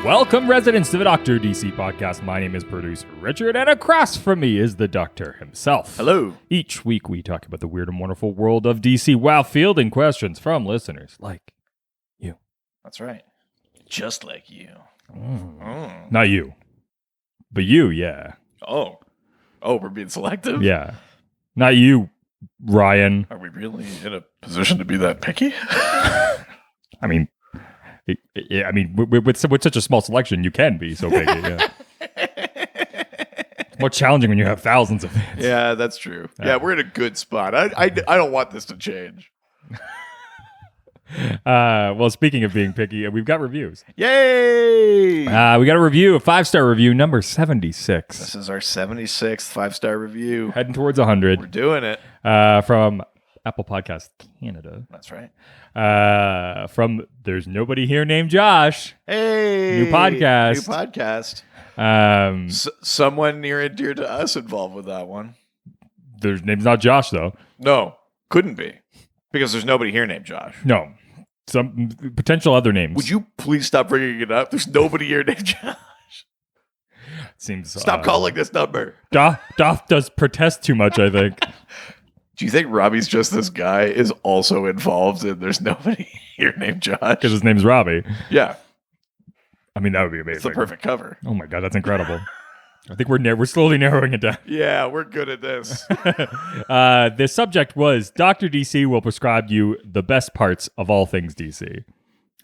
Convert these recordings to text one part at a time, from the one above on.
Welcome, residents, to the Dr. DC podcast. My name is producer Richard, and across from me is the Doctor himself. Hello. Each week, we talk about the weird and wonderful world of DC while fielding questions from listeners like you. That's right. Just like you. Not you, but you, yeah. Oh, we're being selective? Yeah. Not you, Ryan. Are we really in a position to be that picky? I mean... with such a small selection, you can be so big. Yeah. It's more challenging when you have thousands of fans. Yeah, that's true. Yeah, we're in a good spot. I don't want this to change. Well, speaking of being picky, we've got reviews. Yay! We got a review, a 5-star review, number 76. This is our 76th 5-star review. Heading towards 100. We're doing it. From Apple Podcast Canada. That's right. From There's Nobody Here Named Josh. Hey! New podcast. Someone near and dear to us involved with that one. Their name's not Josh, though. No, couldn't be. Because there's nobody here named Josh. No. Some potential other names. Would you please stop bringing it up? There's nobody here named Josh. Seems Stop calling this number. Doff does protest too much, I think. Do you think Robbie's Just This Guy is also involved in There's Nobody Here Named Josh? Because his name's Robbie. Yeah. I mean, that would be amazing. It's the perfect cover. Oh my God, that's incredible. I think we're slowly narrowing it down. Yeah, we're good at this. The subject was Dr. DC will prescribe you the best parts of all things DC.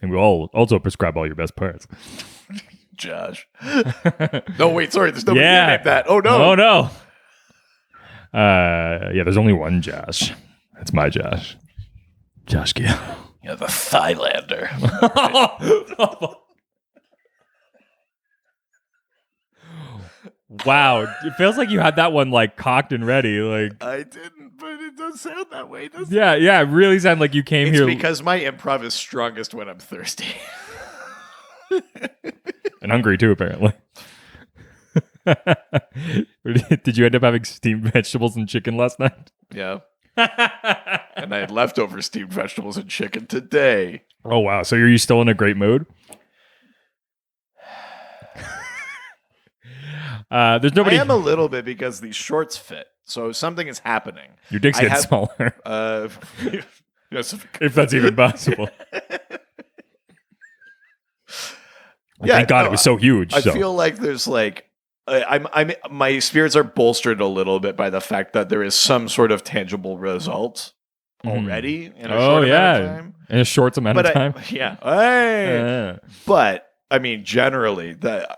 And we will also prescribe all your best parts. Josh. No, wait, sorry. There's nobody here named that. Oh, no. Oh, no. Yeah, there's only one Josh. That's my Josh. Josh Gill. Yeah, the Thailander. Wow. It feels like you had that one like cocked and ready. Like I didn't, but it does sound that way, doesn't it? Yeah, it really sounded like you came here. It's because my improv is strongest when I'm thirsty. And hungry too, apparently. Did you end up having steamed vegetables and chicken last night? Yeah. And I had leftover steamed vegetables and chicken today. Oh, wow. So are you still in a great mood? There's nobody. I am a little bit because these shorts fit. So something is happening. Your dick's getting smaller. Yes, if that's even possible. Thank God it was so huge. I feel like there's like I'm my spirits are bolstered a little bit by the fact that there is some sort of tangible result already in a short amount of time. In a short amount of time. But I mean, generally,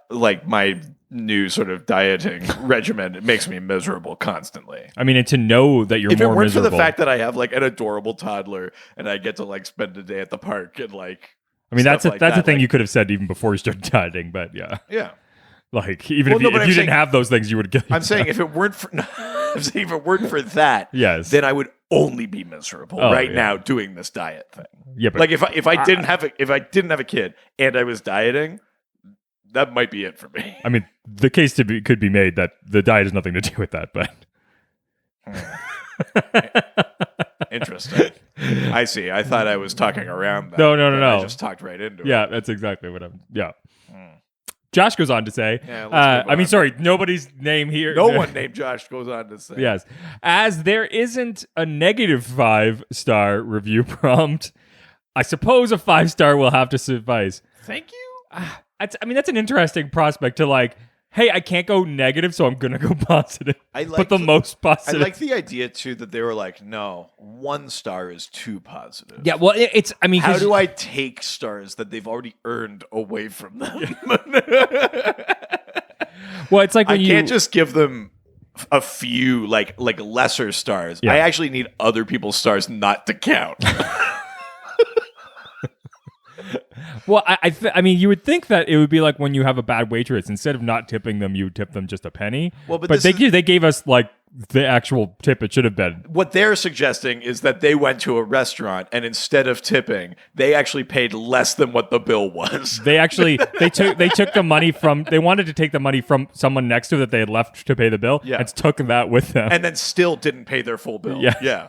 like my new sort of dieting regimen, it makes me miserable constantly. I mean, and to know that you're if more it weren't miserable. for the fact that I have like an adorable toddler and I get to like spend a day at the park and like. I mean, that's a thing you could have said even before you started dieting, but yeah. Yeah. Like even if you didn't have those things, you would get. I'm saying if it weren't for that, yes, then I would only be miserable now doing this diet thing. Yeah, but like if I didn't have a kid and I was dieting, that might be it for me. I mean, the case could be made that the diet has nothing to do with that, but interesting. I see. I thought I was talking around that. No. I just talked right into it. Yeah, that's exactly what I'm. Yeah. Josh goes on to say, nobody's name here. No one named Josh goes on to say. Yes. As there isn't a negative 5-star review prompt, I suppose a 5-star will have to suffice. Thank you. That's an interesting prospect to like, hey, I can't go negative, so I'm going to go positive. But the most positive. I like the idea, too, that they were like, no, 1 star is too positive. Yeah, well, how do I take stars that they've already earned away from them? Well, it's like when I can't just give them a few, like lesser stars. Yeah. I actually need other people's stars not to count. Well, I mean, you would think that it would be like when you have a bad waitress. Instead of not tipping them, you tip them just a penny. Well, but they gave us like the actual tip it should have been. What they're suggesting is that they went to a restaurant and instead of tipping, they actually paid less than what the bill was. They actually they took the money from they wanted to take the money from someone next to that they had left to pay the bill and took that with them. And then still didn't pay their full bill. Yeah.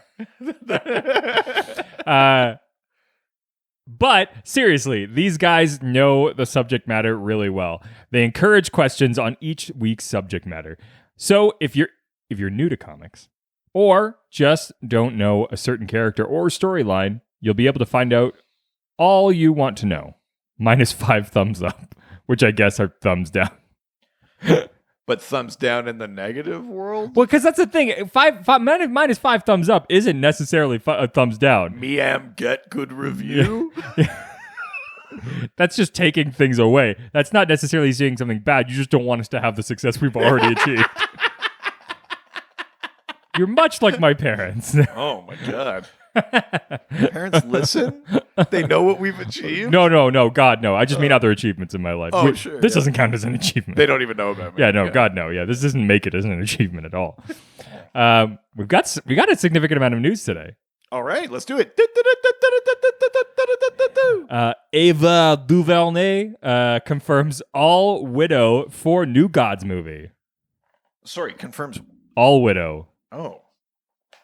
But seriously, these guys know the subject matter really well. They encourage questions on each week's subject matter. So if you're new to comics or just don't know a certain character or storyline, you'll be able to find out all you want to know. Minus 5 thumbs up, which I guess are thumbs down. But thumbs down in the negative world? Well, because that's the thing. Minus 5 thumbs up isn't necessarily a thumbs down. Me am get good review? That's just taking things away. That's not necessarily seeing something bad. You just don't want us to have the success we've already achieved. You're much like my parents. Oh, my God. Parents listen? They know what we've achieved? No. God, no. I just mean other achievements in my life. Oh, sure. This doesn't count as an achievement. They don't even know about me. Yeah, no. God, no. Yeah, this doesn't make it as an achievement at all. We got a significant amount of news today. All right, let's do it. Ava DuVernay confirms All Widow for New Gods movie. Sorry, confirms. All Widow. Oh,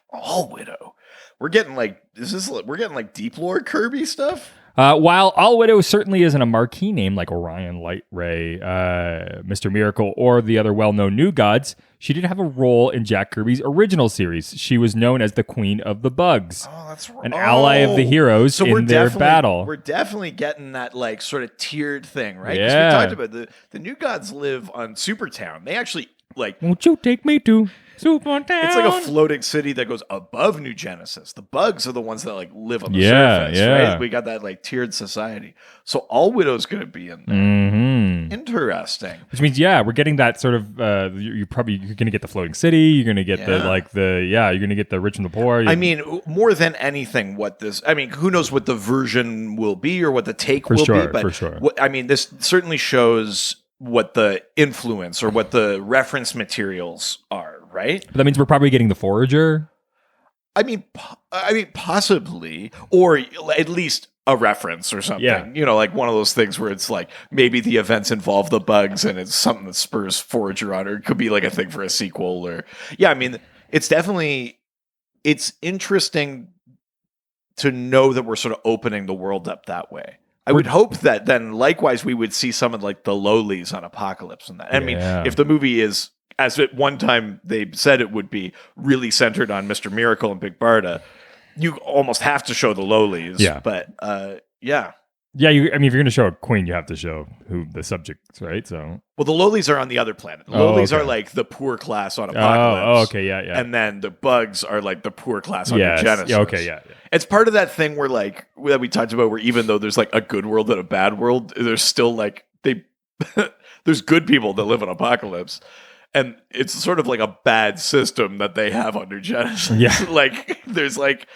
All Widow. We're getting like Deep Lore Kirby stuff. While All Widow certainly isn't a marquee name like Orion, Light Ray, Mr. Miracle, or the other well-known New Gods, she did have a role in Jack Kirby's original series. She was known as the Queen of the Bugs. Oh, that's right. An ally of the heroes in their battle. We're definitely getting that like sort of tiered thing, right? 'Cause Yeah. we talked about the New Gods live on Supertown. They actually like. Won't you take me to Supertown? It's like a floating city that goes above New Genesis. The bugs are the ones that like live on the Yeah, surface, yeah. right? We got that like tiered society. So All Widow's going to be in there. Mm-hmm. Interesting. Which means, yeah, we're getting that sort of. You're going to get the floating city. You're going to get you're going to get the rich and the poor. I mean, more than anything, who knows what the version will be or what the take will be? But for sure. This certainly shows what the influence or what the reference materials are, right? But that means we're probably getting the Forager. I mean, possibly, or at least a reference or something. Yeah. You know, like one of those things where it's like maybe the events involve the bugs and it's something that spurs Forager on, or it could be like a thing for a sequel. Or I mean, it's interesting to know that we're sort of opening the world up that way. I would hope that then likewise we would see some of like the lowlies on Apocalypse and that. I mean, if the movie is, as at one time they said it would be, really centered on Mr. Miracle and Big Barda, you almost have to show the lowlies. Yeah. But yeah. Yeah, if you're going to show a queen, you have to show who the subjects, right? So, well, the lowlies are on the other planet. The lowlies are like the poor class on Apocalypse. Oh, okay, yeah. And then the bugs are like the poor class on Genesis. Yeah, okay, yeah. It's part of that thing where like that we talked about, where even though there's like a good world and a bad world, there's still like there's good people that live on Apocalypse. And it's sort of like a bad system that they have under Genesis. Yeah. Like there's like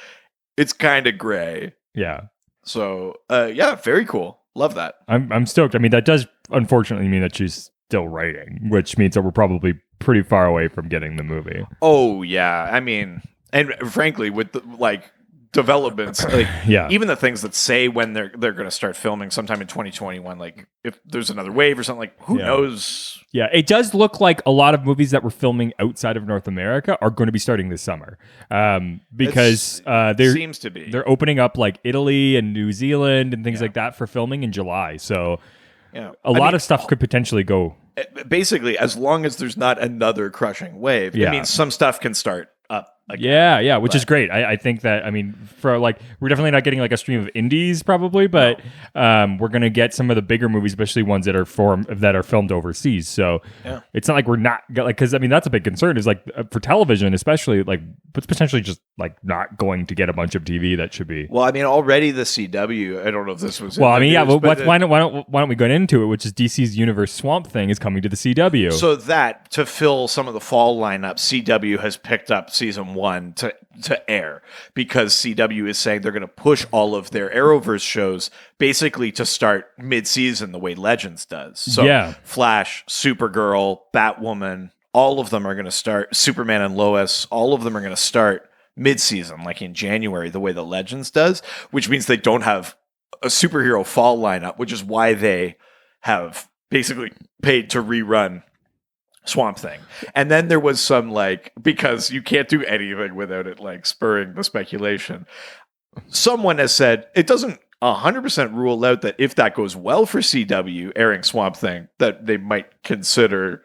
it's kind of gray. Yeah. So, very cool. Love that. I'm stoked. I mean, that does unfortunately mean that she's still writing, which means that we're probably pretty far away from getting the movie. Oh, yeah. I mean, and frankly, with the, like developments, like even the things that say when they're going to start filming sometime in 2021, like if there's another wave or something, like who knows? Yeah, it does look like a lot of movies that were filming outside of North America are going to be starting this summer, because seems to be they're opening up like Italy and New Zealand and things like that for filming in July. So a lot of stuff could potentially go. Basically, as long as there's not another crushing wave, it means some stuff can start up again. Yeah, which is great. I think that, I mean, for like, we're definitely not getting like a stream of indies probably, but we're gonna get some of the bigger movies, especially ones that are filmed overseas. So it's not like we're not like, because I mean that's a big concern is like for television, especially like it's potentially just like not going to get a bunch of TV that should be. Well, I mean, already the CW. I don't know if this was. Well, I mean, why don't we go into it? Which is DC's Universe Swamp Thing is coming to the CW. So that to fill some of the fall lineup, CW has picked up season 1 to air, because CW is saying they're going to push all of their Arrowverse shows basically to start mid-season the way Legends does. So Flash, Supergirl, Batwoman, all of them are going to start, Superman and Lois, all of them are going to start mid-season, like in January, the way the Legends does, which means they don't have a superhero fall lineup, which is why they have basically paid to rerun Swamp Thing. And then there was some like, because you can't do anything without it like spurring the speculation. Someone has said it doesn't 100% rule out that if that goes well for CW airing Swamp Thing, that they might consider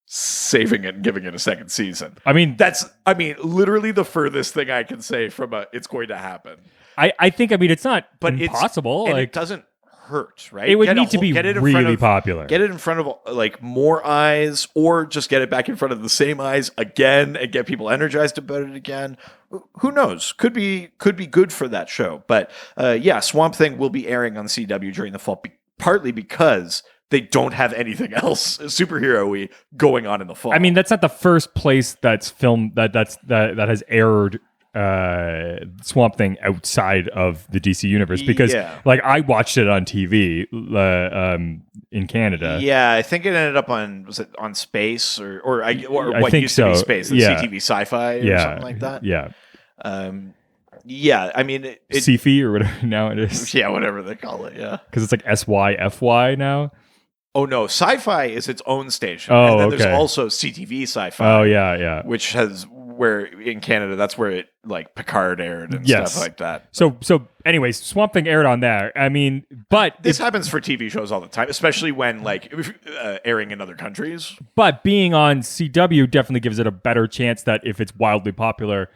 saving it and giving it a second season. I mean, that's literally the furthest thing I can say from it's going to happen. I think it's not but impossible. And like, it doesn't hurt, right? It would need to be really popular. Get it in front of like more eyes, or just get it back in front of the same eyes again and get people energized about it again. Who knows? Could be good for that show. But Swamp Thing will be airing on CW during the fall, partly because they don't have anything else superhero-y going on in the fall. I mean, that's not the first place that's filmed that has aired Swamp Thing outside of the DC universe, because like I watched it on TV in Canada. Yeah, I think it ended up on Space or what I used think to be Space, the CTV Sci-Fi or something like that. Yeah. I mean Sci-Fi or whatever now it is. Yeah, whatever they call it. Yeah, because it's like SYFY now. Oh no, Sci-Fi is its own station. Oh, and then okay. There's also CTV Sci-Fi. Oh yeah. Which has where in Canada that's where it like Picard aired and stuff like that. So anyways, Swamp Thing aired on there. I mean, but this happens for TV shows all the time, especially when like airing in other countries. But being on CW definitely gives it a better chance that if it's wildly popular.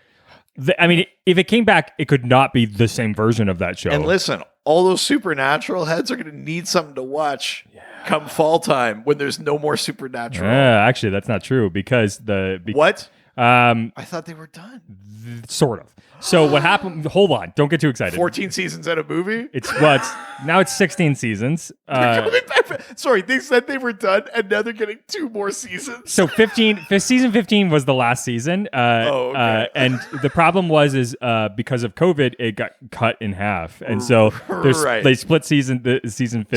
If it came back, it could not be the same version of that show. And listen, all those Supernatural heads are going to need something to watch come fall time when there's no more Supernatural. Actually, that's not true because what? I thought they were done. Sort of. So what happened? Hold on, don't get too excited. 14 seasons at a movie? Now it's 16 seasons. Sorry, they said they were done, and now they're getting 2 more seasons. So season 15 was the last season. Okay. And the problem was because of COVID, it got cut in half, and so they split season 15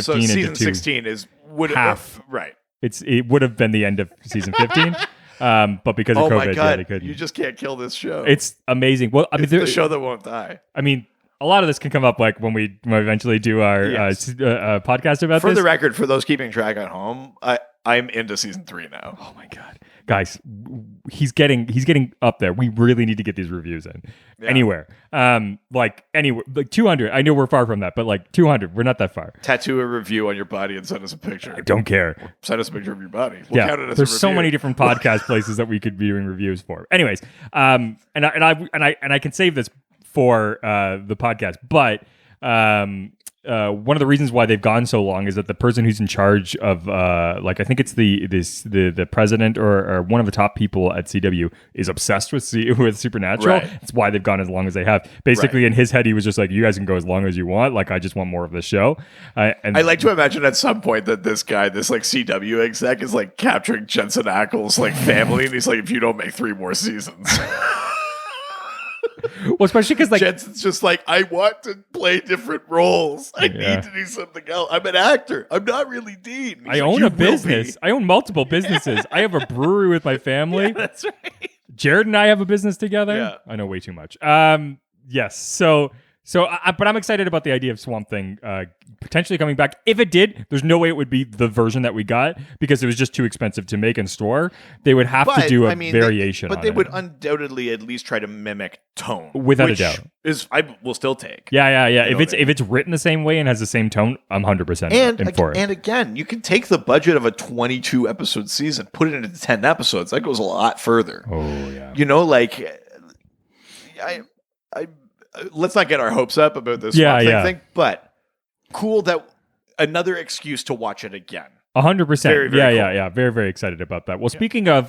so into season 2. 16 would half. Right. It would have been the end of season 15. But because of COVID, my God, they couldn't. You just can't kill this show. It's amazing. Well, it's the show that won't die. I mean, a lot of this can come up like when we eventually do our podcast about this. For the record, for those keeping track at home, I'm into season 3 now. Oh my God, guys, he's getting up there. We really need to get these reviews in anywhere. Like 200. I know we're far from that, but like 200, we're not that far. Tattoo a review on your body and send us a picture. I don't care. Send us a picture of your body. We'll count it as there's a review. so many different podcast places that we could be doing reviews for. Anyways, and I can save this for the podcast, but one of the reasons why they've gone so long is that the person who's in charge of I think it's the president or one of the top people at CW is obsessed with Supernatural. Right. That's why they've gone as long as they have. Basically, in his head, he was just like, "You guys can go as long as you want. Like, I just want more of the show." And I like to imagine at some point that this guy, this like CW exec, is like capturing Jensen Ackles' like family, and he's like, "If you don't make 3 more seasons." Well, especially because like Jensen's just like, I want to play different roles. I need to do something else. I'm an actor. I'm not really Dean. I own a business. I own multiple businesses. I have a brewery with my family. Yeah, that's right. Jared and I have a business together. Yeah. I know way too much. Yes. But I'm excited about the idea of Swamp Thing potentially coming back. If it did, there's no way it would be the version that we got because it was just too expensive to make and store. They would have to do a variation. But they would undoubtedly at least try to mimic tone, without a doubt. I will still take. Yeah. If it's written the same way and has the same tone, I'm 100% in for it. And again, you can take the budget of a 22 episode season, put it into 10 episodes. That goes a lot further. Oh yeah. Let's not get our hopes up about this thing, but cool that another excuse to watch it again. 100%. Very, very cool. Yeah. Very, very excited about that. Well, speaking of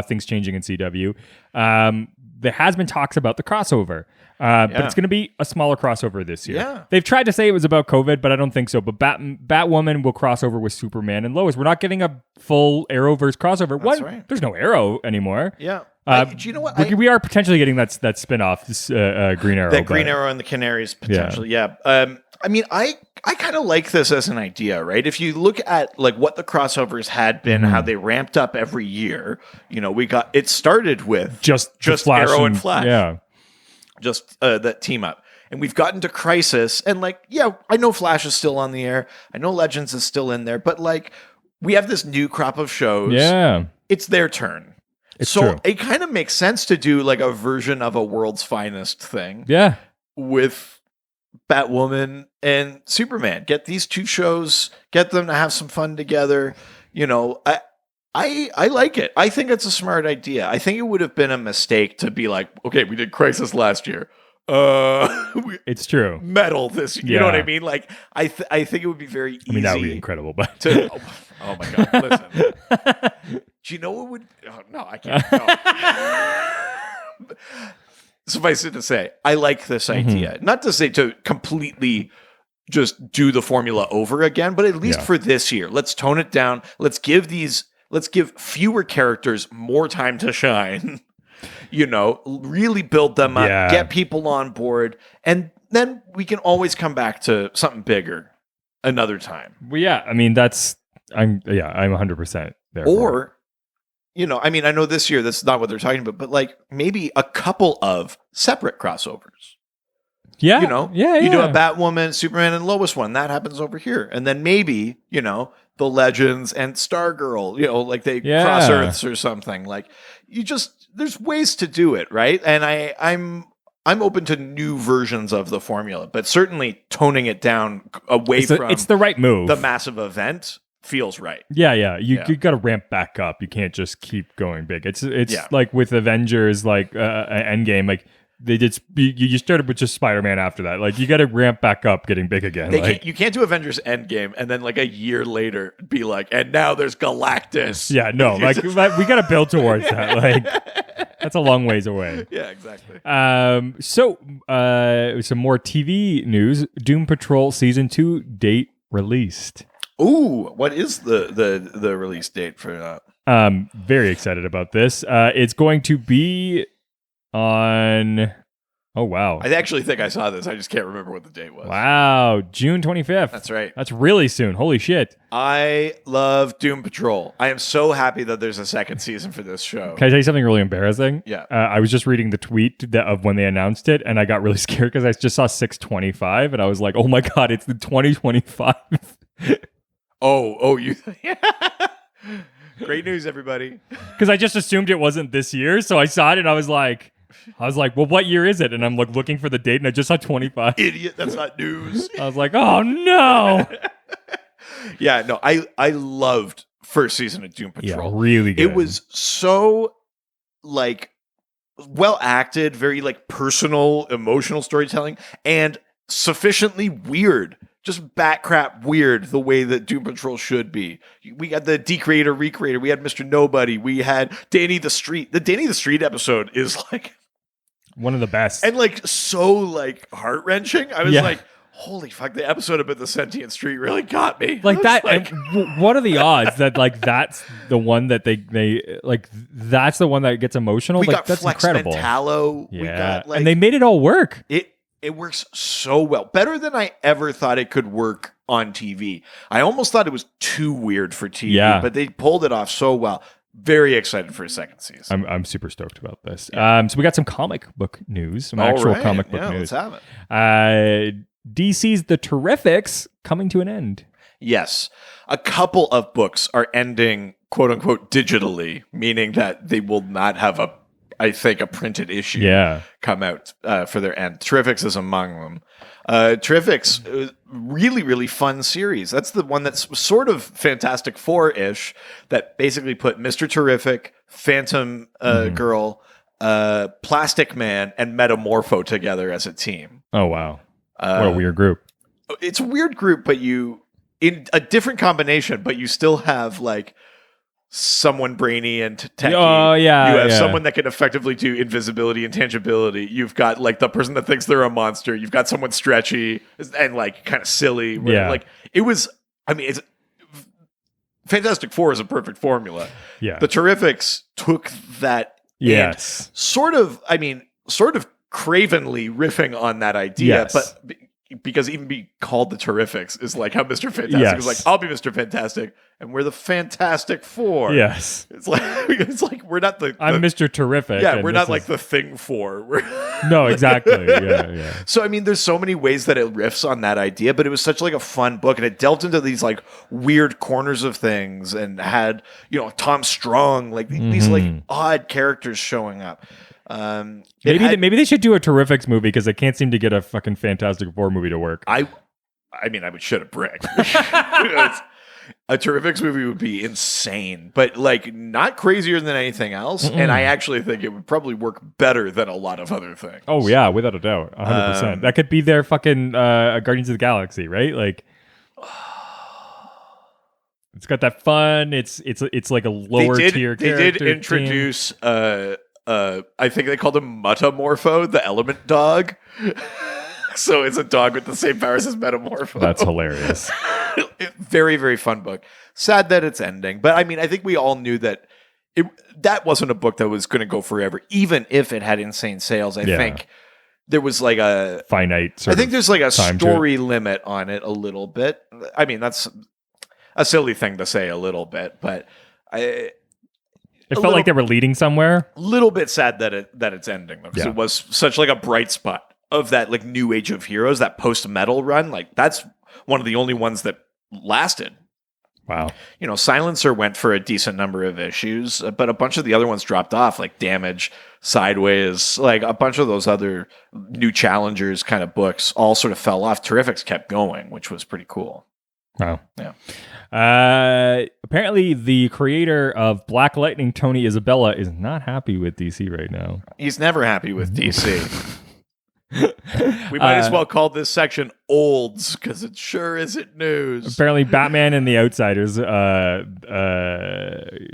things changing in CW, there has been talks about the crossover, but it's going to be a smaller crossover this year. Yeah. They've tried to say it was about COVID, but I don't think so. But Batwoman will cross over with Superman and Lois. We're not getting a full Arrowverse crossover. That's right. There's no Arrow anymore. Yeah. Do you know what? We are potentially getting that spinoff, this Green Arrow. That Green Arrow and the Canaries, potentially, yeah. I kind of like this as an idea, right? If you look at like what the crossovers had been, how they ramped up every year, it started with just Arrow and Flash. Yeah. Just that team up. And we've gotten to Crisis, and I know Flash is still on the air. I know Legends is still in there, but we have this new crop of shows. Yeah. It's their turn. True. It kind of makes sense to do like a version of a World's Finest thing. Yeah. With Batwoman and Superman. Get these two shows, get them to have some fun together. You know, I like it. I think it's a smart idea. I think it would have been a mistake to be like, okay, we did Crisis last year. It's true. Metal this, you know what I mean? Like, I think it would be very easy. I mean, that would be incredible, but oh my god, listen. Do you know what would? Oh, no, I can't. No. Suffice it to say, I like this idea. Not to say to completely just do the formula over again, but at least for this year, let's tone it down. Let's give fewer characters more time to shine. You know, really build them up, get people on board, and then we can always come back to something bigger another time. Well, yeah, I mean, I'm 100% there. Or, you know, I mean, I know this year that's not what they're talking about, but like maybe a couple of separate crossovers. Yeah. You know, you do a Batwoman, Superman, and Lois one. That happens over here. And then maybe, you know, the Legends and Stargirl, you know, like they cross Earths or something. Like there's ways to do it, right? And I'm open to new versions of the formula, but certainly toning it down away from it's the right move. The massive event feels right. Yeah. You got to ramp back up. You can't just keep going big. It's like with Avengers, like Endgame, like they did. You started with just Spider-Man after that. Like you got to ramp back up, getting big again. You can't do Avengers Endgame and then like a year later be like, and now there's Galactus. Yeah, no, like we got to build towards that. Like that's a long ways away. Yeah, exactly. So some more TV news. Doom Patrol season 2 date released. Ooh, what is the release date for that? Very excited about this. It's going to be on. Oh wow! I actually think I saw this. I just can't remember what the date was. Wow, June 25th. That's right. That's really soon. Holy shit! I love Doom Patrol. I am so happy that there's a second season for this show. Can I tell you something really embarrassing? Yeah. I was just reading the tweet of when they announced it, and I got really scared because I just saw 625, and I was like, "Oh my god, it's the 2025." you. Great news, everybody. Because I just assumed it wasn't this year, so I saw it and I was like, well, what year is it? And I'm like looking for the date, and I just saw 25. Idiot, that's not news. I was like, oh no. Yeah, no, I loved first season of Doom Patrol. Yeah, really good. It was so like well acted, very like personal, emotional storytelling, and sufficiently weird. Just bat crap weird the way that Doom Patrol should be. We got the Decreator, Recreator. We had Mr. Nobody. We had Danny the Street. The Danny the Street episode is like one of the best. And like so like heart wrenching. I was like, holy fuck, the episode about the sentient street really got me. Like that. Like, what are the odds that like that's the one that they like that's the one that gets emotional? We like, got that's Flex incredible. Mentallo. Yeah. We got like, and they made it all work. It works so well. Better than I ever thought it could work on TV. I almost thought it was too weird for TV, but they pulled it off so well. Very excited for a second season. I'm super stoked about this. So we got some comic book news, some actual comic book news. Let's have it. DC's The Terrifics coming to an end. Yes. A couple of books are ending, quote unquote, digitally, meaning that they will not have a printed issue come out for their end. Terrifics is among them. Terrifics, really, really fun series. That's the one that's sort of Fantastic Four-ish, that basically put Mr. Terrific, Phantom Girl, Plastic Man, and Metamorpho together as a team. Oh, wow. What a weird group. It's a weird group, but in a different combination, but you still have like someone brainy and techy. Oh, yeah. You have someone that can effectively do invisibility and tangibility. You've got like the person that thinks they're a monster. You've got someone stretchy and like kind of silly. Like it was, I mean, it's Fantastic Four is a perfect formula. Yeah. The Terrifics took that. Yes. Sort of cravenly riffing on that idea, but because even be called the Terrifics is like how Mr. Fantastic is like, I'll be Mr. Fantastic, and we're the Fantastic Four. Yes. It's like we're not the I'm Mr. Terrific. Yeah, we're not like the Thing Four. No, exactly. Yeah. So I mean, there's so many ways that it riffs on that idea, but it was such like a fun book, and it delved into these like weird corners of things, and had Tom Strong, like these like odd characters showing up. Maybe they should do a Terrifics movie because they can't seem to get a fucking Fantastic Four movie to work. I mean, I would shit a brick. A Terrifics movie would be insane, but like not crazier than anything else. Mm-mm. And I actually think it would probably work better than a lot of other things. Oh yeah, without a doubt, 100%. That could be their fucking Guardians of the Galaxy, right? Like, it's got that fun. It's like a lower tier character. They did introduce. I think they called him Metamorpho, the element dog. So it's a dog with the same powers as Metamorpho. That's hilarious. Very, very fun book. Sad that it's ending. But I mean, I think we all knew that that wasn't a book that was going to go forever, even if it had insane sales. I think there was like a finite I think there's like a story limit on it a little bit. I mean, that's a silly thing to say a little bit, but it felt like they were leading somewhere. A little bit sad that it's ending, because it was such like a bright spot of that like new age of heroes, that post-metal run. Like that's one of the only ones that lasted. Wow. You know, Silencer went for a decent number of issues, but a bunch of the other ones dropped off, like Damage, Sideways, like a bunch of those other new challengers kind of books all sort of fell off. Terrifics kept going, which was pretty cool. Wow. Yeah. Apparently the creator of Black Lightning, Tony Isabella, is not happy with DC right now. He's never happy with DC. We might as well call this section Olds, because it sure isn't news. Apparently Batman and the Outsiders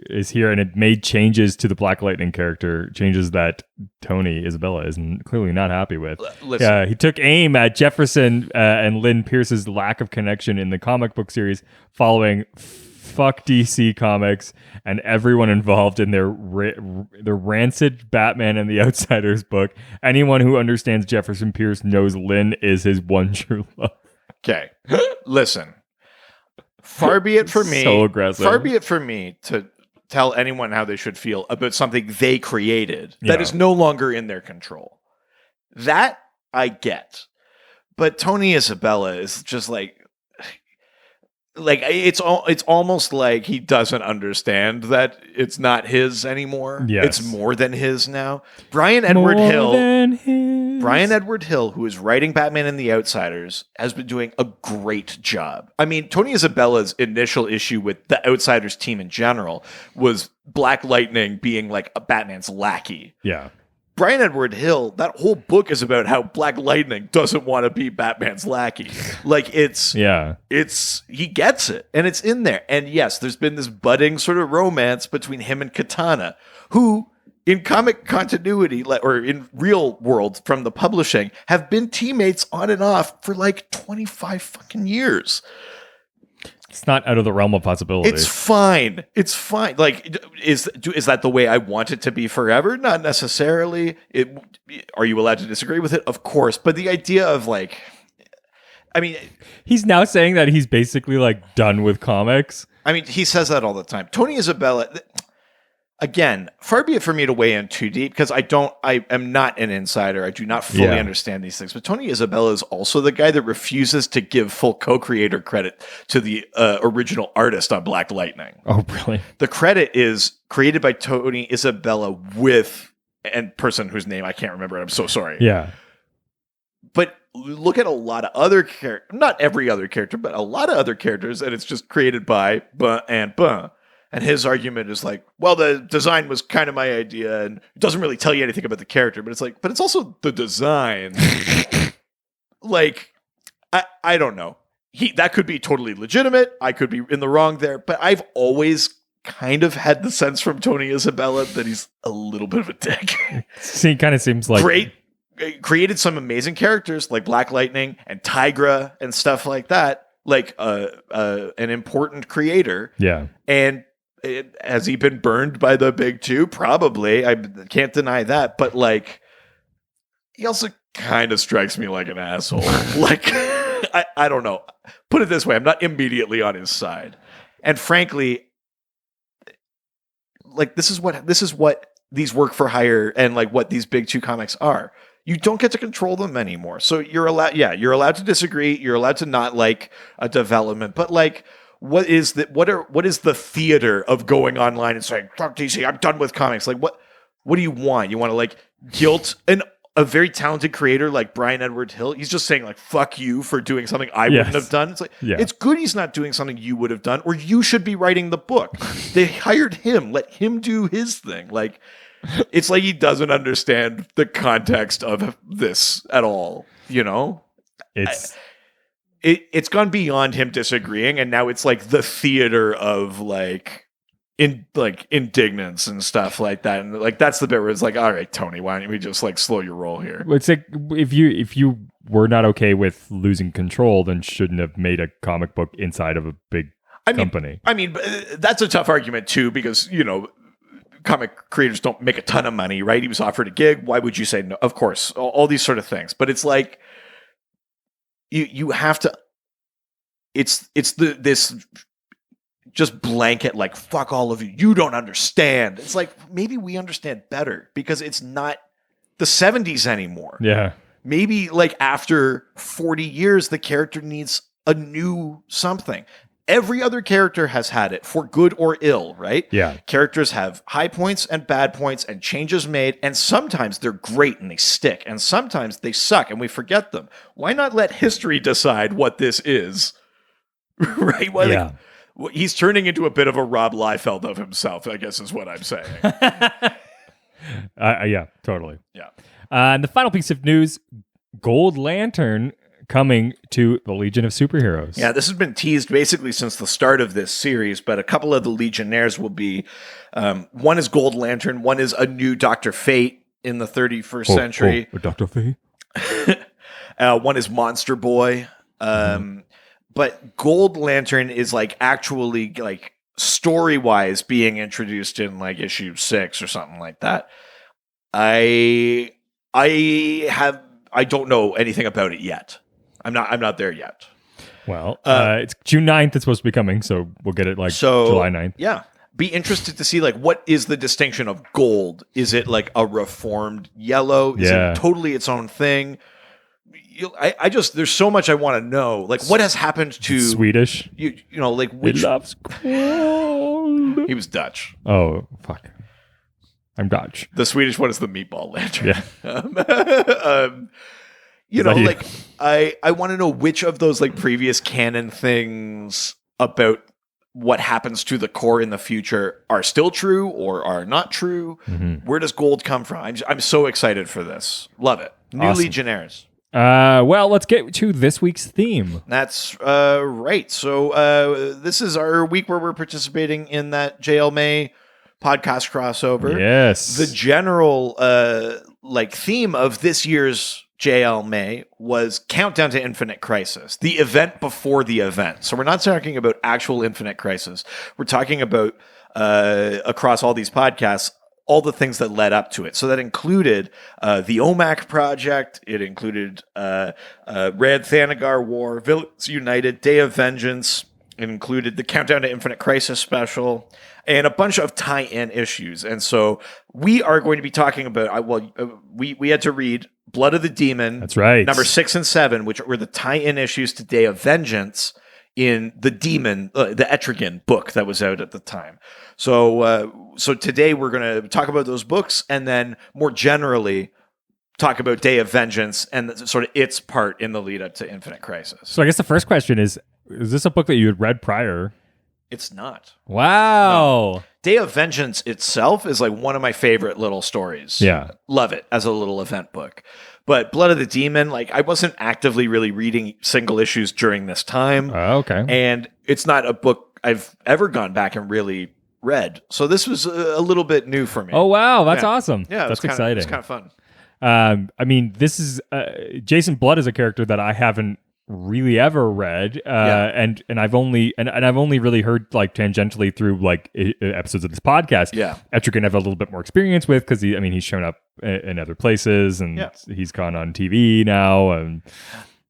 is here, and it made changes to the Black Lightning character, changes that Tony Isabella is clearly not happy with. He took aim at Jefferson and Lynn Pierce's lack of connection in the comic book series following Fuck DC Comics and everyone involved in their rancid Batman and the Outsiders book. Anyone who understands Jefferson Pierce knows Lynn is his one true love. Okay, listen. Far be it for me. So aggressive. Far be it for me to tell anyone how they should feel about something they created that is no longer in their control. That I get, but Tony Isabella is just like it's almost like he doesn't understand that it's not his anymore. Yes. It's more than his now. Brian Edward Hill, who is writing Batman and the Outsiders, has been doing a great job. I mean, Tony Isabella's initial issue with the Outsiders team in general was Black Lightning being like a Batman's lackey. Yeah. Brian Edward Hill, that whole book is about how Black Lightning doesn't want to be Batman's lackey. Like he gets it, and it's in there. And yes, there's been this budding sort of romance between him and Katana, who in comic continuity, or in real world from the publishing, have been teammates on and off for like 25 fucking years. It's not out of the realm of possibility. It's fine. It's fine. Like, is that the way I want it to be forever? Not necessarily. Are you allowed to disagree with it? Of course. But the idea of like, I mean, he's now saying that he's basically like done with comics. I mean, he says that all the time. Tony Isabella, again, far be it for me to weigh in too deep, because I am not an insider. I do not fully understand these things. But Tony Isabella is also the guy that refuses to give full co-creator credit to the original artist on Black Lightning. Oh, really? The credit is created by Tony Isabella with a person whose name I can't remember. I'm so sorry. Yeah. But look at a lot of other characters, not every other character, but a lot of other characters, and it's just created by and And his argument is like, well, the design was kind of my idea, and it doesn't really tell you anything about the character, but it's like, but it's also the design. Like, I don't know. That could be totally legitimate. I could be in the wrong there, but I've always kind of had the sense from Tony Isabella that he's a little bit of a dick. He kind of seems like great. Created some amazing characters like Black Lightning and Tigra and stuff like that. Like an important creator. Yeah. And has he been burned by the big two? Probably. I can't deny that. But like, he also kind of strikes me like an asshole. Like, I don't know. Put it this way. I'm not immediately on his side. And frankly, like, this is what these work for hire and like what these big two comics are. You don't get to control them anymore. So you're allowed to disagree. You're allowed to not like a development, but like, what is the theater of going online and saying, fuck DC, I'm done with comics? Like, what do you want? You want to like guilt, and a very talented creator like Brian Edward Hill, he's just saying like, fuck you for doing something I wouldn't have done. It's like, it's good he's not doing something you would have done, or you should be writing the book. They hired him. Let him do his thing. Like, it's like he doesn't understand the context of this at all, you know? It's gone beyond him disagreeing, and now it's like the theater of indignance and stuff like that, and like that's the bit where it's like, all right, Tony, why don't we just like slow your roll here? It's like if you were not okay with losing control, then shouldn't have made a comic book inside of a big company. I mean, that's a tough argument too, because comic creators don't make a ton of money, right? He was offered a gig. Why would you say no? Of course, all these sort of things, but it's like you have to. It's this just blanket, like, fuck all of you. You don't understand. It's like, maybe we understand better because it's not the 70s anymore. Yeah. Maybe like after 40 years, the character needs a new something. Every other character has had it, for good or ill, right? Yeah. Characters have high points and bad points and changes made, and sometimes they're great and they stick, and sometimes they suck and we forget them. Why not let history decide what this is? Right? Well, yeah. He's turning into a bit of a Rob Liefeld of himself, I guess is what I'm saying. Yeah, totally. Yeah. And the final piece of news, Gold Lantern coming to the Legion of Superheroes. Yeah, this has been teased basically since the start of this series, but a couple of the Legionnaires will be, one is Gold Lantern, one is a new Dr. Fate in the 31st century. Dr. Fate? One is Monster Boy. But Gold Lantern is like actually like story-wise being introduced in like issue 6 or something like that. I don't know anything about it yet. I'm not there yet. Well, it's June 9th it's supposed to be coming, so we'll get it July 9th. Yeah. Be interested to see like what is the distinction of gold? Is it like a reformed yellow? Is it totally its own thing? I just there's so much I want to know. Like what has happened to Swedish? You know, like which he loves gold. He was Dutch. Oh fuck. I'm Dutch. The Swedish one is the meatball lantern. Yeah. I want to know which of those like previous canon things about what happens to the core in the future are still true or are not true. Mm-hmm. Where does gold come from? I'm so excited for this. Love it. New awesome. Legionnaires. Well, let's get to this week's theme. That's right. So this is our week where we're participating in that JL May podcast crossover. Yes. The general theme of this year's JL May was Countdown to Infinite Crisis, the event before the event. So we're not talking about actual Infinite Crisis. We're talking about across all these podcasts, all the things that led up to it. So that included the OMAC project. It included Red Thanagar War, Villains United, Day of Vengeance. It included the Countdown to Infinite Crisis special and a bunch of tie-in issues. And so we are going to be talking about, we had to read Blood of the Demon. That's right. Number 6 and 7, which were the tie-in issues to Day of Vengeance in the Demon, the Etrigan book that was out at the time. So today we're going to talk about those books and then more generally talk about Day of Vengeance and sort of its part in the lead up to Infinite Crisis. So I guess the first question is this a book that you had read prior? It's not. Wow. No. Day of Vengeance itself is like one of my favorite little stories. Yeah. Love it as a little event book. But Blood of the Demon, like I wasn't actively really reading single issues during this time. Okay. And it's not a book I've ever gone back and really read. So this was a little bit new for me. Oh, wow. That's awesome. Yeah. That's exciting. It's kind of fun. I mean, this is Jason Blood is a character that I haven't really ever read, and I've only really heard like tangentially through like episodes of this podcast. Yeah, Etrigan have a little bit more experience with because he's shown up in other places and he's gone on TV now and.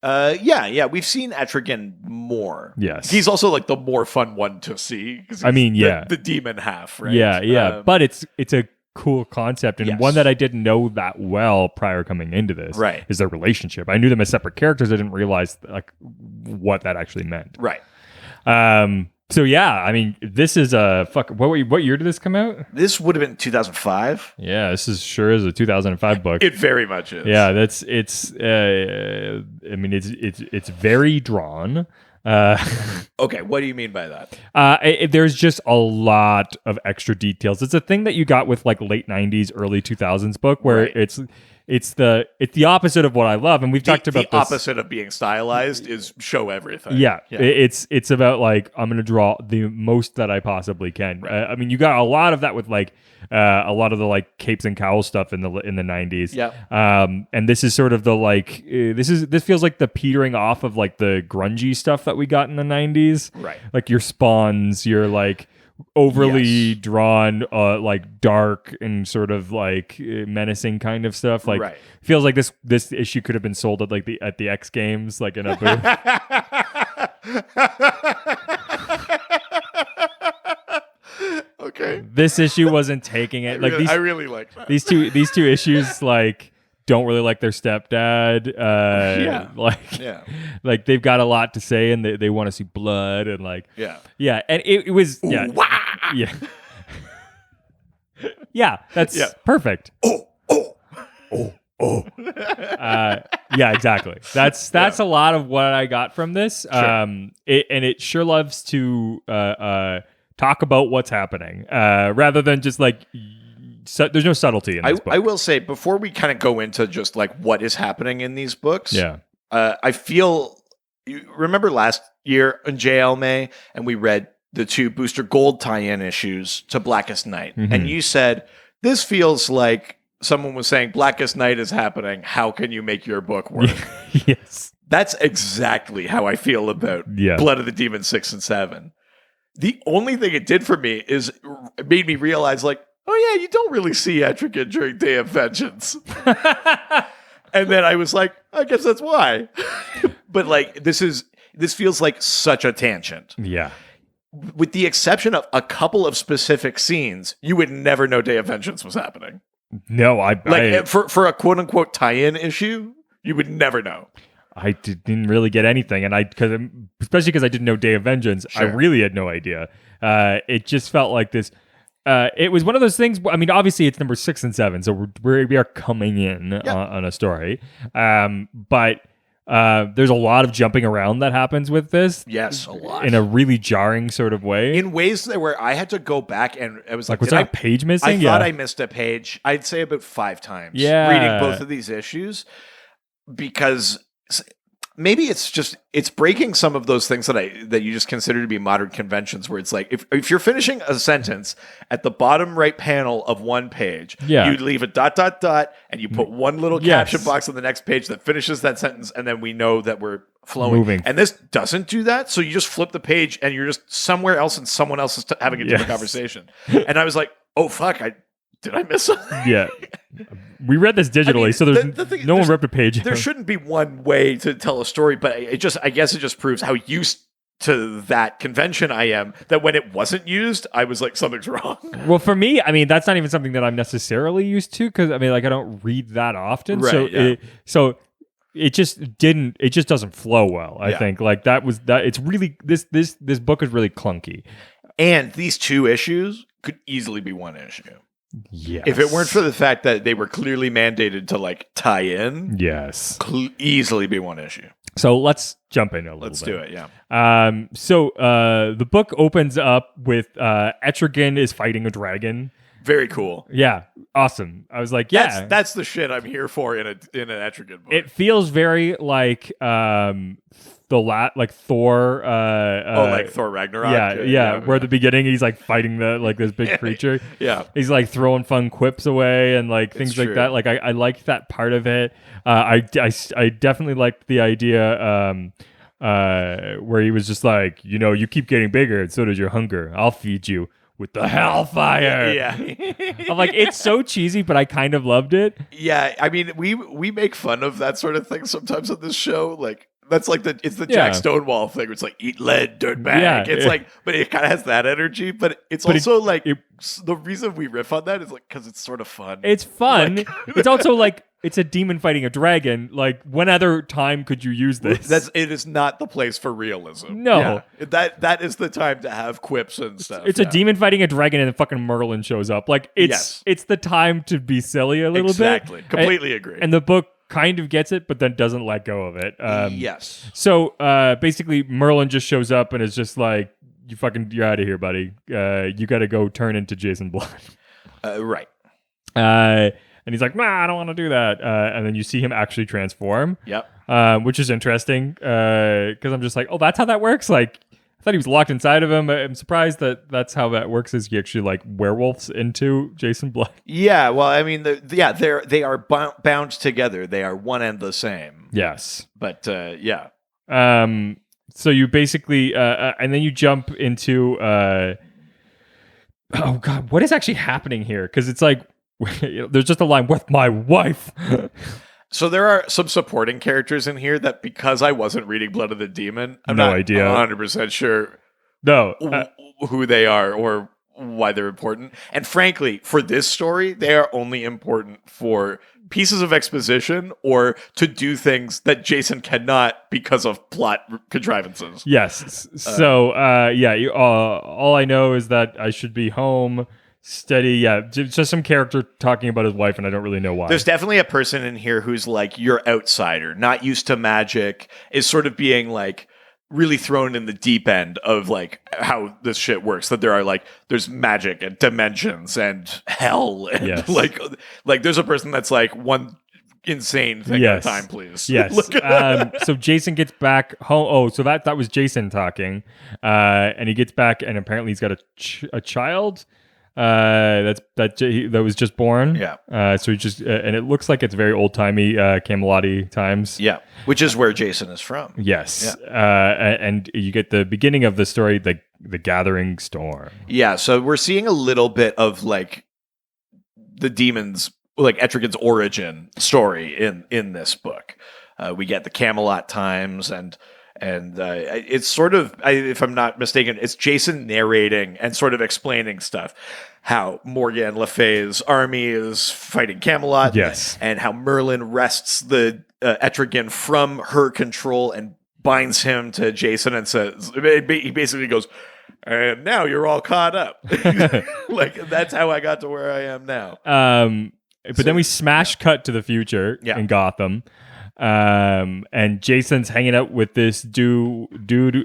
We've seen Etrigan more. Yes, he's also like the more fun one to see. The demon half, right? Yeah, but it's a cool concept and one that I didn't know that well prior coming into this. Right, is their relationship. I knew them as separate characters. I didn't realize like what that actually meant. Right. So yeah, I mean, this is a what year did this come out? This would have been 2005. Yeah, this is sure is a 2005 book. It very much is. Yeah, it's. I mean, it's very drawn. Okay, what do you mean by that? There's just a lot of extra details. It's a thing that you got with like late 90s, early 2000s book where Right. it's the opposite of what I love, and we've talked about the this. opposite of being stylized is show everything. Yeah, it's about like I'm gonna draw the most that I possibly can. Right. I mean, you got a lot of that with like a lot of the like capes and cowls stuff in the 90s. Yeah. And this is sort of the like this feels like the petering off of like the grungy stuff that we got in the 90s. Right. Like your Spawns, your like overly Yes. drawn like dark and sort of like menacing kind of stuff. Like Right. feels like this issue could have been sold at like at the X Games, like in a booth. Okay. This issue wasn't taking it. Like I really like that. these two issues like don't really like their stepdad. Yeah. Yeah. Like they've got a lot to say and they want to see blood and like Yeah. and it was yeah Wah! yeah yeah that's Yeah. perfect. Yeah, exactly. That's a lot of what I got from this. Sure. It sure loves to talk about what's happening rather than just like there's no subtlety in this book. I will say before we kind of go into just like what is happening in these books. Yeah. I feel you remember last year in JL May and we read the 2 Booster Gold tie-in issues to Blackest Night, and you said this feels like someone was saying Blackest Night is happening. How can you make your book work? Yes. That's exactly how I feel about Blood of the Demon 6 and 7. The only thing it did for me is it made me realize, like, oh yeah, you don't really see Etrigan during Day of Vengeance. And then I was like, I guess that's why. But like, this feels like such a tangent. Yeah. With the exception of a couple of specific scenes, you would never know Day of Vengeance was happening. No, For a quote unquote tie-in issue, you would never know. I didn't really get anything, and especially because I didn't know Day of Vengeance, I Sure. really had no idea. It just felt like this. It was one of those things. I mean, obviously it's number 6 and 7, so we are coming in on a story. But there's a lot of jumping around that happens with this. Yes, a lot. In a really jarring sort of way. In ways that where I had to go back and I was like, was did there a page missing? I thought I missed a page. I'd say about 5 times. Yeah. Reading both of these issues because maybe it's breaking some of those things that you just consider to be modern conventions where it's like if you're finishing a sentence at the bottom right panel of one page, you leave a ... and you put one little caption box on the next page that finishes that sentence, and then we know that we're flowing. Moving. And this doesn't do that, so you just flip the page and you're just somewhere else and someone else is having a different conversation. And I was like, oh fuck, did I miss something? Yeah. We read this digitally, so there's the thing- no one there's- ripped a page. There shouldn't be one way to tell a story, but I guess it just proves how used to that convention I am, that when it wasn't used, I was like, something's wrong. Well, for me, I mean, that's not even something that I'm necessarily used to because I mean, like, I don't read that often. Right, It just doesn't flow well. I think like that. It's really this book is really clunky. And these 2 issues could easily be one issue. Yes. If it weren't for the fact that they were clearly mandated to like tie in, yes, easily be one issue. So let's jump in a little bit. Let's do it, yeah. So the book opens up with Etrigan is fighting a dragon. Very cool. Yeah, awesome. I was like, yeah, that's the shit I'm here for in an Etrigan book. It feels very like like Thor. Like Thor Ragnarok. Yeah. Where at the beginning he's like fighting this big creature. Yeah, he's like throwing fun quips away and like things it's like true. that. Like I liked that part of it. I definitely liked the idea where he was just like, you keep getting bigger and so does your hunger. I'll feed you with the hellfire. Yeah. I'm like, it's so cheesy, but I kind of loved it. Yeah, I mean, we make fun of that sort of thing sometimes on this show. Like That's like it's the Yeah. Jack Stonewall thing. Where it's like eat lead, dirtbag. Yeah, It's yeah. like, but it kind of has that energy. But it's But also like it- the reason we riff on that is like because it's sort of fun. It's fun. Like- It's also like it's a demon fighting a dragon. Like when other time could you use this? it is not the place for realism. No. Yeah. That is the time to have quips and stuff. It's a demon fighting a dragon and then fucking Merlin shows up. Like it's the time to be silly a little exactly. bit. Completely agree. And the book kind of gets it, but then doesn't let go of it. Yes. So basically, Merlin just shows up and is just like, you're out of here, buddy. You got to go turn into Jason Blood. Right. And he's like, nah, I don't want to do that. And then you see him actually transform. Yep. Which is interesting because I'm just like, oh, that's how that works. Like, I thought he was locked inside of him. I'm surprised that that's how that works. Is he actually like werewolves into Jason Blood? Yeah. Well, I mean, they are bound together. They are one and the same. Yes. But yeah. So you basically, and then you jump into, oh God, what is actually happening here? Because it's like, there's just a line with my wife. So there are some supporting characters in here that because I wasn't reading Blood of the Demon, I'm No not idea. 100% sure No. who they are or why they're important. And frankly, for this story, they are only important for pieces of exposition or to do things that Jason cannot because of plot contrivances. Yes. So, yeah, all I know is that I should be home. Steady, yeah. Just some character talking about his wife, and I don't really know why. There's definitely a person in here who's like your outsider, not used to magic, is sort of being like really thrown in the deep end of like how this shit works. That there are like there's magic and dimensions and hell and Yes. like there's a person that's like one insane thing Yes. at a time, please. Yes. So Jason gets back home. Oh, so that was Jason talking, and he gets back, and apparently he's got a child. That was just born. Yeah. So he just and it looks like it's very old timey Camelot-y times. Yeah. Which is where Jason is from. Yes. And you get the beginning of the story, the gathering storm. Yeah. So we're seeing a little bit of like the demons, like Etrigan's origin story in this book. We get the Camelot times and it's sort of, if I'm not mistaken, it's Jason narrating and sort of explaining stuff. How Morgan Le Fay's army is fighting Camelot. Yes. And how Merlin wrests the Etrigan from her control and binds him to Jason and says, he basically goes, and now you're all caught up. Like, that's how I got to where I am now. But then we smash cut to the future in Gotham. And Jason's hanging out with this dude with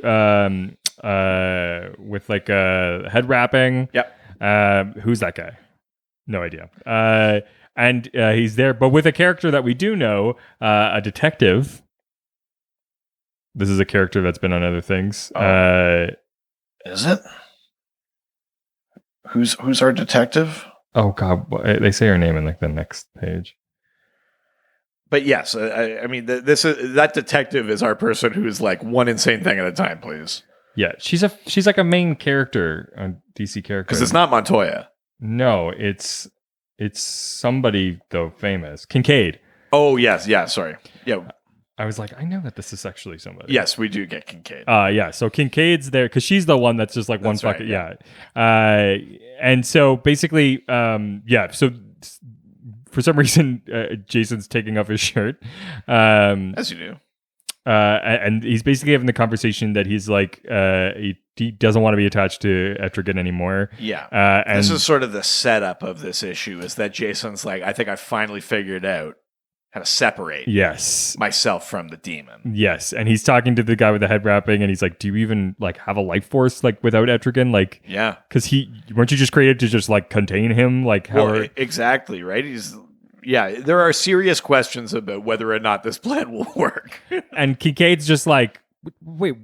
like a head wrapping. Yep. Who's that guy? No idea. And he's there, but with a character that we do know, a detective. This is a character that's been on other things. Is it? Who's our detective? Oh God, they say her name in like the next page. But yes, I mean, that detective is our person who's like one insane thing at a time, please. Yeah, she's like a main character on DC character. Because it's not Montoya. No, it's somebody though famous. Kincaid. Oh yes, yeah. Sorry, yeah. I was like, I know that this is actually somebody. Yes, we do get Kincaid. Yeah. So Kincaid's there because she's the one that's just like one fucking right, And so basically, yeah. So for some reason, Jason's taking off his shirt. As you do. And he's basically having the conversation that he's like, he doesn't want to be attached to Etrigan anymore. Yeah. And this is sort of the setup of this issue is that Jason's like, I think I finally figured out how to separate myself from the demon. Yes. And he's talking to the guy with the head wrapping and he's like, do you even like have a life force like without Etrigan? Like, yeah. Because weren't you just created to just like contain him? Like how exactly, right? There are serious questions about whether or not this plan will work. And Kincaid's just like, wait,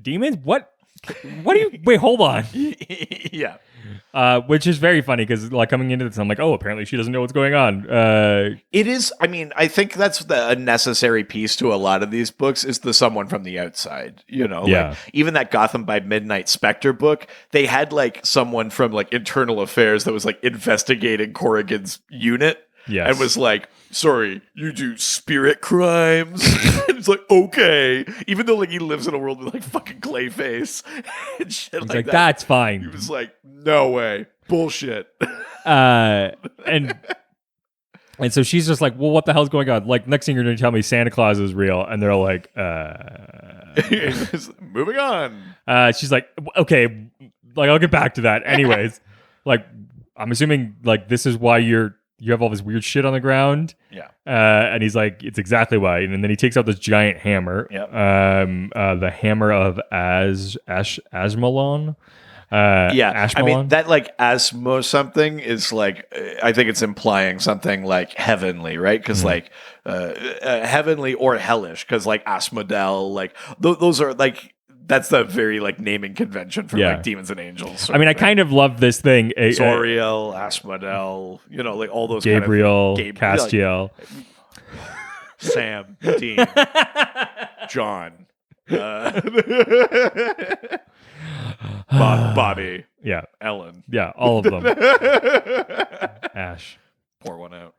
demons? What do you, wait, hold on. Yeah. Which is very funny because like coming into this, I'm like, oh, apparently she doesn't know what's going on. It is, I mean, I think that's a necessary piece to a lot of these books is the someone from the outside, you know? Yeah. Like, even that Gotham by Midnight Spectre book, they had like someone from like internal affairs that was like investigating Corrigan's unit. Yes. and was like, sorry, you do spirit crimes? And it's like, okay. Even though like he lives in a world with like fucking Clayface and shit He's like that. that's He fine. was like, no way. Bullshit. And so she's just like, well, what the hell's going on? Like, next thing you're going to tell me Santa Claus is real. And they're like, Moving on. she's like, okay, like, I'll get back to that. Anyways, like, I'm assuming like this is why you have all this weird shit on the ground. Yeah. And he's like, it's exactly why. And then he takes out this giant hammer. Yep. The hammer of Ashmalon. Yeah, I mean Ashmalon? that like asmo something is like I think it's implying something like heavenly, right? Because like heavenly or hellish, because like Asmodel, like those are like that's the very like naming convention for like demons and angels. I mean, I kind of love this thing. Zoriel, Asmodel, you know, like all those Gabriel, kind of Castiel, Sam, Dean, John. Bobby, yeah, Ellen, yeah, all of them. Ash, pour one out.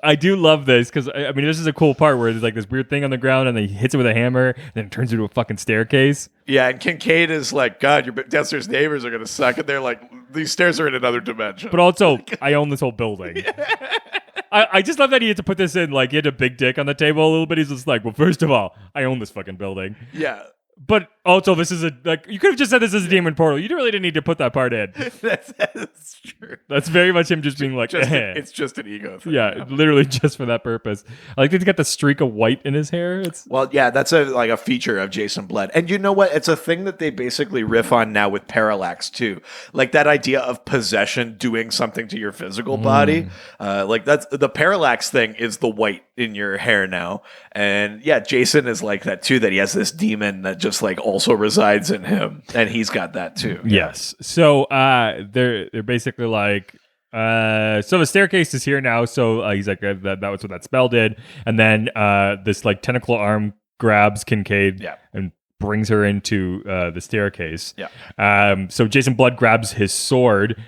I do love this because I mean this is a cool part where there's like this weird thing on the ground and then he hits it with a hammer and then it turns into a fucking staircase. Yeah, and Kincaid is like, God, your downstairs neighbors are gonna suck, and they're like, these stairs are in another dimension. But also, I own this whole building. I just love that he had to put this in. Like he had a big dick on the table a little bit. He's just like, well, first of all, I own this fucking building. Yeah. But also, this is you could have just said this is a demon portal. You really didn't need to put that part in. That's true. That's very much him just being like, it's just an ego thing. Yeah, literally just for that purpose. I like that he's got the streak of white in his hair. Well, yeah, that's a feature of Jason Blood. And you know what? It's a thing that they basically riff on now with Parallax too. Like that idea of possession doing something to your physical body. Like that's the Parallax thing is the white in your hair now. And yeah, Jason is like that too, that he has this demon that just like also resides in him. And he's got that too. Yes. So they're basically like so the staircase is here now. So he's like that was what that spell did. And then this like tentacle arm grabs Kincaid and brings her into the staircase. Yeah. So Jason Blood grabs his sword.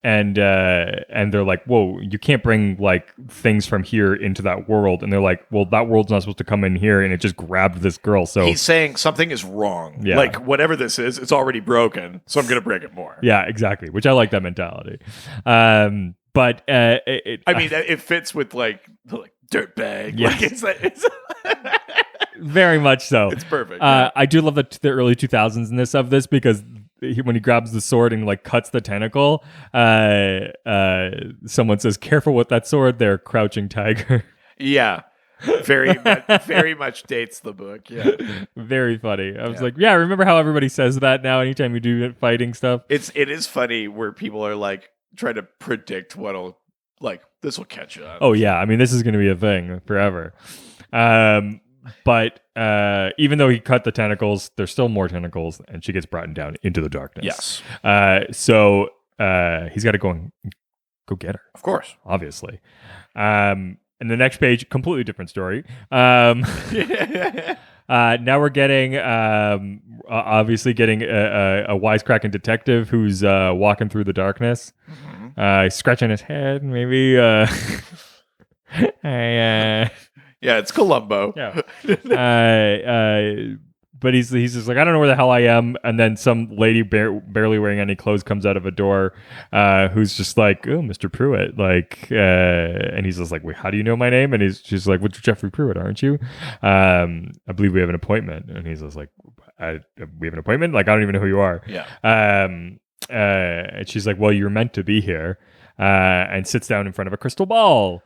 And they're like, whoa, you can't bring like things from here into that world. And they're like, well, that world's not supposed to come in here. And it just grabbed this girl. So he's saying something is wrong. Yeah. Like whatever this is, it's already broken. So I'm going to break it more. Yeah, exactly. Which I like that mentality. But it fits with like dirtbag. Yes. Like it's very much so. It's perfect. I do love the early 2000s-ness of this because when he grabs the sword and like cuts the tentacle, someone says, "Careful with that sword, there, crouching tiger." Yeah, very much dates the book. Yeah, very funny. I was like, yeah, remember how everybody says that now? Anytime you do fighting stuff, it is funny where people are like trying to predict what'll like this will catch up. Oh yeah, I mean this is going to be a thing forever. But even though he cut the tentacles, there's still more tentacles, and she gets brought down into the darkness. Yes. So he's got to go get her. Of course. Obviously. And the next page, completely different story. Now we're getting, obviously getting a wisecracking detective who's walking through the darkness. Mm-hmm. Scratching his head, maybe. Yeah, it's Columbo. Yeah. But he's just like, I don't know where the hell I am. And then some lady barely wearing any clothes comes out of a door who's just like, oh, Mr. Pruitt. Like, and he's just like, wait, how do you know my name? And she's like, what's Jeffrey Pruitt, aren't you? I believe we have an appointment. And he's just like, we have an appointment? Like, I don't even know who you are. Yeah. And she's like, well, you're meant to be here. And sits down in front of a crystal ball.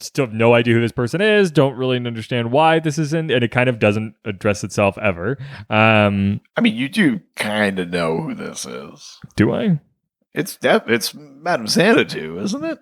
Still have no idea who this person is. Don't really understand why this is in, and it kind of doesn't address itself ever. I mean, you do kind of know who this is. Do I? It's Madame Xanadu, isn't it?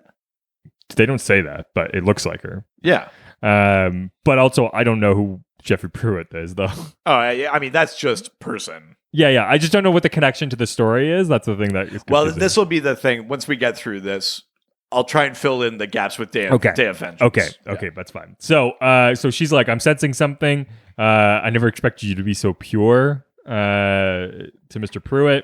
They don't say that, but it looks like her. Yeah. But also, I don't know who Jeffrey Pruitt is, though. Oh, yeah. I mean, that's just person. Yeah. I just don't know what the connection to the story is. That's the thing that is confusing. Well, this will be the thing. Once we get through this, I'll try and fill in the gaps with Day of Vengeance. Okay, that's fine. So she's like, I'm sensing something. I never expected you to be so pure, to Mr. Pruitt.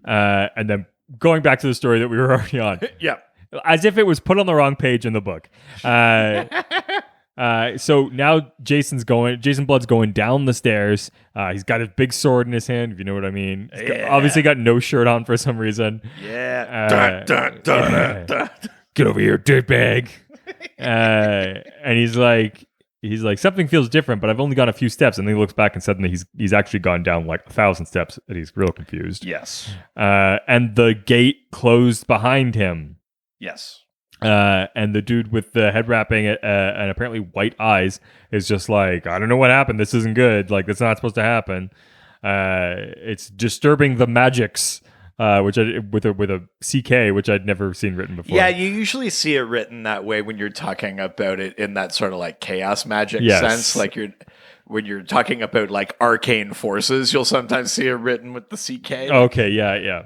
And then going back to the story that we were already on. Yeah. As if it was put on the wrong page in the book. So now Jason Blood's going down the stairs. He's got his big sword in his hand, if you know what I mean. Obviously got no shirt on for some reason. Yeah. Get over here, dirtbag. And he's like, something feels different, but I've only gone a few steps. And then he looks back and suddenly he's actually gone down like 1,000 steps, and he's real confused. Yes. And the gate closed behind him. Yes. And the dude with the head wrapping and apparently white eyes is just like, I don't know what happened. This isn't good. Like, that's not supposed to happen. It's disturbing the magics, with a CK, which I'd never seen written before. Yeah, you usually see it written that way when you're talking about it in that sort of like chaos magic Yes. sense. Like when you're talking about like arcane forces, you'll sometimes see it written with the CK. Okay, yeah.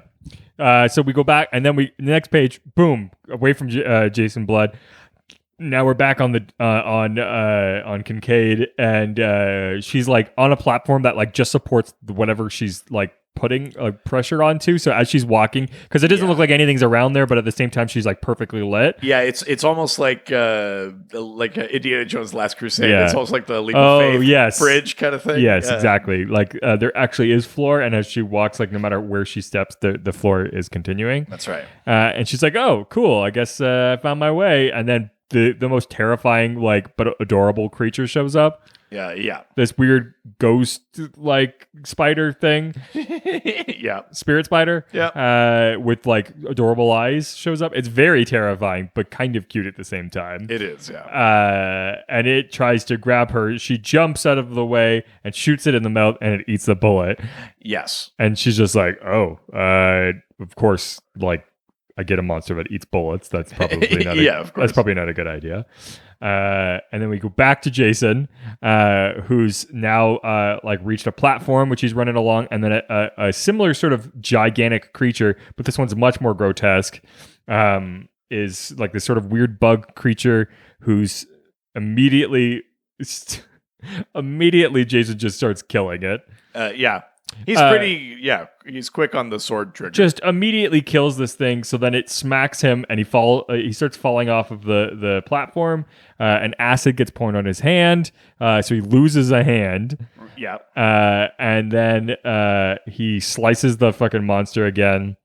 So we go back, and then the next page, boom, away from Jason Blood. Now we're back on the on Kincaid, and she's like on a platform that like just supports whatever she's like putting pressure onto. So as she's walking, because it doesn't look like anything's around there, but at the same time she's like perfectly lit. Yeah, it's almost like Indiana Jones' Last Crusade. Yeah. It's almost like the Leap of Faith yes. bridge kind of thing. Yes, exactly. Like there actually is floor, and as she walks, like no matter where she steps, the floor is continuing. That's right. And she's like, "Oh, cool! I guess I found my way." And then the most terrifying, like but adorable creature shows up. Yeah. This weird ghost like spider thing. Yeah. Spirit spider. Yeah. With like adorable eyes shows up. It's very terrifying, but kind of cute at the same time. It is, yeah. And it tries to grab her. She jumps out of the way and shoots it in the mouth, and it eats the bullet. Yes. And she's just like, oh, of course, like I get a monster that eats bullets. That's probably not of course. That's probably not a good idea. And then we go back to Jason, who's now like reached a platform which he's running along, and then a similar sort of gigantic creature, but this one's much more grotesque. Is like this sort of weird bug creature who's immediately Jason just starts killing it. Yeah. He's he's quick on the sword trigger. Just immediately kills this thing, so then it smacks him, and he starts falling off of the platform, and acid gets poured on his hand, so he loses a hand. Yeah. And then he slices the fucking monster again,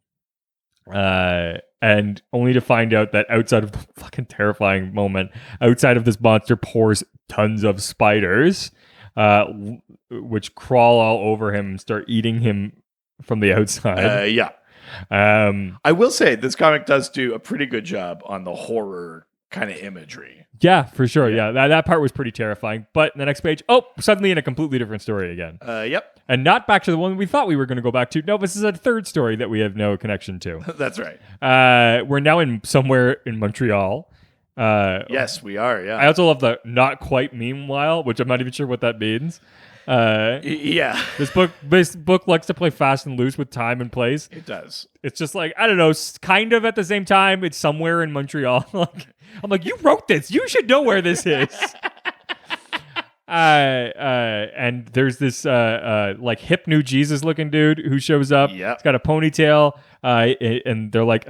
and only to find out that outside of the fucking terrifying moment, outside of this monster pours tons of spiders, which crawl all over him and start eating him from the outside. Yeah. I will say this comic does do a pretty good job on the horror kind of imagery. Yeah, for sure. Yeah, that part was pretty terrifying. But the next page, suddenly in a completely different story again. Yep. And not back to the one we thought we were going to go back to. No, this is a third story that we have no connection to. That's right. We're now somewhere in Montreal. Yes, we are. Yeah. I also love the not quite meanwhile, which I'm not even sure what that means. Yeah. This book likes to play fast and loose with time and place. It does. It's just like, I don't know, kind of at the same time, it's somewhere in Montreal. I'm like, you wrote this. You should know where this is. And there's this like hip new Jesus looking dude who shows up. Yep. He's got a ponytail. And they're like,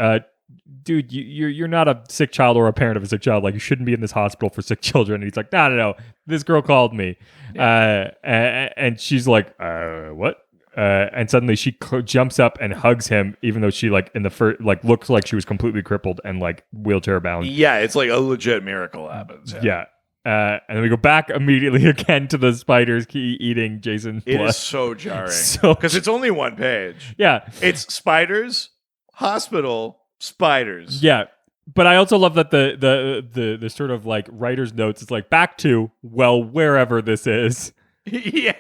dude, you're not a sick child or a parent of a sick child. Like, you shouldn't be in this hospital for sick children. And he's like, no. This girl called me. Yeah. And she's like, what? And suddenly she jumps up and hugs him, even though she like in the first like looks like she was completely crippled and like wheelchair bound. Yeah, it's like a legit miracle happens. Yeah. And then we go back immediately again to the spiders eating Jason's blood. It is so jarring because it's only one page. Yeah, it's spiders, hospital, spiders. Yeah, but I also love that the sort of like writer's notes is like back to wherever this is. Yeah.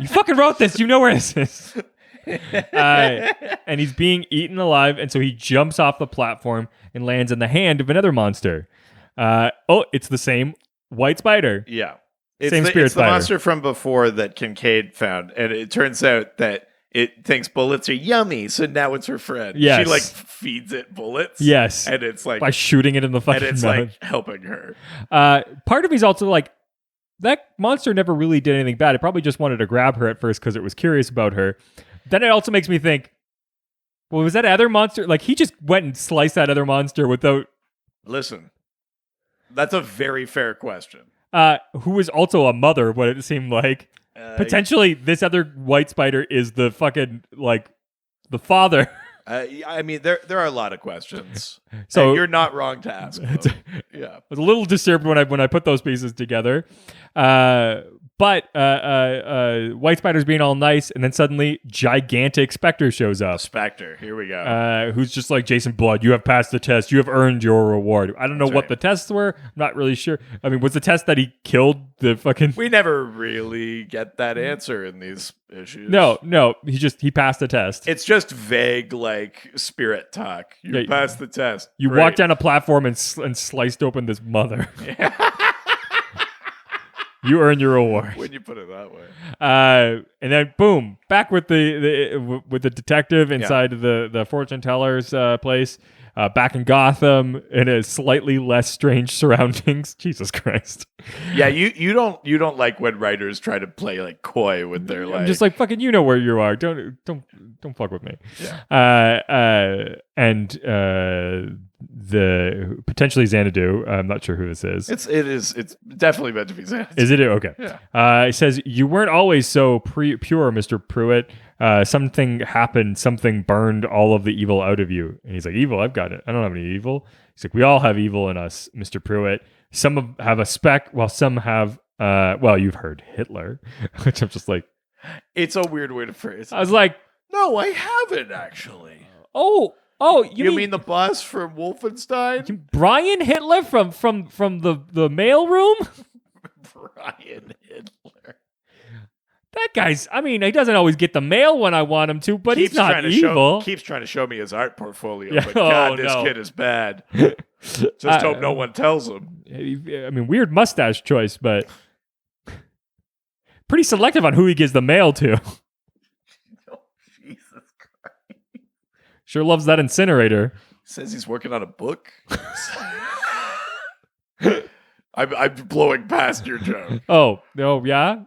You fucking wrote this. You know where this is. And he's being eaten alive, and so he jumps off the platform and lands in the hand of another monster. It's the same white spider. Yeah. It's the monster from before that Kincaid found, and it turns out that it thinks bullets are yummy, so now it's her friend. Yes. She like feeds it bullets. Yes. And it's like by shooting it in the fucking and it's mouth. like helping her. Part of me's also like, that monster never really did anything bad. It probably just wanted to grab her at first because it was curious about her. Then it also makes me think, Well, was that other monster? Like, he just went and sliced that other monster without... Listen, that's a very fair question. Who was also a mother, what it seemed like. Potentially, this other white spider is the fucking, like, the father. I mean, there are a lot of questions. So and you're not wrong to ask them. Yeah. I was a little disturbed when I put those pieces together. But White Spider's being all nice, and then suddenly gigantic Spectre shows up. Spectre, here we go. Who's just like, Jason Blood, you have passed the test. You have earned your reward. I don't know what the tests were. I'm not really sure. I mean, was the test that he killed the fucking... We never really get that answer in these issues. No. He passed the test. It's just vague, like, spirit talk. You passed the test. You walked down a platform and sliced open this mother. You earn your reward. When you put it that way. And then boom, back with the detective inside of the fortune teller's place. Back in Gotham in a slightly less strange surroundings. Jesus Christ. Yeah, you don't like when writers try to play like coy with their I'm just like, fucking, you know where you are. Don't fuck with me. Yeah. And the potentially Xanadu. I'm not sure who this is. It's definitely meant to be Xanadu. Is it? Okay. Yeah. It says, you weren't always so pure, Mr. Pruitt. Something happened. Something burned all of the evil out of you. And he's like, evil? I've got it. I don't have any evil. He's like, we all have evil in us, Mr. Pruitt. Some have a speck, while some have, you've heard Hitler, which I'm just like. It's a weird way to phrase it. I was like. No, I haven't actually. Oh, you mean the boss from Wolfenstein? Brian Hitler from the mailroom? Brian Hitler. That guy's, I mean, he doesn't always get the mail when I want him to, but he's not evil. Keeps trying to show me his art portfolio, yeah, but God, this kid is bad. Just hope no one tells him. I mean, weird mustache choice, but pretty selective on who he gives the mail to. Oh, Jesus Christ. Sure loves that incinerator. Says he's working on a book. I'm blowing past your joke. Oh yeah.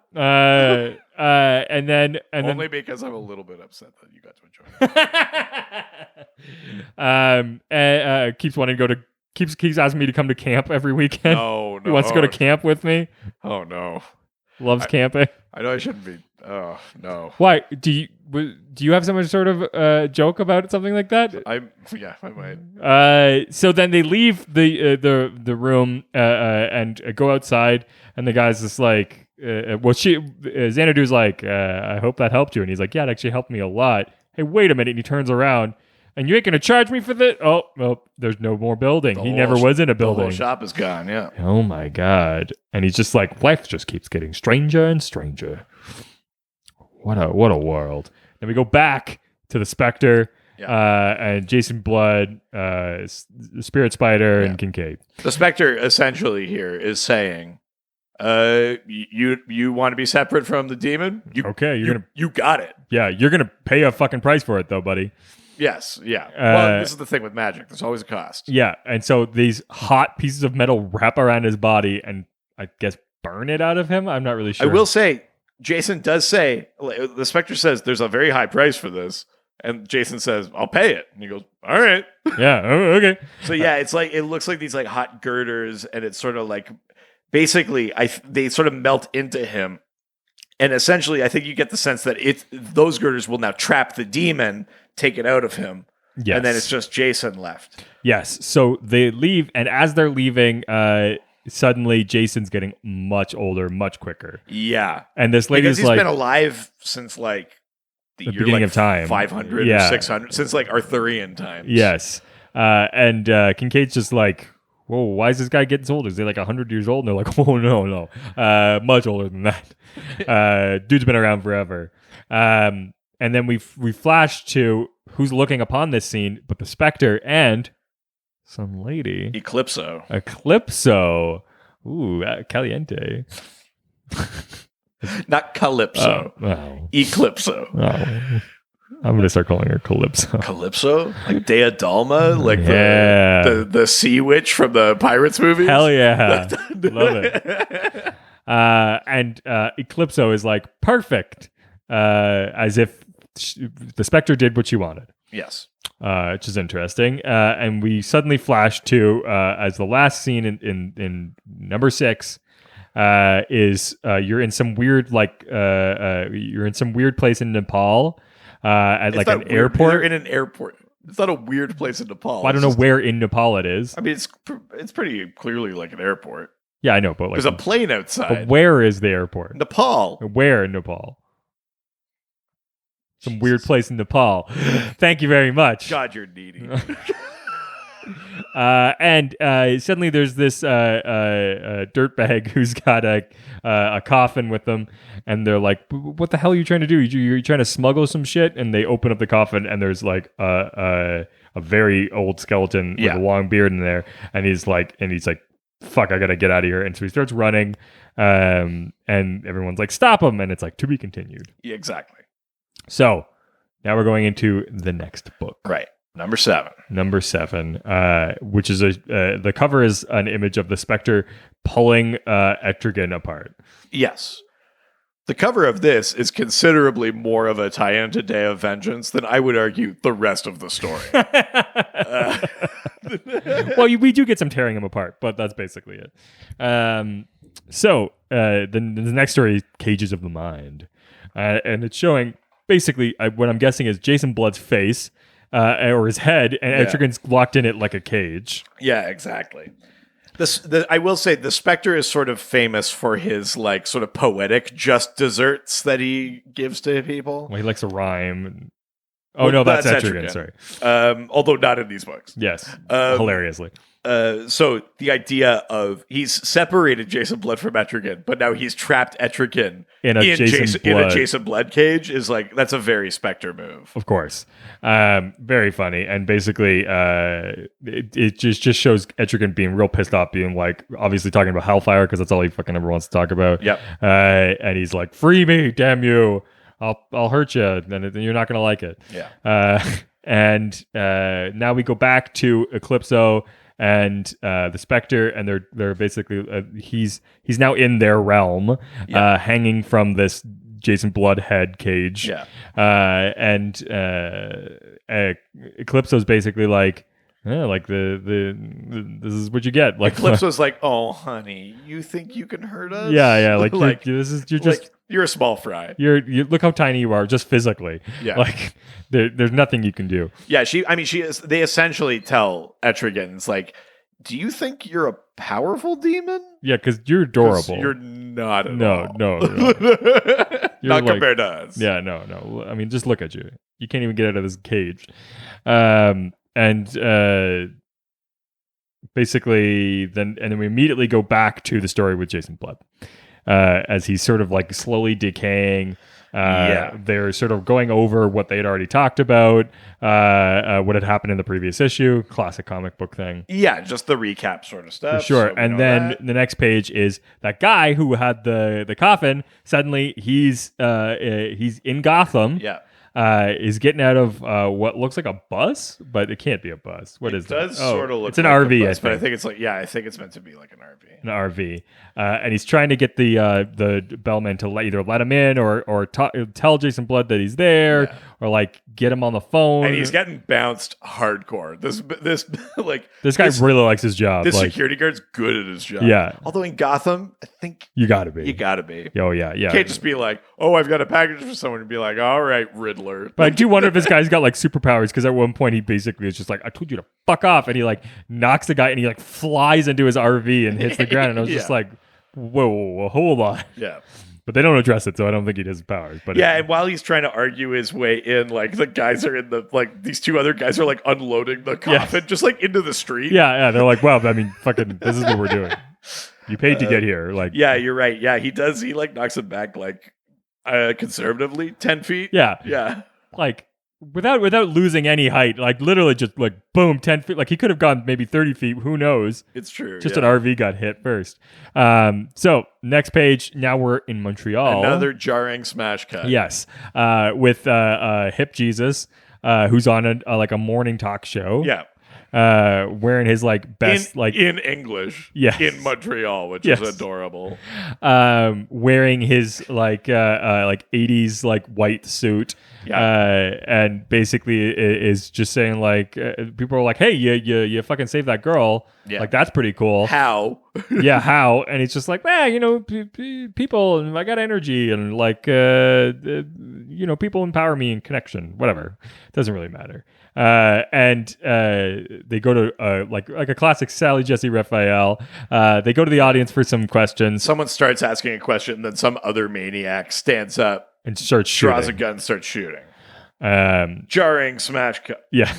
And then only because I'm a little bit upset that you got to enjoy it. Keeps wanting to go to keeps asking me to come to camp every weekend. No. He wants to go to camp with me. Oh no. Loves camping. I know I shouldn't be. Oh no. Why do you have some sort of joke about something like that? I might. So then they leave the room and go outside, and the guy's just like, Xanadu's like, I hope that helped you, and he's like, yeah, it actually helped me a lot. Hey, wait a minute, and he turns around. And you ain't gonna charge me for this? Oh, well, there's no more building. He never was in a building. The whole shop is gone, yeah. Oh my God. And he's just like, life just keeps getting stranger and stranger. What a world. Then we go back to the Spectre, and Jason Blood, Spirit Spider, and Kincaid. The Spectre essentially here is saying, you want to be separate from the demon? You got it. Yeah, you're gonna pay a fucking price for it though, buddy. Yes, yeah. Well, this is the thing with magic. There's always a cost. Yeah, and so these hot pieces of metal wrap around his body and I guess burn it out of him? I'm not really sure. I will say, Jason does say, the Spectre says, there's a very high price for this. And Jason says, I'll pay it. And he goes, all right. Yeah, okay. So yeah, it's like, it looks like these like hot girders and it's sort of like, basically, they sort of melt into him. And essentially, I think you get the sense that those girders will now trap the demon, take it out of him. Yes. And then it's just Jason left. Yes. So they leave, and as they're leaving, suddenly Jason's getting much older, much quicker. Yeah. And this lady's because he's been alive since like the beginning of time. 500 or 600, since like Arthurian times. Yes. And Kincaid's just like, whoa, why is this guy getting so old? Is he like 100 years old? And they're like, oh, no. Much older than that. Dude's been around forever. And then we flash to who's looking upon this scene, but the Spectre and some lady. Eclipso. Ooh, caliente. Not Calypso. Oh. Eclipso. Oh. I'm going to start calling her Calypso. Calypso? Like Dea Dalma? Like the sea witch from the Pirates movies? Hell yeah. Love it. And Eclipso is like, perfect. As if the Spectre did what she wanted. Yes. Which is interesting. And we suddenly flash to as the last scene in number 6 is you're in some weird you're in some weird place in Nepal at It's like not an weird. airport. They're in an airport. It's not a weird place in Nepal. Well, I don't know where in Nepal it is. I mean, it's pretty clearly like an airport. Yeah, I know, but like There's a plane but outside. where is the airport? Nepal. Where in Nepal? Some weird place in Nepal. Thank you very much. God, you're needy. And suddenly there's this dirtbag who's got a coffin with them, and they're like, "What the hell are you trying to do? You're trying to smuggle some shit?" And they open up the coffin, and there's like a very old skeleton with a long beard in there, and he's like, "Fuck, I gotta get out of here!" And so he starts running, and everyone's like, "Stop him!" And it's like, "To be continued." Yeah, exactly. So now we're going into the next book. Right. Number 7. Number 7, which is the cover is an image of the Spectre pulling Etrigan apart. Yes. The cover of this is considerably more of a tie-in to Day of Vengeance than I would argue the rest of the story. Well, we do get some tearing him apart, but that's basically it. So the next story is Cages of the Mind. And it's showing basically what I'm guessing is Jason Blood's face or his head, and Etrigan's locked in it like a cage. Yeah, exactly. I will say the Spectre is sort of famous for his like sort of poetic just desserts that he gives to people. Well, he likes to rhyme. No, that's Etrigan. Sorry. Although not in these books. Yes, hilariously. So the idea of he's separated Jason Blood from Etrigan, but now he's trapped Etrigan in a Jason Blood cage is like, that's a very Spectre move. Of course. Very funny. And basically, it just shows Etrigan being real pissed off, being like, obviously talking about Hellfire, because that's all he fucking ever wants to talk about. Yep. And he's like, "Free me, damn you. I'll hurt you, and you're not going to like it." Yeah. And now we go back to Eclipso and the Spectre, and they're basically he's now in their realm, hanging from this Jason Blood head cage. Yeah. And Eclipso's basically like, this is what you get. Like Eclipso's like, "Oh, honey, you think you can hurt us?" Yeah. Like, you're a small fry. You look how tiny you are, just physically. Yeah. Like there's nothing you can do. Yeah. They essentially tell Etrigan, it's like, "Do you think you're a powerful demon?" Yeah, because you're adorable. You're not at all. No. Not compared to us. Yeah, no. I mean, just look at you. You can't even get out of this cage. Basically, then we immediately go back to the story with Jason Blood, as he's sort of like slowly decaying. They're sort of going over what they had already talked about, what had happened in the previous issue, classic comic book thing. Yeah, just the recap sort of stuff. For sure. So and then the next page is that guy who had the coffin. Suddenly he's in Gotham. Yeah. Is getting out of what looks like a bus, but it can't be a bus. What is it? It does that? sort of look it's an like RV, a bus, I think. But I think it's like, I think it's meant to be like an RV. An RV. And he's trying to get the bellman to either let him in or tell Jason Blood that he's there, or like get him on the phone. And he's getting bounced hardcore. This guy really likes his job. This security guard's good at his job. Yeah. Although in Gotham, I think you gotta be. Oh yeah. You can't just be like, "Oh, I've got a package for someone," and be like, "All right, Riddler." But I do wonder if this guy's got like superpowers, because at one point he basically is just like, "I told you to fuck off," and he like knocks the guy and he like flies into his RV and hits the ground, and I was just like, whoa, hold on. Yeah. But they don't address it, so I don't think he has powers. But and while he's trying to argue his way in, like the guys are in the these two other guys are like unloading the coffin just like into the street. Yeah, they're like, well, I mean, fucking, this is what we're doing. You paid to get here. Like, yeah, you're right. Yeah, he does. He like knocks him back like conservatively 10 feet. Yeah. Like without losing any height, like literally just like boom, 10 feet. Like he could have gone maybe 30 feet. Who knows? It's true. Just an RV got hit first. So next page. Now we're in Montreal. Another jarring smash cut. Yes. With Hip Jesus, who's on a morning talk show. Yeah. wearing his like best in English, yes. in Montreal, which Yes. is adorable. Wearing his like 80s like white suit. And basically is just saying like people are like, hey, you fucking saved that girl. Yeah. Like that's pretty cool. How? Yeah, how? And he's just like, you know, people, and I got energy, and like, you know, people empower me in connection. Whatever, doesn't really matter. And they go to like a classic Sally Jesse Raphael. They go to the audience for some questions. Someone starts asking a question, then some other maniac stands up And starts shooting. draws a gun, starts shooting. Jarring smash cut. Yeah.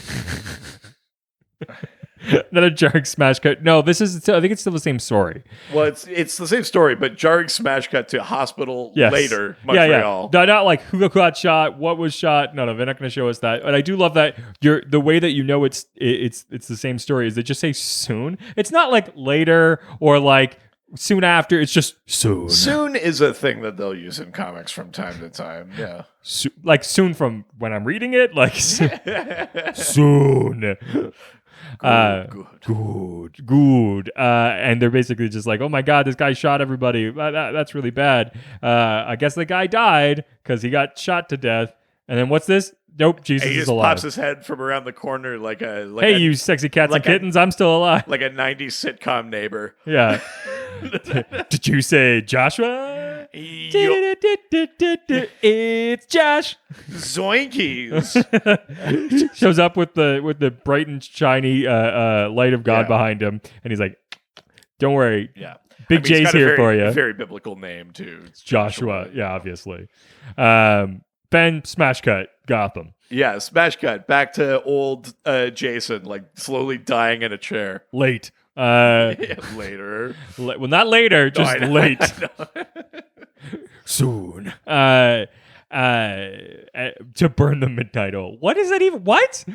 Another jarring smash cut. No, this is. I think it's still the same story. Well, it's the same story, but jarring smash cut to hospital later, Montreal. Yeah. Not like who got shot, what was shot. No, they're not going to show us that. But I do love that the way that you know it's the same story is they just say soon. It's not like later or like soon after. It's just soon. Soon is a thing that they'll use in comics from time to time. Yeah. Like soon from when I'm reading it. Like soon. Good. And they're basically just like, oh my God, this guy shot everybody. That's really bad. I guess the guy died because he got shot to death. And then what's this? Nope, Jesus he is just alive. pops his head from around the corner like a hey, you sexy cats and kittens, I'm still alive. Like a 90s sitcom neighbor. Yeah. Did you say Joshua? It's Josh. Zoinkies. Shows up with the bright and shiny light of God behind him, and he's like, "Don't worry, Big J's here for you." Very biblical name too. It's Joshua. Yeah, obviously. Ben smash cut Gotham. Yeah, smash cut back to old Jason, like slowly dying in a chair. Late. Later. Well, not later, just late. Soon. To burn the midnight oil. What is that even? What?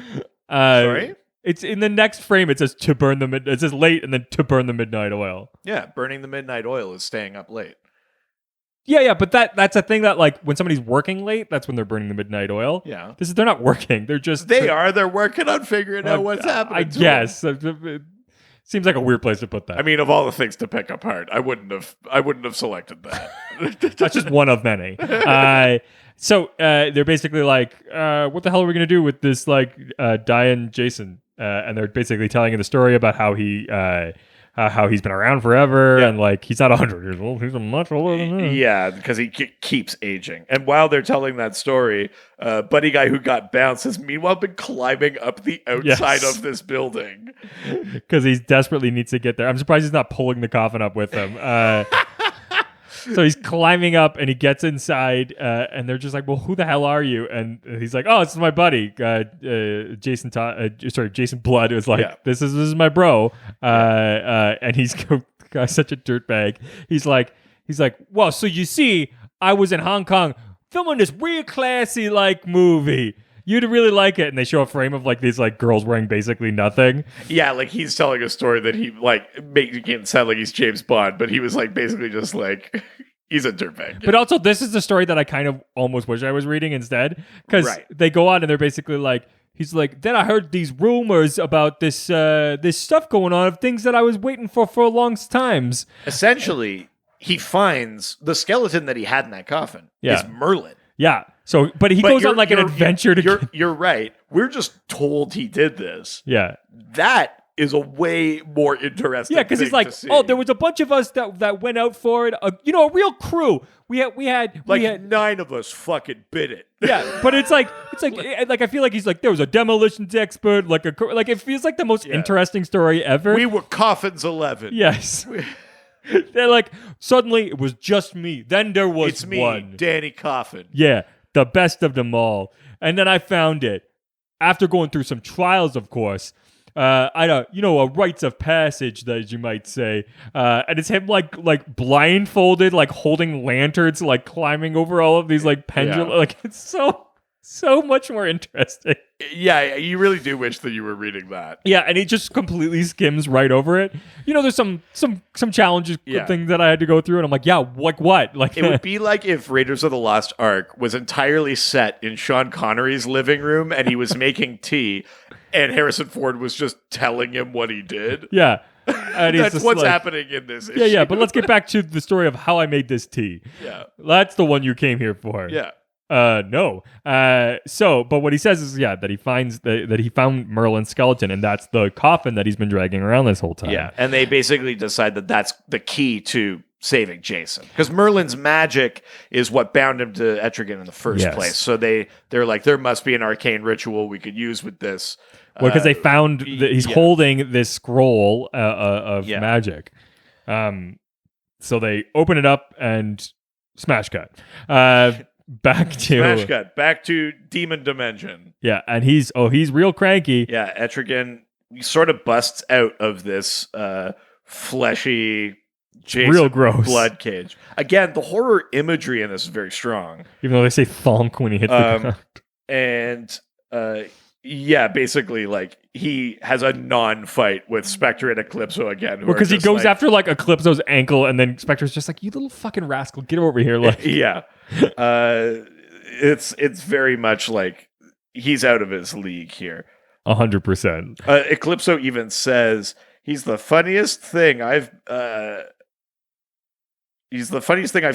Sorry? It's in the next frame. It says to burn the it says late and then to burn the midnight oil. Yeah, burning the midnight oil is staying up late. Yeah, but that's a thing that like when somebody's working late, that's when they're burning the midnight oil. Yeah, they're not working. They're just they're working on figuring out what's happening. I guess. It seems like a weird place to put that. I mean, of all the things to pick apart, I wouldn't have selected that. That's just one of many. So they're basically like, what the hell are we gonna do with this like dying Jason? And they're basically telling you the story about how he's been around forever and like he's not 100 years old. He's much older than that. Yeah, because he keeps aging. And while they're telling that story, Buddy Guy who got bounced has meanwhile been climbing up the outside of this building because he desperately needs to get there. I'm surprised he's not pulling the coffin up with him. So he's climbing up and he gets inside and they're just like, well, who the hell are you? And he's like, oh, this is my buddy, Jason Blood. It was like, this is my bro. And he's such a dirtbag. He's like, well, so you see, I was in Hong Kong filming this real classy like movie. You'd really like it. And they show a frame of like these like girls wearing basically nothing. Yeah, like he's telling a story that he like making it sound like he's James Bond, but he was like basically just like he's a dirtbag. But also this is the story that I kind of almost wish I was reading instead. Because they go on and they're basically like, he's like, then I heard these rumors about this stuff going on of things that I was waiting for a long times. Essentially, he finds the skeleton that he had in that coffin is Merlin. Yeah. So, but he goes on like an adventure to. You're right. We're just told he did this. Yeah. That is a way more interesting. Yeah, because he's like, oh, there was a bunch of us that went out for it. A real crew. We had 9 of us fucking bit it. Yeah, but it's like I feel like he's like there was a demolitions expert. Like it feels like the most interesting story ever. We were Coffins 11. Yes. They're like, suddenly it was just me. Then there was it's me, one. Danny Coffin. Yeah, the best of them all. And then I found it. After going through some trials, of course. A rites of passage, that you might say. And it's him like blindfolded, like holding lanterns, like climbing over all of these like pendulum. Yeah. Like it's so much more interesting. Yeah, you really do wish that you were reading that. Yeah, and he just completely skims right over it. There's some challenges things that I had to go through, and I'm like, yeah, like what? Like it would be like if Raiders of the Lost Ark was entirely set in Sean Connery's living room, and he was making tea. and Harrison Ford was just telling him what he did. Yeah. And he's That's just what's like, happening in this issue. Yeah, but let's get back to the story of how I made this tea. Yeah. That's the one you came here for. Yeah. No. But what he says is, that he finds that he found Merlin's skeleton, and that's the coffin that he's been dragging around this whole time. Yeah. And they basically decide that that's the key to saving Jason, because Merlin's magic is what bound him to Etrigan in the first place. So they're like, there must be an arcane ritual we could use with this. Well, because they found that he's holding this scroll of magic. So they open it up and smash cut. Back to demon dimension. Yeah, and he's real cranky. Yeah, Etrigan sort of busts out of this fleshy Jason real gross blood cage. Again, the horror imagery in this is very strong. Even though they say thonk when he hits the ground. And basically, like, he has a non-fight with Spectre and Eclipso again. Because he goes after, like, Eclipso's ankle, and then Spectre's just like, you little fucking rascal, get over here. Like, yeah. It's very much like he's out of his league here. 100%. Eclipso even says he's the funniest thing I've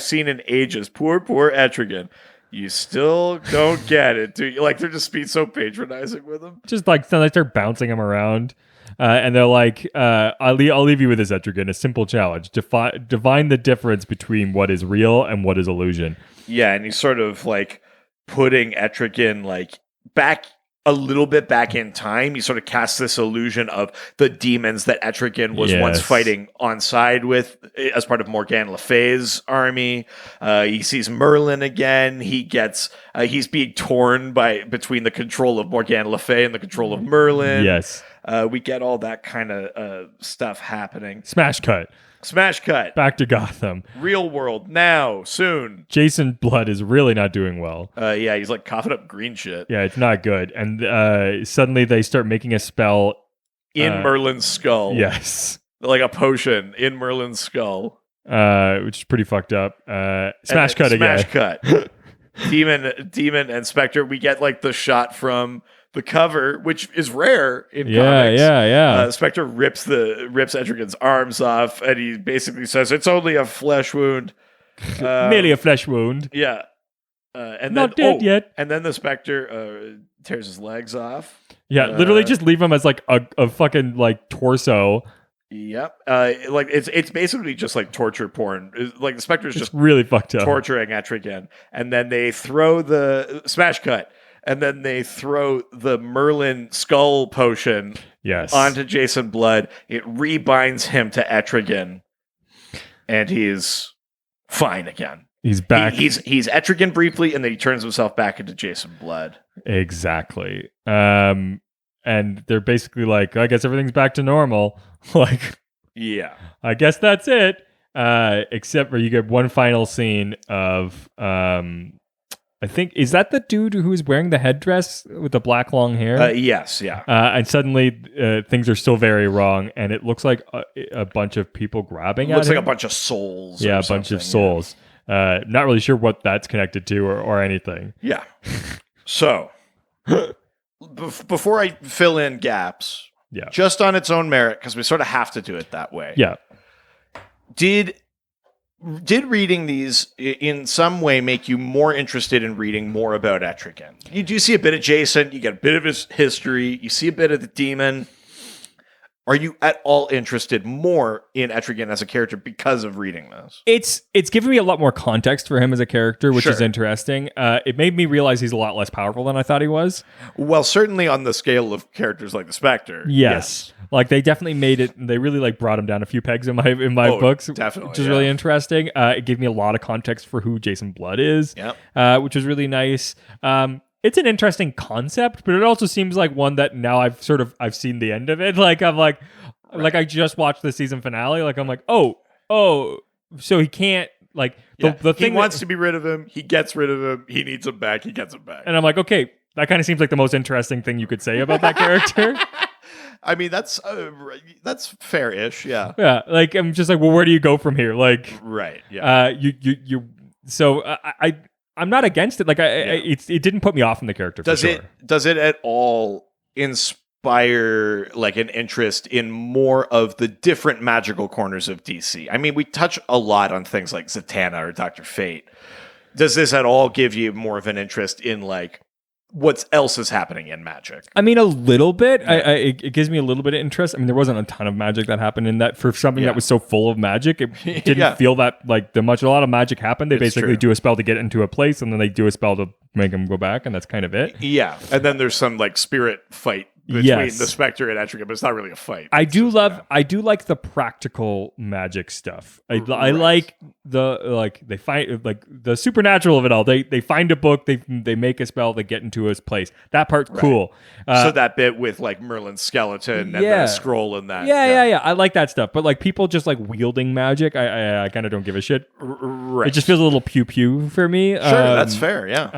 seen in ages. Poor Etrigan. You still don't get it, do you? Like, they're just being so patronizing with him. Just like, so they start bouncing him around. And they're like, I'll leave you with this, Etrigan. A simple challenge. Divine the difference between what is real and what is illusion. Yeah, and he's sort of like putting Etrigan like back a little bit back in time. He sort of casts this illusion of the demons that Etrigan was once fighting on side with as part of Morgane Le Fay's army. He sees Merlin again. He's being torn between the control of Morgane Le Fay and the control of Merlin. Yes. We get all that kind of stuff happening. Smash cut. Back to Gotham. Real world now, soon. Jason Blood is really not doing well. He's like coughing up green shit. Yeah, it's not good. And suddenly they start making a spell in Merlin's skull. Yes. Like a potion in Merlin's skull. Which is pretty fucked up. Smash cut again. Demon and Spectre. We get like the shot from the cover, which is rare in comics. Yeah. Spectre rips Etrigan's arms off, and he basically says, "It's only a flesh wound." Merely a flesh wound. Yeah. And not dead yet. And then the Spectre tears his legs off. Yeah, literally just leave him as like a fucking like torso. Yep. Like it's basically just like torture porn. Like the Spectre's just really fucked up, torturing Etrigan, and then they throw the smash cut. And then they throw the Merlin skull potion onto Jason Blood. It rebinds him to Etrigan, and he's fine again. He's back. He's Etrigan briefly, and then he turns himself back into Jason Blood. Exactly. And they're basically like, I guess everything's back to normal. Like, yeah, I guess that's it. Except for you get one final scene of I think, is that the dude who's wearing the headdress with the black long hair? Yes, yeah. And suddenly things are still very wrong, and it looks like a bunch of people grabbing at him. Looks like a bunch of souls. Yeah, a bunch of souls. Yeah. Not really sure what that's connected to or anything. Yeah. So, before I fill in gaps, just on its own merit, because we sort of have to do it that way. Yeah. Did reading these in some way make you more interested in reading more about Etrigan? You do see a bit of Jason, you get a bit of his history, you see a bit of the demon. Are you at all interested more in Etrigan as a character because of reading this? It's given me a lot more context for him as a character, which is interesting. It made me realize he's a lot less powerful than I thought he was. Well, certainly on the scale of characters like the Spectre. Yes. Like they definitely made it. They really like brought him down a few pegs in my books, definitely, which is really interesting. It gave me a lot of context for who Jason Blood is, which was really nice. It's an interesting concept, but it also seems like one that now I've seen the end of it. Like I'm like I just watched the season finale. Like I'm like, oh, so he can't the thing he wants to be rid of him. He gets rid of him. He needs him back. He gets him back. And I'm like, okay, that kind of seems like the most interesting thing you could say about that character. I mean, that's fair-ish. Yeah. Yeah. Like I'm just like, well, where do you go from here? Like, right. Yeah. So I'm not against it. Like it didn't put me off in the character. Does it at all inspire like an interest in more of the different magical corners of DC? I mean, we touch a lot on things like Zatanna or Dr. Fate. Does this at all give you more of an interest in like what else is happening in magic? I mean, a little bit. It gives me a little bit of interest. I mean, there wasn't a ton of magic that happened in that. For something that was so full of magic, it didn't feel that like a lot of magic happened. They basically do a spell to get into a place, and then they do a spell to make them go back, and that's kind of it. Yeah, and then there's some like spirit fight between the Spectre and Etrigan, but it's not really a fight. I do like the practical magic stuff. I like they find like the supernatural of it all. They find a book, they make a spell, they get into his place. That part's cool. So that bit with like Merlin's skeleton and the scroll and that. Yeah. I like that stuff. But like people just like wielding magic, I kind of don't give a shit. Right. It just feels a little pew pew for me. Sure, that's fair. Yeah.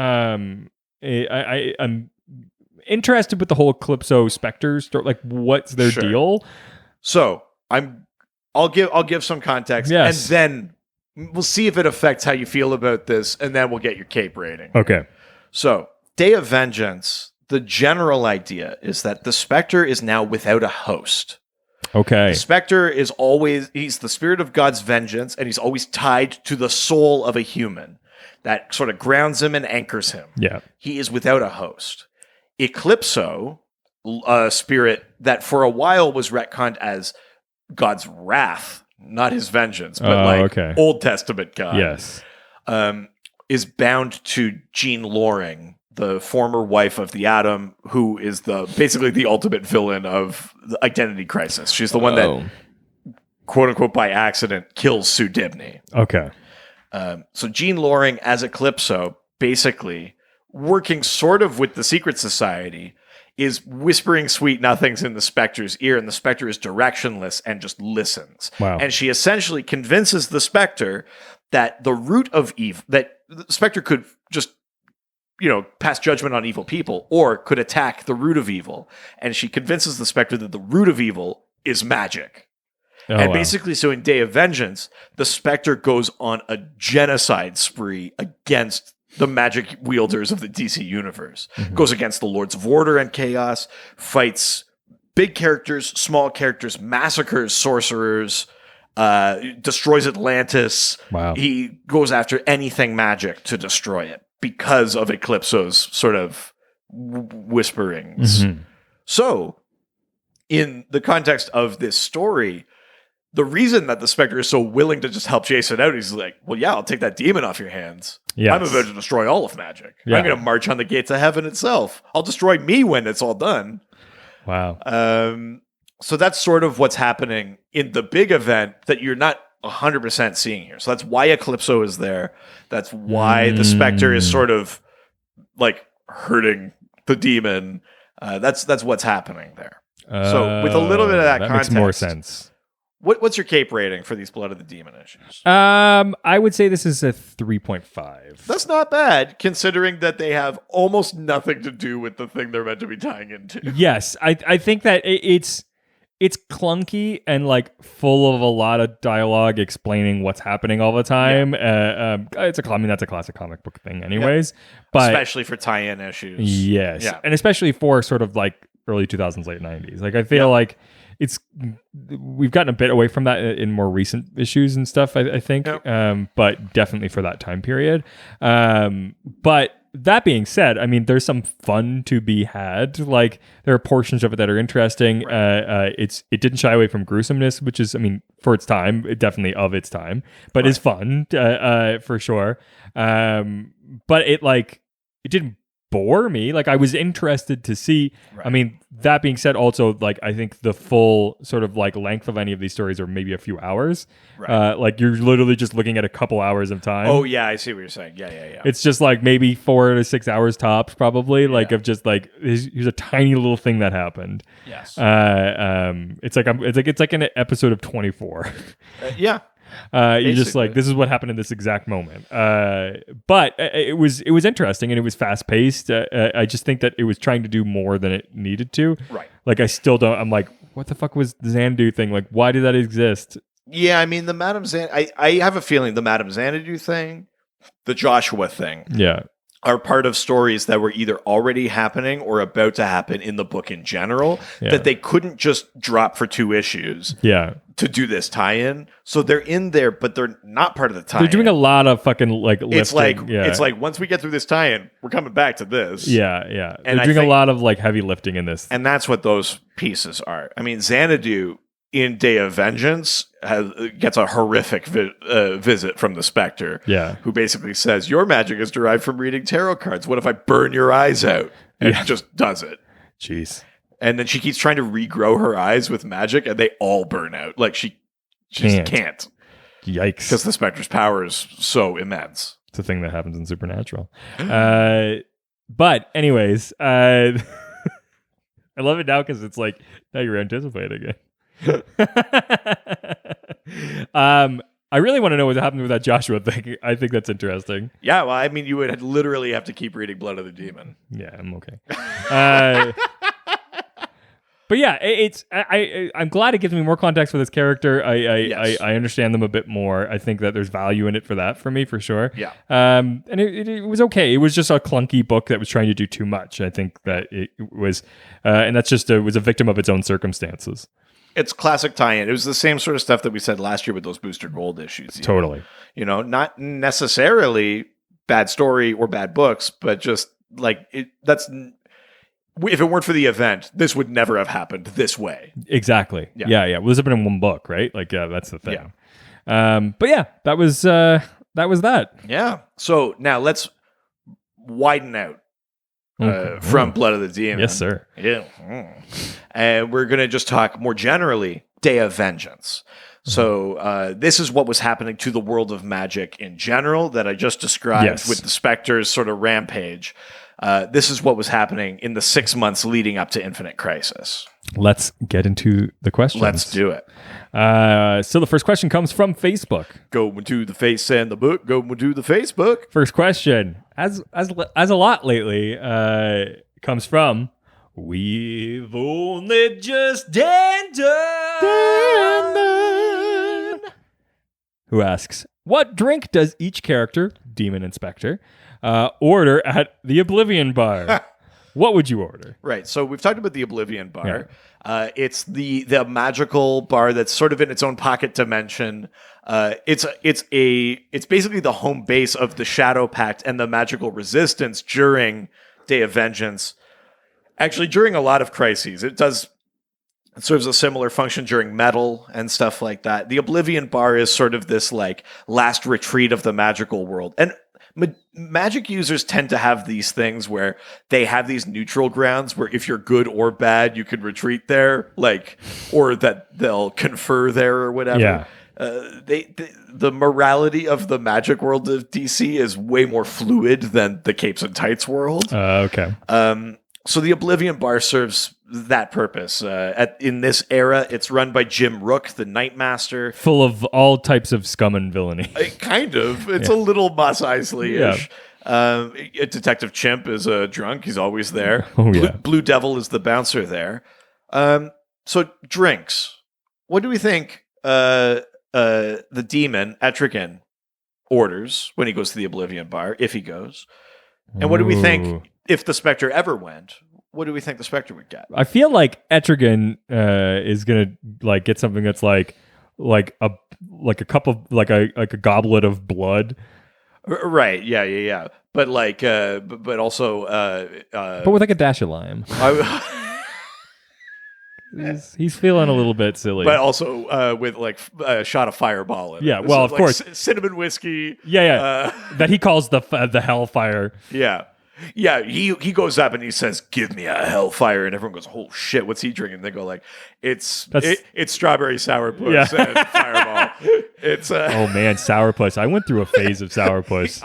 I'm interested with the whole Calypso Spectre story. Like, what's their deal? So I'll give some context, and then we'll see if it affects how you feel about this, and then we'll get your cape rating. Okay. So, Day of Vengeance. The general idea is that the Spectre is now without a host. Okay. The Spectre is he's the spirit of God's vengeance, and he's always tied to the soul of a human. That sort of grounds him and anchors him. Yeah. He is without a host. Eclipso, a spirit that for a while was retconned as God's wrath, not his vengeance, but Old Testament God. Yes. Is bound to Jean Loring, the former wife of the Atom, who is basically the ultimate villain of the Identity Crisis. She's the one that, quote unquote, by accident, kills Sue Dibney. Okay. So Jean Loring as Eclipso, basically working sort of with the Secret Society, is whispering sweet nothings in the Spectre's ear, and the Spectre is directionless and just listens. Wow. And she essentially convinces the Spectre that the root of evil, that the Spectre could just, pass judgment on evil people, or could attack the root of evil. And she convinces the Spectre that the root of evil is magic. Basically, so in Day of Vengeance, the Spectre goes on a genocide spree against the magic wielders of the DC universe. Goes against the Lords of Order and Chaos, fights big characters, small characters, massacres sorcerers, destroys Atlantis. Wow. He goes after anything magic to destroy it because of Eclipso's sort of whisperings. So, in the context of this story, the reason that the Spectre is so willing to just help Jason out, he's like, well, yeah, I'll take that demon off your hands. Yes. I'm about to destroy all of magic. Yeah. I'm going to march on the gates of heaven itself. I'll destroy me when it's all done. Wow. So that's sort of what's happening in the big event that you're not 100% seeing here. So that's why Eclipso is there. That's why the Spectre is sort of like hurting the demon. That's what's happening there. So with a little bit of that context, makes more sense. What's your cape rating for these Blood of the Demon issues? I would say this is a 3.5. That's not bad, considering that they have almost nothing to do with the thing they're meant to be tying into. Yes, I think that it's clunky and like full of a lot of dialogue explaining what's happening all the time. Yeah. That's a classic comic book thing, anyways. But especially for tie-in issues. Yes, and especially for sort of like early 2000s, late 90s. Like I feel like we've gotten a bit away from that in more recent issues and stuff, I think, but definitely for that time period. But that being said, I mean, there's some fun to be had. Like there are portions of it that are interesting. Right. It didn't shy away from gruesomeness, which is, I mean, for its time, definitely of its time, but is fun for sure. But it didn't bore me. Like I was interested to see. Right. I mean, that being said, also like I think the full sort of like length of any of these stories are maybe a few hours. Right. Like you're literally just looking at a couple hours of time. Oh yeah, I see what you're saying. Yeah. It's just like maybe 4 to 6 hours tops, probably. Like of just like here's a tiny little thing that happened. Yes. It's like an episode of 24. Yeah. You're just like, this is what happened in this exact moment. But it was interesting and it was fast paced. I just think that it was trying to do more than it needed to. Right. Like I'm like, what the fuck was the Xanadu thing? Like, why did that exist? Yeah, I mean, the Madame Xanadu, I have a feeling the Madame Xanadu thing, the Joshua thing. Yeah. are part of stories that were either already happening or about to happen in the book in general, that they couldn't just drop for 2 issues to do this tie-in. So they're in there, but they're not part of the tie-in. They're doing a lot of fucking like lifting. It's like once we get through this tie-in, we're coming back to this. Yeah. And they're doing a lot of like heavy lifting in this. And that's what those pieces are. I mean, Xanadu in Day of Vengeance gets a horrific visit from the Spectre, who basically says, your magic is derived from reading tarot cards. What if I burn your eyes out? And just does it. Jeez. And then she keeps trying to regrow her eyes with magic, and they all burn out. Like, she just can't. Yikes. Because the Spectre's power is so immense. It's a thing that happens in Supernatural. But anyways, I love it now because it's like, now you're anticipating it. I really want to know what happened with that Joshua thing. I think that's interesting. Yeah, well, I mean, you would literally have to keep reading Blood of the Demon. Yeah, I'm okay. But yeah, I'm glad it gives me more context for this character. I understand them a bit more. I think that there's value in it for me, for sure. Yeah. And it was okay. It was just a clunky book that was trying to do too much. I think that it was, and that's just was a victim of its own circumstances. It's classic tie-in. It was the same sort of stuff that we said last year with those Booster Gold issues. Totally. Not necessarily bad story or bad books, but just like if it weren't for the event, this would never have happened this way. Exactly. Yeah. Well, this has been in one book, right? Like, that's the thing. Yeah. But yeah, that was that. Yeah. So now let's widen out. From Blood of the Demon. Yes, sir. Yeah. And we're going to just talk more generally, Day of Vengeance. So this is what was happening to the world of magic in general that I just described with the Spectre's sort of rampage. This is what was happening in the 6 months leading up to Infinite Crisis. Let's get into the questions. Let's do it. So the first question comes from Facebook. Go to the face and the book. Go to the Facebook. First question, as a lot lately, comes from We've Only Just Dandon, who asks, what drink does each character, Demon and Spectre, order at the Oblivion Bar? What would you order? Right. So we've talked about the Oblivion Bar. Yeah. It's the magical bar that's sort of in its own pocket dimension. It's basically the home base of the Shadow Pact and the magical resistance during Day of Vengeance. Actually, during a lot of crises, it serves a similar function during Metal and stuff like that. The Oblivion Bar is sort of this like last retreat of the magical world. And magic users tend to have these things where they have these neutral grounds where if you're good or bad, you can retreat there, or that they'll confer there or whatever. Yeah. The morality of the magic world of DC is way more fluid than the Capes and Tights world. Okay. So the Oblivion Bar serves that purpose. In this era, it's run by Jim Rook, the Night Master. Full of all types of scum and villainy. Kind of. It's a little Mos Eisley-ish. Yeah. Detective Chimp is a drunk. He's always there. Oh, yeah. Blue Devil is the bouncer there. So drinks. What do we think the demon, Etrigan, orders when he goes to the Oblivion Bar, if he goes? And what do we think if the Spectre ever went? What do we think the Spectre would get? I feel like Etrigan is gonna get something that's like a cup of like a goblet of blood. Right. Yeah. But but also but with like a dash of lime. He's feeling a little bit silly, but also with a shot of Fireball in it. Yeah, well, of course, cinnamon whiskey. Yeah, that he calls the Hellfire. Yeah. He goes up and he says, "Give me a Hellfire," and everyone goes, "Oh shit, what's he drinking?" And they go it's strawberry sourpuss and Fireball. It's oh man, sourpuss. I went through a phase of sourpuss.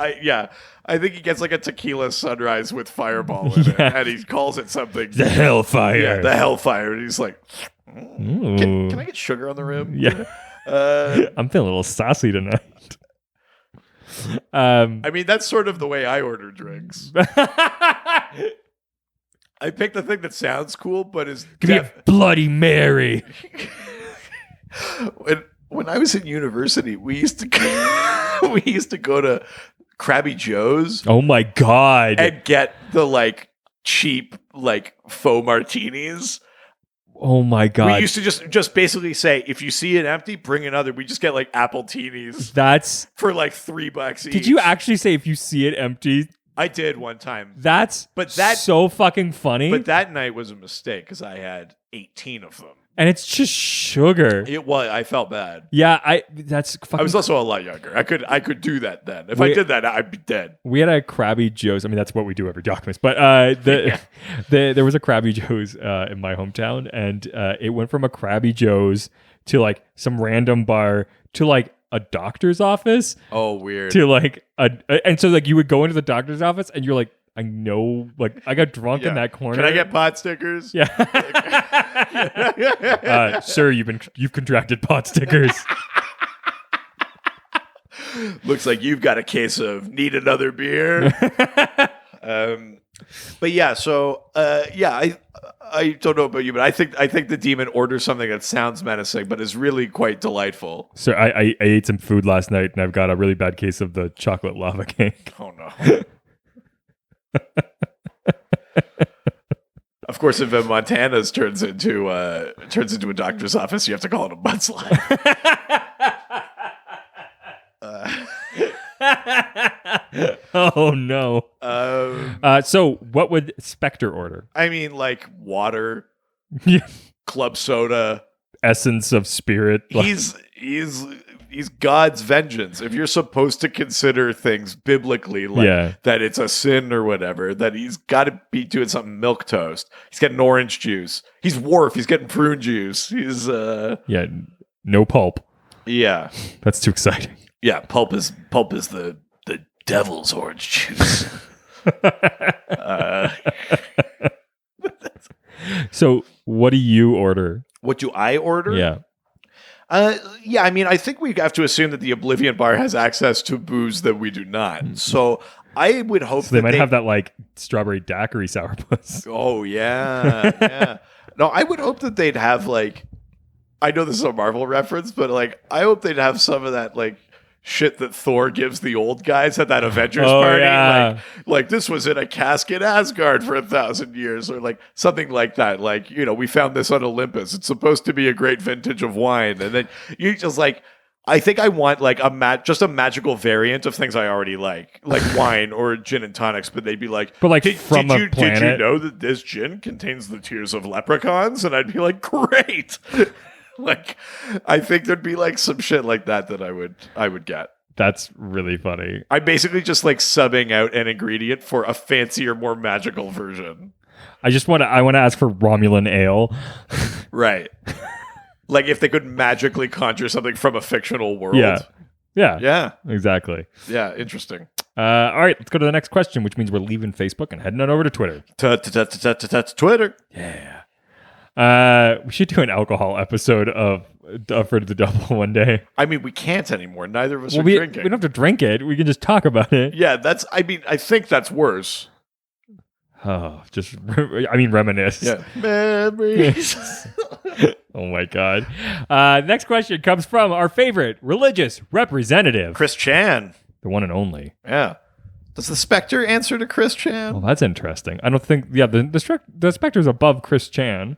I think he gets like a tequila sunrise with Fireball in it, and he calls it something. The Hellfire. Yeah, the Hellfire. And he's like, can I get sugar on the rim? Yeah. I'm feeling a little saucy tonight. I mean, that's sort of the way I order drinks. I pick the thing that sounds cool, but is... Give me a Bloody Mary. When I was in university, we used to go to Krabby Joe's Oh my god. and get the like cheap like faux martinis. Oh my god. We used to just basically say, if you see it empty, bring another. We just get like apple teenies That's for like $3 each. Did you actually say if you see it empty? I did one time. That's so fucking funny. But that night was a mistake because I had 18 of them. And it's just sugar. It was. I felt bad. Yeah, that's fucking. I was also a lot younger. I could do that then. If I did that, I'd be dead. We had a Krabby Joe's. I mean, that's what we do every Documus. But there was a Krabby Joe's in my hometown, and it went from a Krabby Joe's to like some random bar to like a doctor's office. Oh, weird. To like and so like you would go into the doctor's office, and you're like, I know, like I got drunk in that corner. Can I get pot stickers? Yeah. Sir, you've contracted pot stickers. Looks like you've got a case of need another beer. But yeah, so I don't know about you, but I think the demon orders something that sounds menacing, but is really quite delightful. So I ate some food last night, and I've got a really bad case of the chocolate lava cake. Oh no. Of course, if Montana's turns into a doctor's office, you have to call it a mudslide. Oh no. So what would Spectre order? I mean, like water, club soda, essence of spirit. He's God's vengeance. If you're supposed to consider things biblically, like that it's a sin or whatever, that he's got to be doing something milquetoast. He's getting orange juice. He's Worf. He's getting prune juice. He's no pulp. Yeah, that's too exciting. Yeah, pulp is the devil's orange juice. So, what do you order? What do I order? Yeah. I mean, I think we have to assume that the Oblivion Bar has access to booze that we do not. So I would hope they might have that like strawberry daiquiri sourpuss. Oh yeah, yeah. No, I would hope that they'd have like. I know this is a Marvel reference, but like, I hope they'd have some of that like shit that Thor gives the old guys at that Avengers party. Yeah. Like this was in a cask in Asgard for 1,000 years, or like something like that. Like, we found this on Olympus. It's supposed to be a great vintage of wine, and then you just like. I think I want like just a magical variant of things I already like wine or gin and tonics. But they'd be like, from a planet. Did you know that this gin contains the tears of leprechauns? And I'd be like, great. Like, I think there'd be like some shit like that I would get. That's really funny. I'm basically just like subbing out an ingredient for a fancier, more magical version. I want to ask for Romulan ale. Right. Like if they could magically conjure something from a fictional world. Yeah. Exactly. Yeah. Interesting. All right, let's go to the next question, which means we're leaving Facebook and heading on over to Twitter. Twitter. Yeah. We should do an alcohol episode of For the Double one day. I mean, we can't anymore. Neither of us are drinking. We don't have to drink it. We can just talk about it. Yeah, I think that's worse. Oh, reminisce. Yeah. Memories. Oh my God. Next question comes from our favorite religious representative, Chris Chan. The one and only. Yeah. Does the Spectre answer to Chris Chan? Well, that's interesting. I don't think, the Spectre's above Chris Chan.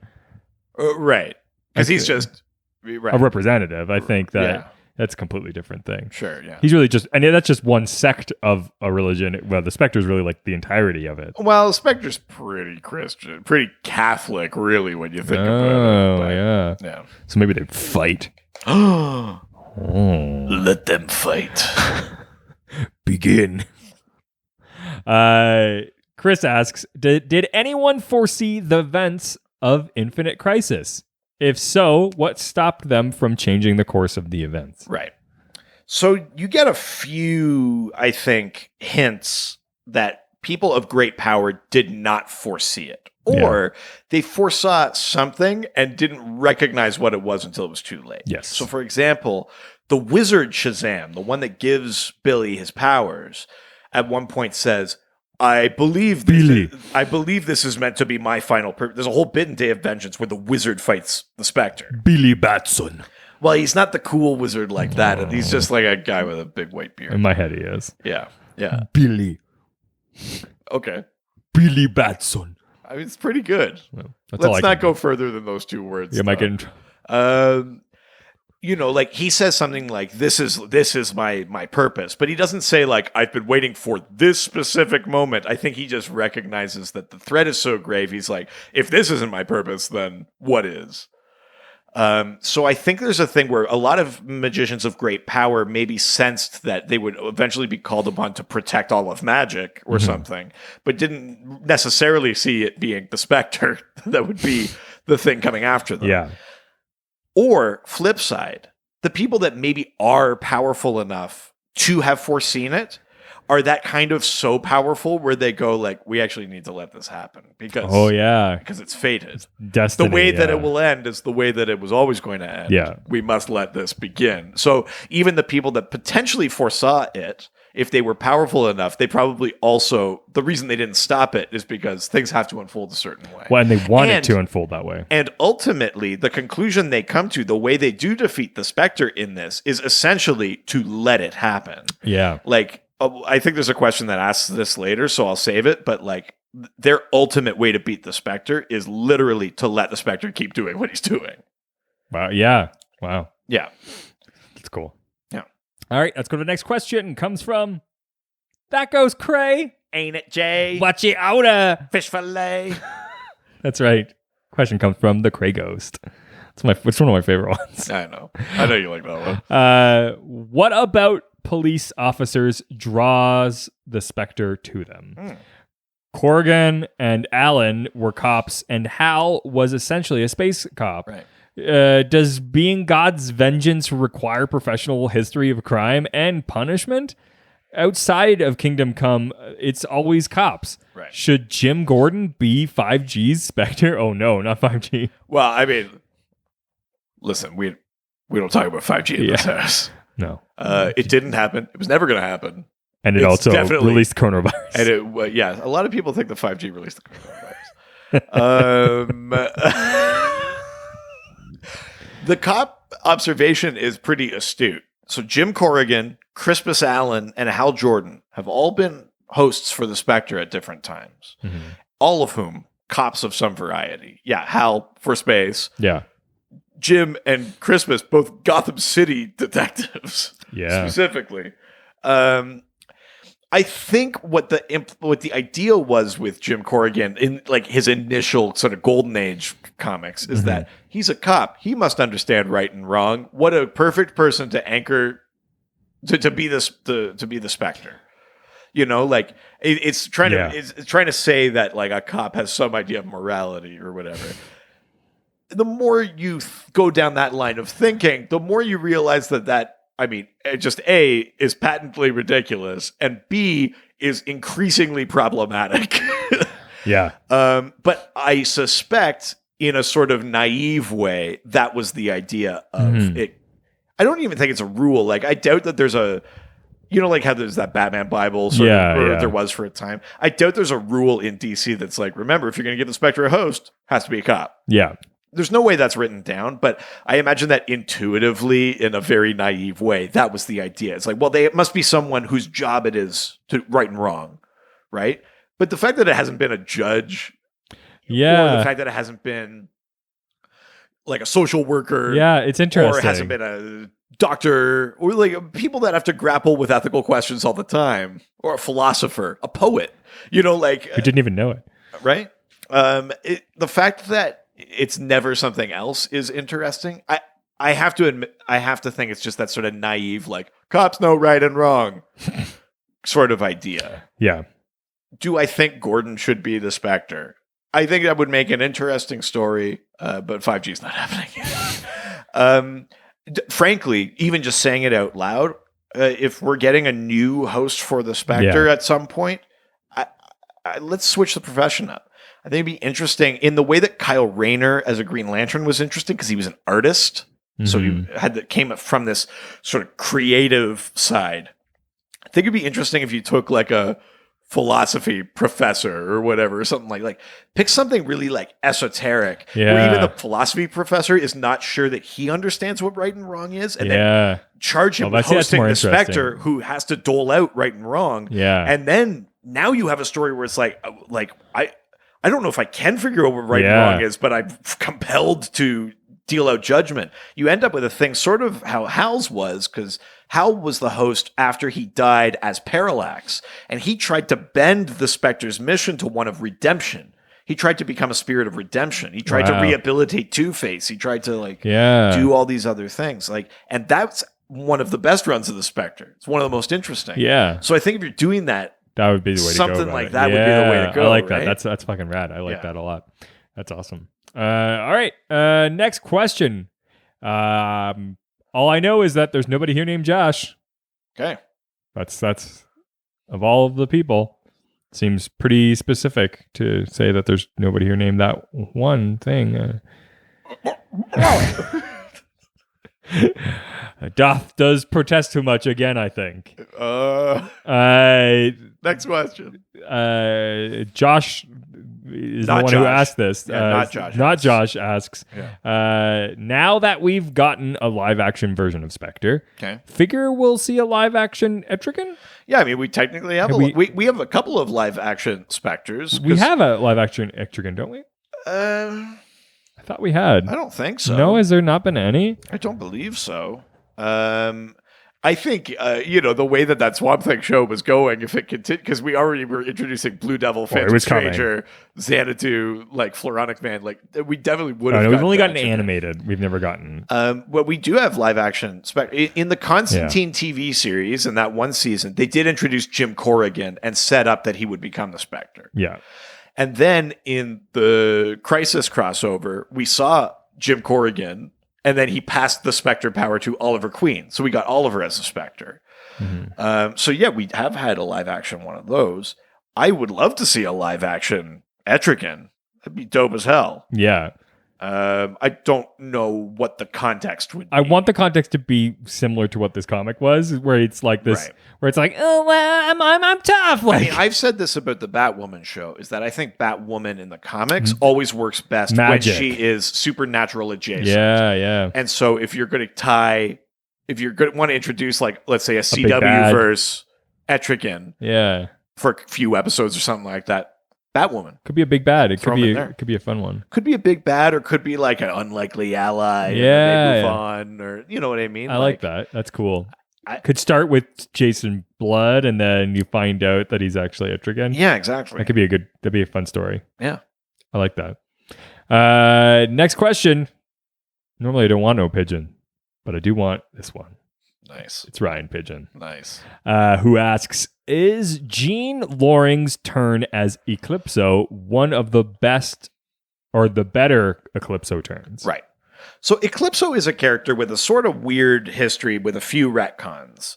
Right. Because he's just a representative. I think that's a completely different thing. Sure, yeah. He's really that's just one sect of a religion. Well, the Spectre's really like the entirety of it. Well, the Spectre's pretty Christian, pretty Catholic, really, when you think about it. Oh, yeah. So maybe they'd fight. Let them fight. Begin. Chris asks, did anyone foresee the events of Infinite Crisis? If so, what stopped them from changing the course of the events? Right. So you get a few, I think, hints that people of great power did not foresee it. Or they foresaw something and didn't recognize what it was until it was too late. Yes. So, for example, the wizard Shazam, the one that gives Billy his powers, at one point says, I believe this is meant to be my final purpose. There's a whole bit in Day of Vengeance where the wizard fights the Spectre. Billy Batson. Well, he's not the cool wizard like that. He's just like a guy with a big white beard. In my head, he is. Yeah. Yeah. Billy. Okay. Billy Batson. I mean, it's pretty good. Well, that's all I Let's can not go do. further than those two words. You might though. get in trouble. You know, like he says something like, this is my purpose, but he doesn't say like, I've been waiting for this specific moment. I think he just recognizes that the threat is so grave. He's like, if this isn't my purpose, then what is? So I think there's a thing where a lot of magicians of great power maybe sensed that they would eventually be called upon to protect all of magic or something, but didn't necessarily see it being the Spectre that would be the thing coming after them. Yeah. Or flip side, the people that maybe are powerful enough to have foreseen it are that kind of so powerful where they go like, we actually need to let this happen because because it's fated. Destiny. The way that it will end is the way that it was always going to end. Yeah. We must let this begin. So even the people that potentially foresaw it, if they were powerful enough, they probably also, the reason they didn't stop it is because things have to unfold a certain way. Well, and they want it to unfold that way. And ultimately, the conclusion they come to, the way they do defeat the Spectre in this, is essentially to let it happen. Yeah. Like, I think there's a question that asks this later, so I'll save it. But like, their ultimate way to beat the Spectre is literally to let the Spectre keep doing what he's doing. Wow. Yeah. Wow. Yeah. That's cool. Yeah. All right. Let's go to the next question. Comes from That Goes Cray. Ain't it, Jay? Watch it outa. Fish fillet. That's right. Question comes from the Cray Ghost. It's one of my favorite ones. I know you like that one. What about police officers draws the Spectre to them? Corrigan and Alan were cops, and Hal was essentially a space cop. Right. Does being God's vengeance require professional history of crime and punishment? Outside of Kingdom Come, it's always cops. Right. Should Jim Gordon be 5G's Spectre? Oh no, not 5G. Well, I mean, listen, we don't talk about 5G in this house. No. It didn't happen. It was never going to happen. And it also released coronavirus. And it, a lot of people think the 5G released the coronavirus. The cop observation is pretty astute. So Jim Corrigan, Crispus Allen, and Hal Jordan have all been hosts for the Spectre at different times. Mm-hmm. All of whom cops of some variety. Yeah, Hal for space. Yeah. Jim and Crispus, both Gotham City detectives. Yeah. Specifically. I think what the idea was with Jim Corrigan in like his initial sort of golden age comics is that he's a cop. He must understand right and wrong. What a perfect person to anchor to be the Spectre. You know, like it's trying to say that like a cop has some idea of morality or whatever. The more you go down that line of thinking, the more you realize that I mean, just A, is patently ridiculous, and B, is increasingly problematic. Yeah. But I suspect, in a sort of naive way, that was the idea of it. I don't even think it's a rule. Like, I doubt that there's a, like how there's that Batman Bible, there was for a time. I doubt there's a rule in DC that's like, remember, if you're going to give the Spectre a host, has to be a cop. Yeah. There's no way that's written down, but I imagine that intuitively, in a very naive way, that was the idea. It's like, well, it must be someone whose job it is to right and wrong, right? But the fact that it hasn't been a judge, or the fact that it hasn't been like a social worker, it's interesting, or it hasn't been a doctor, or like people that have to grapple with ethical questions all the time, or a philosopher, a poet, who didn't even know it, right? The fact that it's never something else is interesting. I have to admit, I have to think it's just that sort of naive, like, cops know right and wrong sort of idea. Yeah. Do I think Gordon should be the Spectre? I think that would make an interesting story, but 5G is not happening. Frankly, even just saying it out loud, if we're getting a new host for the Spectre at some point, let's switch the profession up. I think it'd be interesting in the way that Kyle Rayner as a Green Lantern was interesting because he was an artist. So he came from this sort of creative side. I think it'd be interesting if you took like a philosophy professor or whatever, or something like pick something really like esoteric, Yeah. where even the philosophy professor is not sure that he understands what right and wrong is, and then Yeah. charge him Well, with that's hosting more the interesting. Spectre, who has to dole out right and wrong. Yeah. And then now you have a story where it's like I don't know if I can figure out what right and Yeah. wrong is, but I'm compelled to deal out judgment. You end up with a thing sort of how Hal's was, because Hal was the host after he died as Parallax, and he tried to bend the Spectre's mission to one of redemption. He tried to become a spirit of redemption. He tried to Wow. rehabilitate Two-Face. He tried to Yeah. do all these other things. And that's one of the best runs of the Spectre. It's one of the most interesting. Yeah. So I think if you're doing that, That would be the way to go. something about like it. that would be the way to go, I like right? that. That's fucking rad. I like Yeah. that a lot. That's awesome. All right. Next question. All I know is that there's nobody here named Josh. okay. That's of all of the people. Seems pretty specific to say that there's nobody here named that one thing. Doth does protest too much again, I think. Next question. Josh is Not the one who Josh. asked this. Yeah, not Josh. Not Josh asks. Yeah. Now that we've gotten a live action version of Spectre, Okay. figure we'll see a live action Etrigan? Yeah, I mean, we technically have we have a couple of live action Spectres. We have a live action Etrigan, don't we? I thought we had. I don't think so. No, has there not been any? I don't believe so. I think the way that Swamp Thing show was going, if it continued, because we already were introducing Blue Devil, Phantom was coming. Stranger, Xanadu, like Floronic Man, like we definitely would Oh, have. no, we've only that gotten animated. We've never gotten. Well, we do have live action in the Constantine TV series. In that one season, they did introduce Jim Corrigan and set up that he would become the Spectre. Yeah. And then in the Crisis crossover, we saw Jim Corrigan, and then he passed the Spectre power to Oliver Queen. So we got Oliver as a Spectre. Mm-hmm. So yeah, we have had a live action one of those. I would love to see a live action Etrigan. That'd be dope as hell. Yeah. I don't know what the context would be. I want the context to be similar to what this comic was, where it's like this, Right. where it's like, oh, well, I'm tough. I Like, mean, I've said this about the Batwoman show, is that I think Batwoman in the comics always works best Magic. when she is supernatural adjacent. yeah. And so if you're going to want to introduce, like, let's say a big CW bad. verse Etrigan Yeah. for a few episodes or something like that, Batwoman Could be a big bad. It Throw could 'em be in there. it could be a fun one. could be a big bad, or could be like an unlikely ally. Yeah, and they move yeah. on, or you know what I mean. I like that. That's cool. I- Could start with Jason Blood, and then you find out that he's actually Etrigan. Yeah, exactly. That'd be a fun story. Yeah. I like that. Next question. Normally I don't want no pigeon, but I do want this one. Nice. It's Ryan Pigeon, Nice. who asks, is Jean Loring's turn as Eclipso one of the best or the better Eclipso turns? Right. So Eclipso is a character with a sort of weird history with a few retcons.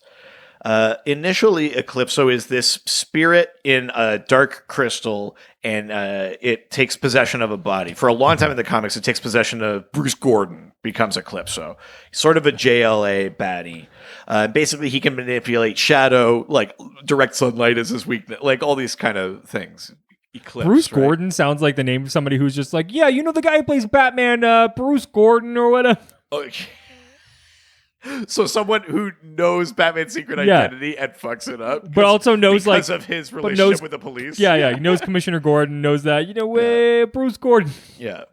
Initially, Eclipso is this spirit in a dark crystal, and it takes possession of a body. For a long time in the comics, it takes possession of Bruce Gordon, becomes Eclipso. Sort of a JLA baddie. Basically, he can manipulate shadow, like direct sunlight is his weakness, like all these kind of things. Eclipse, Bruce right? Gordon sounds like the name of somebody who's just like, yeah, you know the guy who plays Batman, Bruce Gordon or whatever. Okay. So someone who knows Batman's secret Yeah. identity and fucks it up, But also knows, because like, of his but relationship knows- with the police. Yeah. He knows Commissioner Gordon, knows that, Bruce Gordon. Yeah.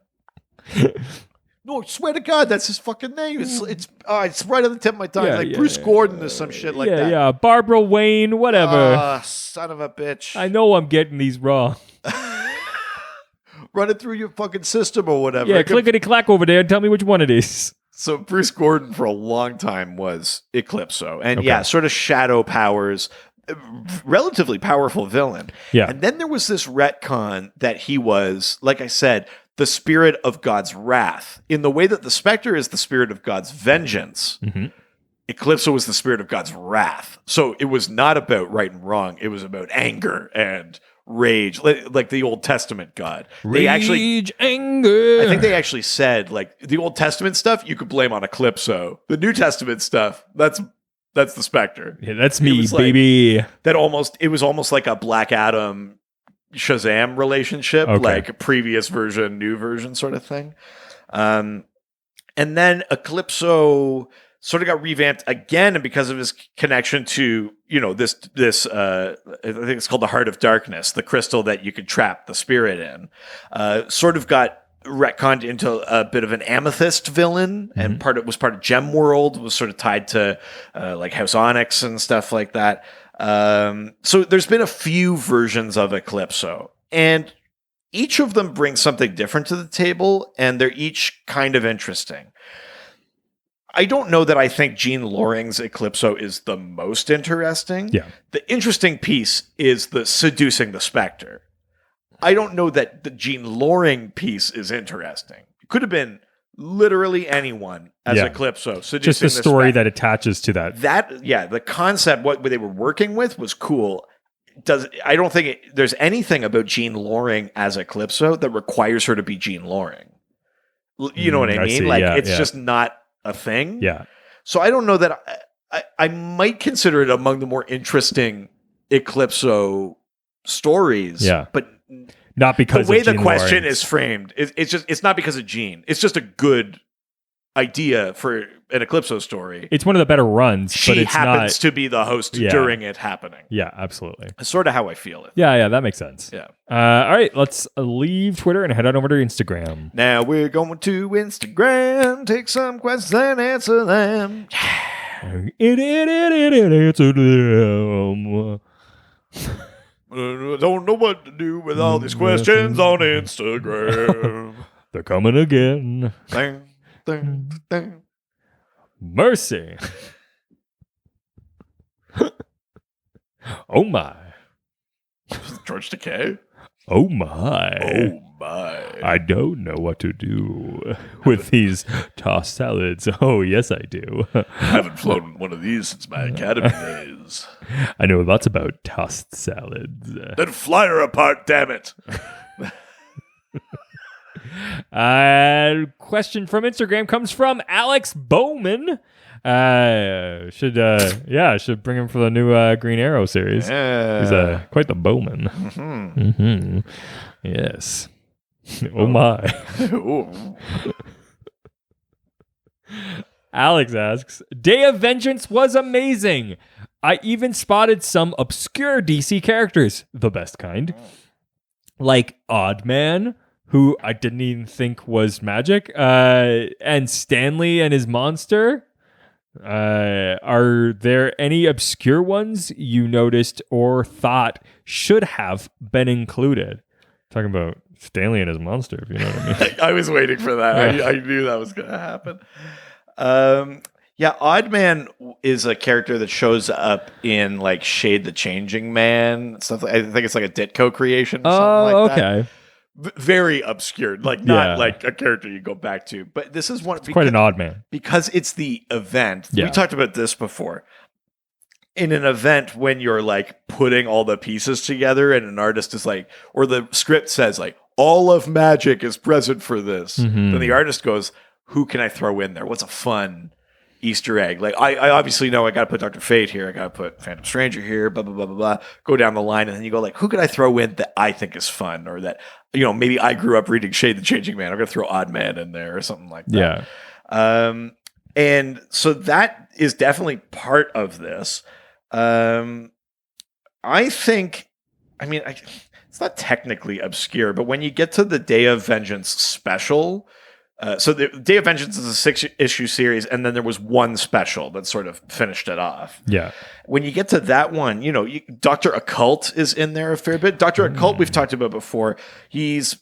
No, I swear to God, that's his fucking name. It's right on the tip of my tongue. Yeah, like yeah, Bruce yeah. Gordon or some shit like that. Yeah. Barbara Wayne, whatever. Son of a bitch. I know I'm getting these wrong. Run it through your fucking system or whatever. Yeah, I could- clickety clack over there and tell me which one it is. So Bruce Gordon for a long time was Eclipso. And Okay. yeah, sort of shadow powers, relatively powerful villain. Yeah. And then there was this retcon that he was, like I said, the spirit of God's wrath. In the way that the Spectre is the spirit of God's vengeance, Eclipso was the spirit of God's wrath. So it was not about right and wrong. It was about anger and rage, like the Old Testament God. Rage, anger. I think they actually said, like, the Old Testament stuff you could blame on Eclipso. The New Testament stuff, that's That's the Spectre. Yeah, that's me, was like- baby. It was almost like a Black Adam Shazam relationship, Okay. like previous version, new version sort of thing. And then Eclipso sort of got revamped again, and because of his connection to, this I think it's called the Heart of Darkness, the crystal that you could trap the spirit in, sort of got retconned into a bit of an amethyst villain, and was part of Gem World, was sort of tied to like House Onyx and stuff like that. So there's been a few versions of Eclipso, and each of them brings something different to the table, and they're each kind of interesting. I don't know that I think Gene Loring's Eclipso is the most interesting. Yeah. The interesting piece is the seducing the Spectre. I don't know that the Gene Loring piece is interesting. It could have been literally anyone as Eclipso. Seducing just the story that attaches to that. The concept, what they were working with was cool. I don't think there's anything about Gene Loring as Eclipso that requires her to be Gene Loring. You know what I mean? See. It's just not a thing. Yeah. So I don't know that I might consider it among the more interesting Eclipso stories. Yeah. But not because the way of the Gene question Loring's. is framed, it's not because of Gene. It's just a good idea for an Eclipso story. It's one of the better runs, She but it's happens not. to be the host during it happening. Yeah, absolutely. It's sort of how I feel it. Yeah, that makes sense. Yeah. All right, let's leave Twitter and head on over to Instagram. Now we're going to Instagram, take some questions and answer them. Answer them. I don't know what to do with all these questions on Instagram. They're coming again. Ding, ding, ding. Mercy. Oh my. George Takei? Oh my. Oh my. I don't know what to do with these tossed salads. Oh, yes, I do. I haven't flown one of these since my academy days. I know lots about tossed salads. Then fly her apart, damn it. Question from Instagram comes from Alex Bowman. Should bring him for the new Green Arrow series. Yeah. He's quite the Bowman. Mm-hmm. Yes. Oh my. Ooh. Alex asks, Day of Vengeance was amazing. I even spotted some obscure DC characters, the best kind, like Oddman, who I didn't even think was magic, and Stanley and his monster. Are there any obscure ones you noticed or thought should have been included? Talking about Stanley and his monster, if you know what I mean. I was waiting for that. I knew that was going to happen. Oddman is a character that shows up in like Shade the Changing Man stuff. I think it's like a Ditko creation. Or something like okay. That. Very obscure, like not like a character you go back to. But this is quite an odd man because it's the event. Yeah. We talked about this before. In an event, when you're like putting all the pieces together, and an artist is like, or the script says like, all of magic is present for this. Mm-hmm. Then the artist goes, who can I throw in there? What's a fun Easter egg? Like I obviously know I got to put Dr. Fate here. I got to put Phantom Stranger here, blah, blah, blah, blah, blah. Go down the line. And then you go like, who could I throw in that I think is fun? Or that, maybe I grew up reading Shade the Changing Man. I'm going to throw Odd Man in there or something like that. Yeah. And so that is definitely part of this. I think, it's not technically obscure, but when you get to the Day of Vengeance special, so the Day of Vengeance is a 6-issue series, and then there was one special that sort of finished it off. Yeah. When you get to that one, Dr. Occult is in there a fair bit. Dr. Occult we've talked about before. He's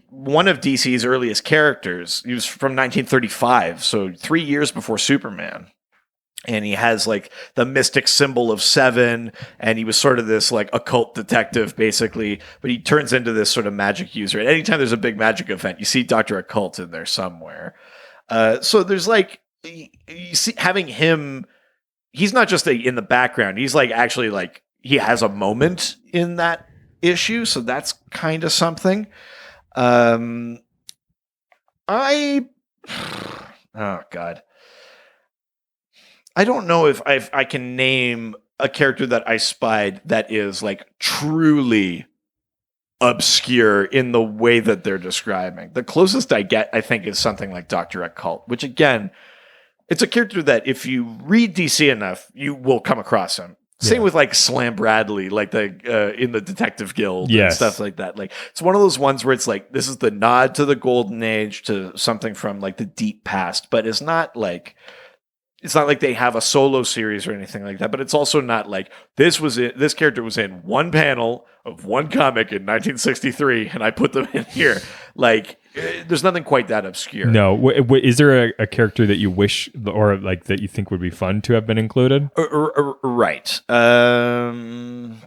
one of DC's earliest characters. He was from 1935, so 3 years before Superman. And he has like the mystic symbol of 7, and he was sort of this like occult detective basically, but he turns into this sort of magic user. And anytime there's a big magic event, you see Dr. Occult in there somewhere. So there's like, you see having him, he's not just in the background. He's like actually like, he has a moment in that issue. So that's kind of something. Oh God. I don't know if I can name a character that I spied that is like truly obscure in the way that they're describing. The closest I get, I think, is something like Dr. Occult, which again, it's a character that if you read DC enough, you will come across him. Same with like Slam Bradley, like the in the Detective Guild and stuff like that. Like it's one of those ones where it's like this is the nod to the golden age, to something from like the deep past, but it's not like they have a solo series or anything like that. But it's also not like this character was in one panel of one comic in 1963, and I put them in here. Like there's nothing quite that obscure. No, is there a character that you wish, or like that you think would be fun to have been included? Right. One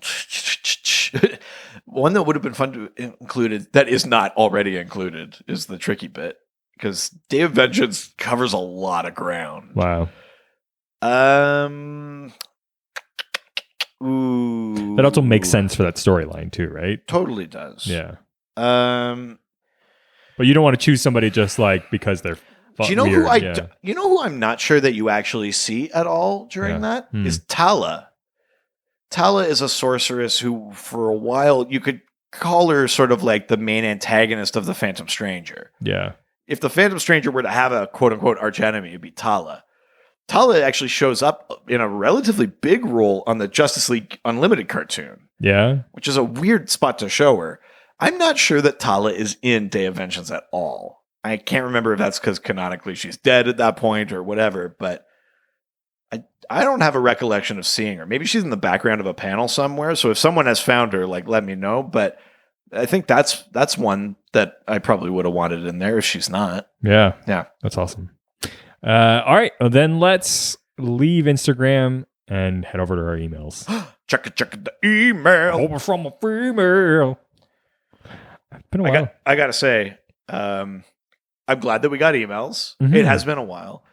that would have been fun to included that is not already included is the tricky bit, because Day of Vengeance covers a lot of ground. Wow. Ooh. That also makes sense for that storyline too, right? Totally does. Yeah. But you don't want to choose somebody just like because they're do you know weird. You know who I'm not sure that you actually see at all during that is Tala. Tala is a sorceress who, for a while, you could call her sort of like the main antagonist of the Phantom Stranger. Yeah. If the Phantom Stranger were to have a quote-unquote archenemy, it'd be Tala. Tala actually shows up in a relatively big role on the Justice League Unlimited cartoon. Yeah. Which is a weird spot to show her. I'm not sure that Tala is in Day of Vengeance at all. I can't remember if that's because canonically she's dead at that point or whatever, but I don't have a recollection of seeing her. Maybe she's in the background of a panel somewhere. So if someone has found her, like, let me know. But I think that's one that I probably would have wanted in there if she's not. Yeah. Yeah. That's awesome. All right. Well, then let's leave Instagram and head over to our emails. check the email. Over from a female. It's been a while. I got to say, I'm glad that we got emails. Mm-hmm. It has been a while.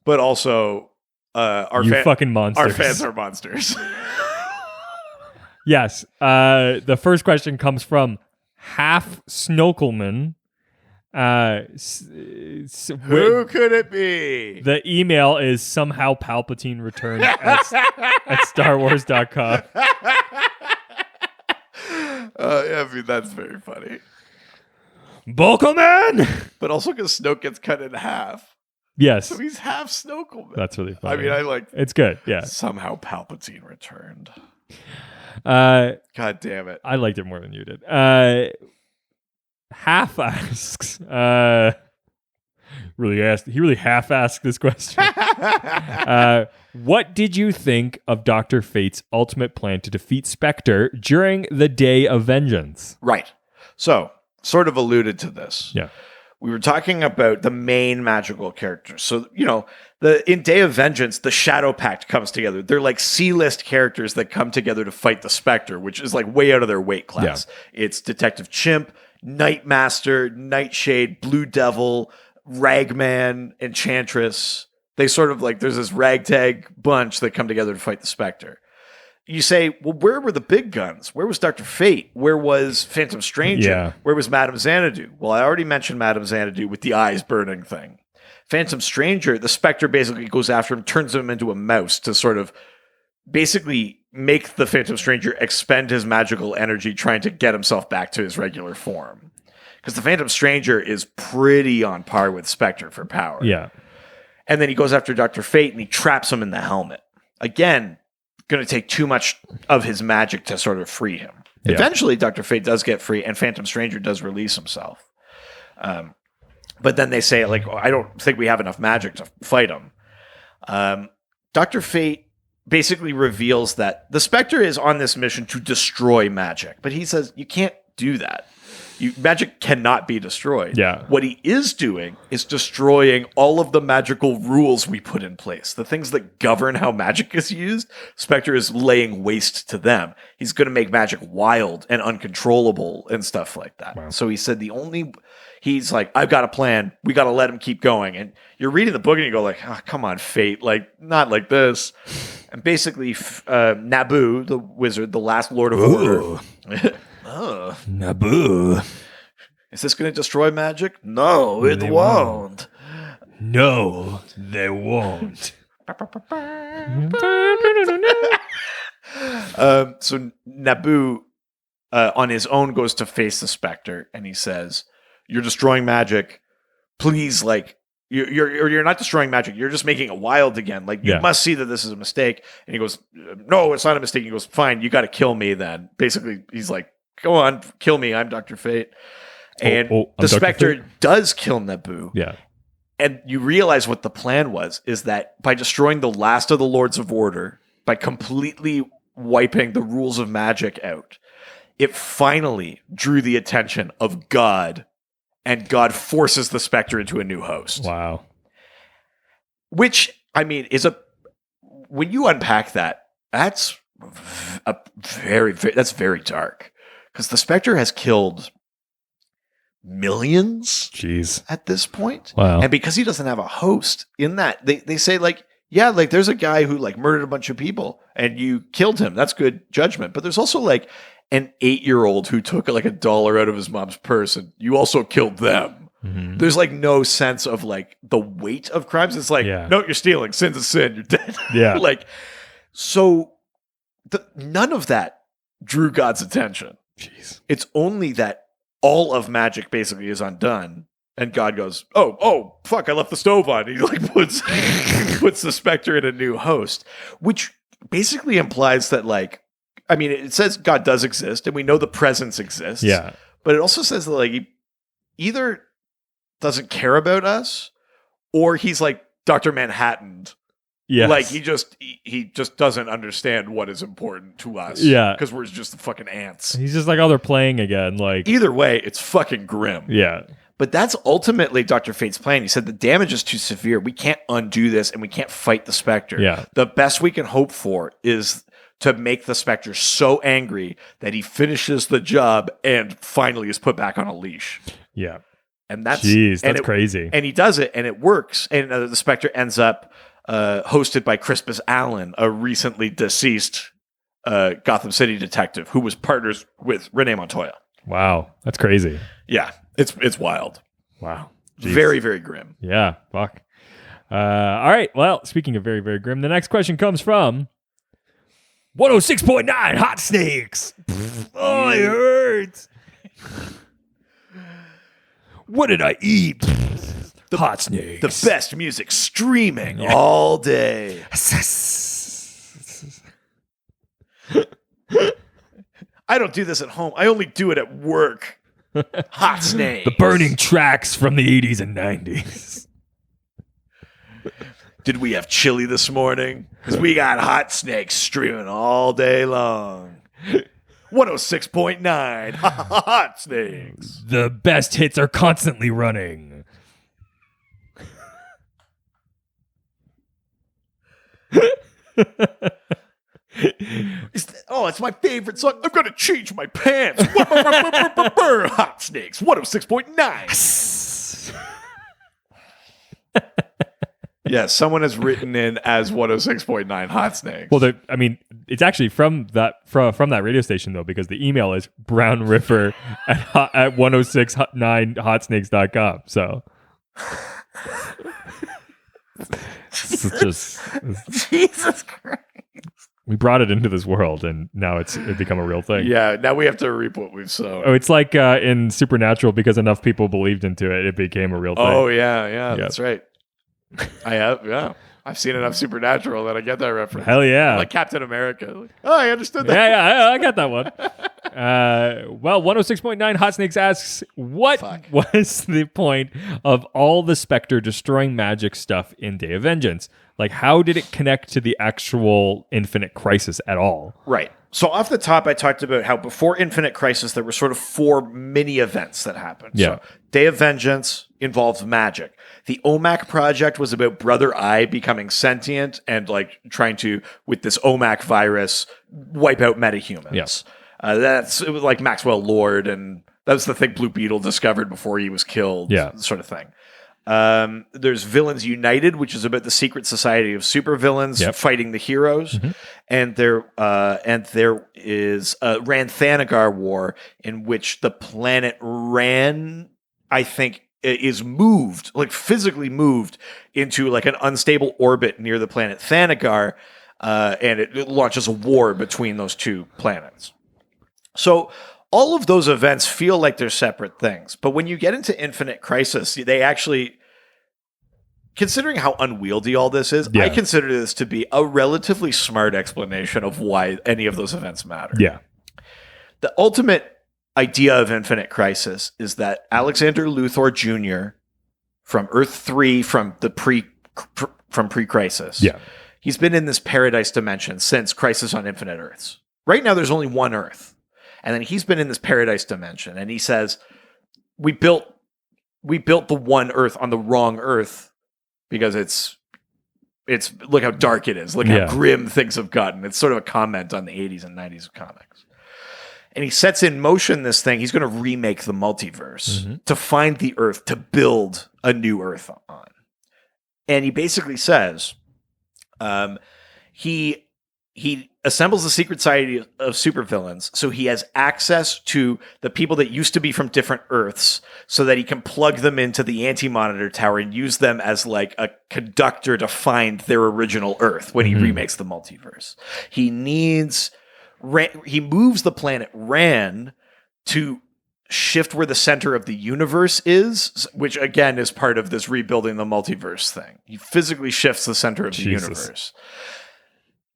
But also, fucking monsters. Our fans are monsters. Yes. The first question comes from Half Snokelman. Who could it be? The email is somehow Palpatine returned at StarWars.com. I mean, that's very funny. Bulkleman! But also because Snoke gets cut in half. Yes. So he's half Snokelman. That's really funny. I mean, I like... It's good, yeah. Somehow Palpatine returned. God damn it. I liked it more than you did. Half asks... he really half asked this question. What did you think of Dr. Fate's ultimate plan to defeat Spectre during the Day of Vengeance? Right. So, sort of alluded to this. Yeah. We were talking about the main magical characters. So, in Day of Vengeance, the Shadow Pact comes together. They're like C-list characters that come together to fight the Spectre, which is like way out of their weight class. Yeah. It's Detective Chimp, Nightmaster, Nightshade, Blue Devil, Ragman, Enchantress. They sort of like, there's this ragtag bunch that come together to fight the Spectre. You say, well, where were the big guns? Where was Dr. Fate? Where was Phantom Stranger? Yeah. Where was Madame Xanadu? Well, I already mentioned Madame Xanadu with the eyes burning thing. Phantom Stranger, the Spectre basically goes after him, turns him into a mouse to sort of basically make the Phantom Stranger expend his magical energy trying to get himself back to his regular form. Because the Phantom Stranger is pretty on par with Spectre for power. Yeah. And then he goes after Dr. Fate and he traps him in the helmet. Again, going to take too much of his magic to sort of free him. Yeah. Eventually, Dr. Fate does get free and Phantom Stranger does release himself. But then they say, like, I don't think we have enough magic to fight him. Dr. Fate basically reveals that the Spectre is on this mission to destroy magic. But he says, you can't do that. Magic cannot be destroyed. Yeah. What he is doing is destroying all of the magical rules we put in place. The things that govern how magic is used, Spectre is laying waste to them. He's going to make magic wild and uncontrollable and stuff like that. Wow. So he said he's like, I've got a plan. We got to let him keep going. And you're reading the book and you go like, oh, come on, Fate. Like, not like this. And basically, Naboo, the wizard, the last Lord of Order. Naboo. Is this going to destroy magic? No, it won't. No, they won't. So Naboo, on his own, goes to face the Spectre, and he says, "You're destroying magic. Please, like, you're not destroying magic. You're just making it wild again. Like, you must see that this is a mistake." And he goes, "No, it's not a mistake." He goes, "Fine, you got to kill me then." Basically, he's like, "Go on, kill me. I'm Dr. Fate." And the Spectre does kill Naboo. Yeah. And you realize what the plan is that by destroying the last of the Lords of Order, by completely wiping the rules of magic out, it finally drew the attention of God, and God forces the Spectre into a new host. Wow. Which, I mean, when you unpack that, that's very dark. Because the Spectre has killed millions at this point. Wow. And because he doesn't have a host in that, they say, like, yeah, like, there's a guy who, like, murdered a bunch of people and you killed him. That's good judgment. But there's also, like, an 8-year-old who took, like, $1 out of his mom's purse and you also killed them. Mm-hmm. There's, like, no sense of, like, the weight of crimes. It's like, no, you're stealing. Sin's a sin. You're dead. Yeah. Like, so none of that drew God's attention. Jeez. It's only that all of magic basically is undone, and God goes, "Oh, fuck! I left the stove on." He, like, puts the Spectre in a new host, which basically implies that, like, I mean, it says God does exist, and we know the presence exists. Yeah, but it also says that, like, he either doesn't care about us, or he's like Dr. Manhattan. Yes. Like, he just doesn't understand what is important to us. Yeah. Because we're just the fucking ants. He's just like, oh, they're playing again. Like, either way, it's fucking grim. Yeah. But that's ultimately Dr. Fate's plan. He said the damage is too severe. We can't undo this, and we can't fight the Spectre. Yeah. The best we can hope for is to make the Spectre so angry that he finishes the job and finally is put back on a leash. Yeah. And that's crazy. And he does it, and it works. And the Spectre ends up hosted by Crispus Allen, a recently deceased Gotham City detective who was partners with Renee Montoya. Wow, that's crazy. Yeah, it's wild. Wow, jeez. Very, very grim. Yeah, fuck. All right. Well, speaking of very, very grim, the next question comes from 106.9 Hot Snakes. Oh, it hurts. What did I eat? Hot Snakes. The best music streaming all day. I don't do this at home. I only do it at work. Hot Snakes. The burning tracks from the 80s and 90s. Did we have chili this morning? Because we got Hot Snakes streaming all day long. 106.9 Hot Snakes. The best hits are constantly running. It's my favorite song. I'm going to change my pants. Hot Snakes, 106.9. Yeah, someone has written in as 106.9 Hot Snakes. Well, I mean, it's actually from that radio station, though, because the email is brownriver at 1069hotsnakes.com. So it's just Jesus Christ. We brought it into this world, and now it's become a real thing. Yeah, now we have to reap what we've sown. Oh, it's like in Supernatural, because enough people believed into it, it became a real thing. Oh, yeah, that's right. I have, yeah. I've seen enough Supernatural that I get that reference. Hell yeah. Like Captain America. Like, oh, I understood that. Yeah, I got that one. Well, 106.9 Hot Snakes asks, what was the point of all the Spectre destroying magic stuff in Day of Vengeance? Like, how did it connect to the actual Infinite Crisis at all? Right. So off the top, I talked about how before Infinite Crisis, there were sort of 4 mini events that happened. Yeah. So Day of Vengeance involved magic. The OMAC project was about Brother Eye becoming sentient and, like, trying to, with this OMAC virus, wipe out metahumans. Yes. It was like Maxwell Lord, and that was the thing Blue Beetle discovered before he was killed, sort of thing. There's Villains United, which is about the secret society of supervillains fighting the heroes, and there is Ranthanagar War, in which the planet Ran, I think, is moved, like physically moved into like an unstable orbit near the planet Thanagar, and it launches a war between those two planets. So all of those events feel like they're separate things, but when you get into Infinite Crisis, they actually, considering how unwieldy all this is, I consider this to be a relatively smart explanation of why any of those events matter. Yeah. The ultimate idea of Infinite Crisis is that Alexander Luthor Jr. from Earth 3 from pre-Crisis. Yeah. He's been in this paradise dimension since Crisis on Infinite Earths. Right now there's only one Earth. And then he's been in this paradise dimension, and he says, we built the one Earth on the wrong Earth because it's look how dark it is. Look how grim things have gotten. It's sort of a comment on the 80s and 90s of comics. And he sets in motion this thing. He's going to remake the multiverse to find the Earth, to build a new Earth on. And he basically says, he assembles the secret society of supervillains, so he has access to the people that used to be from different Earths, so that he can plug them into the Anti-Monitor Tower and use them as like a conductor to find their original Earth when he remakes the multiverse. He moves the planet Ran to shift where the center of the universe is, which again is part of this rebuilding the multiverse thing. He physically shifts the center of the universe.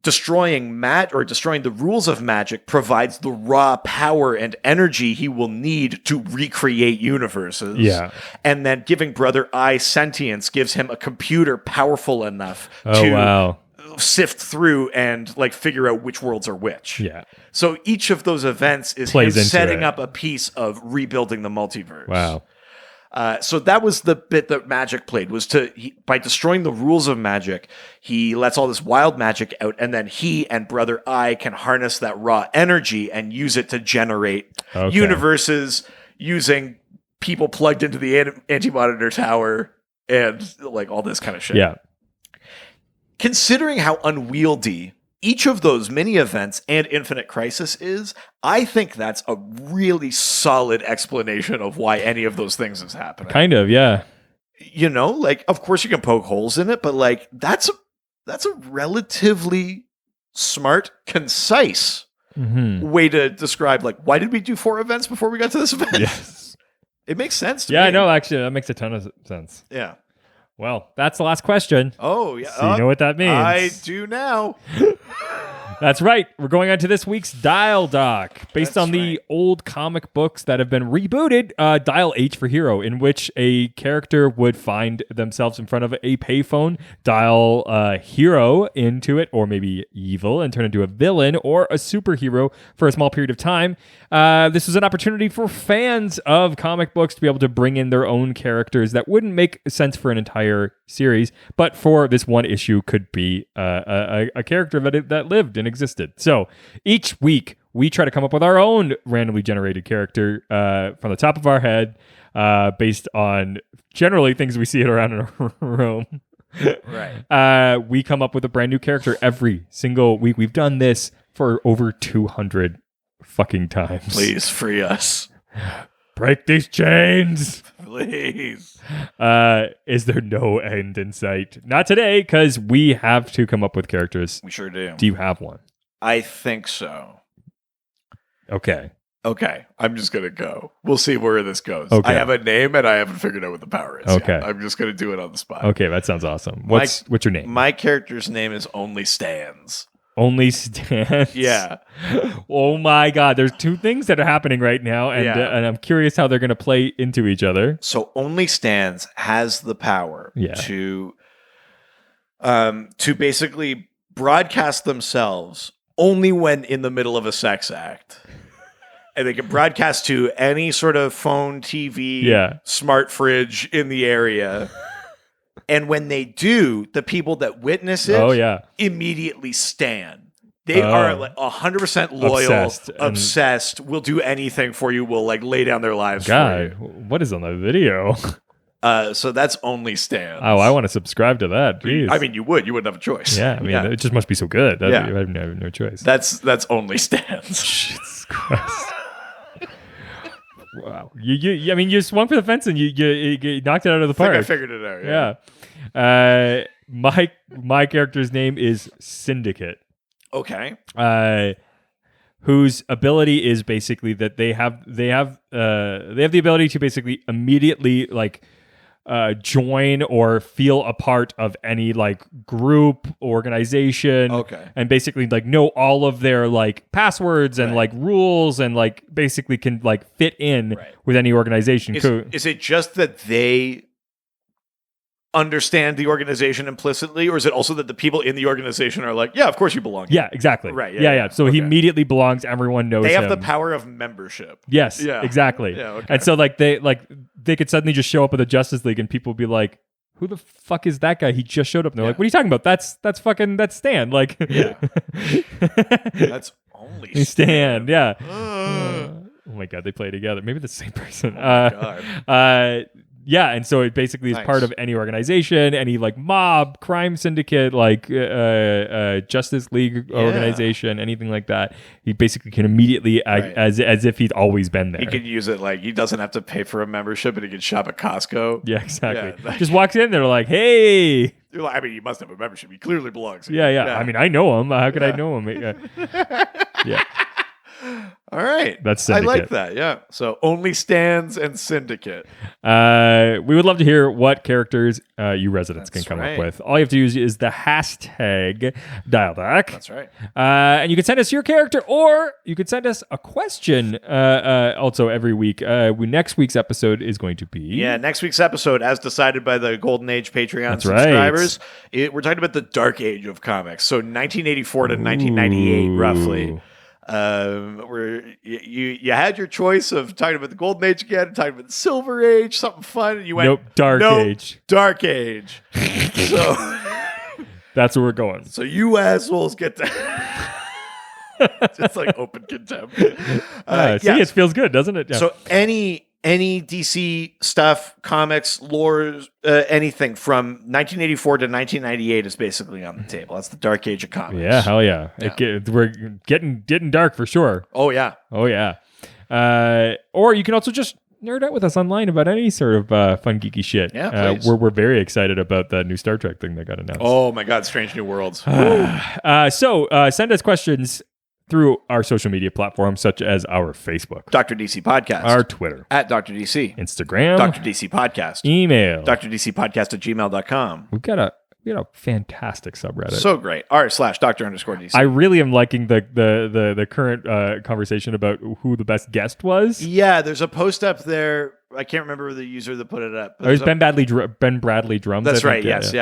Destroying the rules of magic provides the raw power and energy he will need to recreate universes. Yeah. And then giving Brother Eye sentience gives him a computer powerful enough to sift through and like figure out which worlds are which. Yeah. So each of those events is him setting up a piece of rebuilding the multiverse. Wow. So that was the bit that Magic played, was by destroying the rules of magic, he lets all this wild magic out, and then he and Brother Eye can harness that raw energy and use it to generate universes using people plugged into the Anti-Monitor Tower and like all this kind of shit. Yeah. Considering how unwieldy each of those mini events and Infinite Crisis is, I think that's a really solid explanation of why any of those things is happening. Kind of, yeah. You know, like, of course you can poke holes in it, but like that's a relatively smart, concise way to describe like, why did we do 4 events before we got to this event? Yes. It makes sense to me. Yeah, I know, actually. That makes a ton of sense. Yeah. Well, that's the last question. Oh, yeah. So you know what that means. I do now. That's right. We're going on to this week's Dial Doc. Based on the old comic books that have been rebooted, Dial H for Hero, in which a character would find themselves in front of a payphone, dial hero into it, or maybe evil, and turn into a villain or a superhero for a small period of time. This was an opportunity for fans of comic books to be able to bring in their own characters that wouldn't make sense for an entire series, but for this one issue could be a character that lived and existed. So each week we try to come up with our own randomly generated character from the top of our head, based on generally things we see around in our room. Right. We come up with a brand new character every single week. We've done this for over 200 fucking times. Please free us. Break these chains. Please. Is there no end in sight? Not today, because we have to come up with characters. We sure do. Do you have one? I think so. Okay. I'm just going to go. We'll see where this goes. Okay. I have a name and I haven't figured out what the power is. Okay. Yet. I'm just going to do it on the spot. Okay, that sounds awesome. What's your name? My character's name is Only Stands. Only Stands? Yeah. Oh my God. There's 2 things that are happening right now, and I'm curious how they're going to play into each other. So Only Stands has the power to basically broadcast themselves only when in the middle of a sex act. And they can broadcast to any sort of phone, TV, smart fridge in the area. And when they do, the people that witness it immediately stand. They are like 100% loyal, obsessed, will do anything for you, will like lay down their lives for you. What is on the video? So that's Only Stands. Oh, I want to subscribe to that. Jeez. I mean, you wouldn't have a choice. Yeah, I mean, it just must be so good. I have no choice. That's Only Stands. Jesus Christ. Wow. I mean, you swung for the fence and you knocked it out of the park. I figured it out. Yeah. My character's name is Syndicate. Okay. Whose ability is basically that they have the ability to basically immediately like join or feel a part of any like group organization. Okay. And basically like know all of their like passwords and like rules and like basically can like fit in with any organization. Is it just that they understand the organization implicitly, or is it also that the people in the organization are like, yeah, of course you belong here? Yeah, exactly. Right. Yeah. So he immediately belongs. Everyone knows they have him. the power of membership. Yes. Yeah. Exactly. Yeah. Okay. And so like they could suddenly just show up at the Justice League and people would be like, who the fuck is that guy? He just showed up. And they're like, what are you talking about? That's Stan. Like, that's only Stan. Yeah. Oh my God, they play together. Maybe the same person. Yeah, and so it basically is part of any organization, any like mob, crime syndicate, like Justice League organization, anything like that. He basically can immediately act as if he'd always been there. He can use it like he doesn't have to pay for a membership, and he can shop at Costco. Yeah, exactly. Yeah. Just walks in, they're like, "Hey." I mean, he must have a membership. He clearly belongs here. Yeah. I mean, I know him. How could I know him? Yeah. All right. That's Syndicate. I like that. Yeah. So only Stans and Syndicate. We would love to hear what characters you residents can come up with. All you have to use is the hashtag DialDoc. That's right. And you can send us your character, or you could send us a question also every week. Next week's episode is going to be... Yeah, next week's episode, as decided by the Golden Age Patreon subscribers, we're talking about the Dark Age of comics. So 1984 to 1998, roughly. Where you had your choice of talking about the Golden Age again, talking about the Silver Age, something fun, and you went Dark Age. Dark Age. So that's where we're going. So you assholes get to just like open contempt. It feels good, doesn't it? Yeah. So any DC stuff, comics, lore, anything from 1984 to 1998 is basically on the table. That's the Dark Age of comics. Yeah, hell yeah. We're getting dark for sure. Oh yeah. Or you can also just nerd out with us online about any sort of fun geeky shit. Yeah, please. We're very excited about the new Star Trek thing that got announced. Oh my God, Strange New Worlds. So send us questions through our social media platforms, such as our Facebook, Dr. DC Podcast, our Twitter, at Dr. DC, Instagram, Dr. DC Podcast, email, drdcpodcast@gmail.com. We got a fantastic subreddit. So great. r/Dr_DC. I really am liking the current conversation about who the best guest was. Yeah, there's a post up there. I can't remember the user that put it up. It was Ben Bradley Drums. That's right. Yes.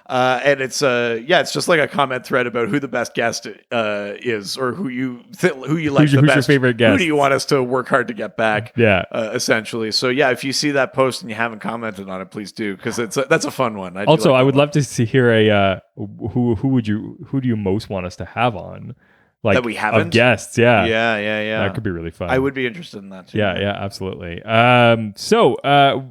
And it's just like a comment thread about who the best guest is, or who you like the best. Who's your favorite guest? Who do you want us to work hard to get back? Yeah. Essentially. So yeah, if you see that post and you haven't commented on it, please do, because that's a fun one. I would love to hear who do you most want us to have on? Like that we haven't? Of guests, yeah. Yeah. That could be really fun. I would be interested in that too. Yeah, absolutely. So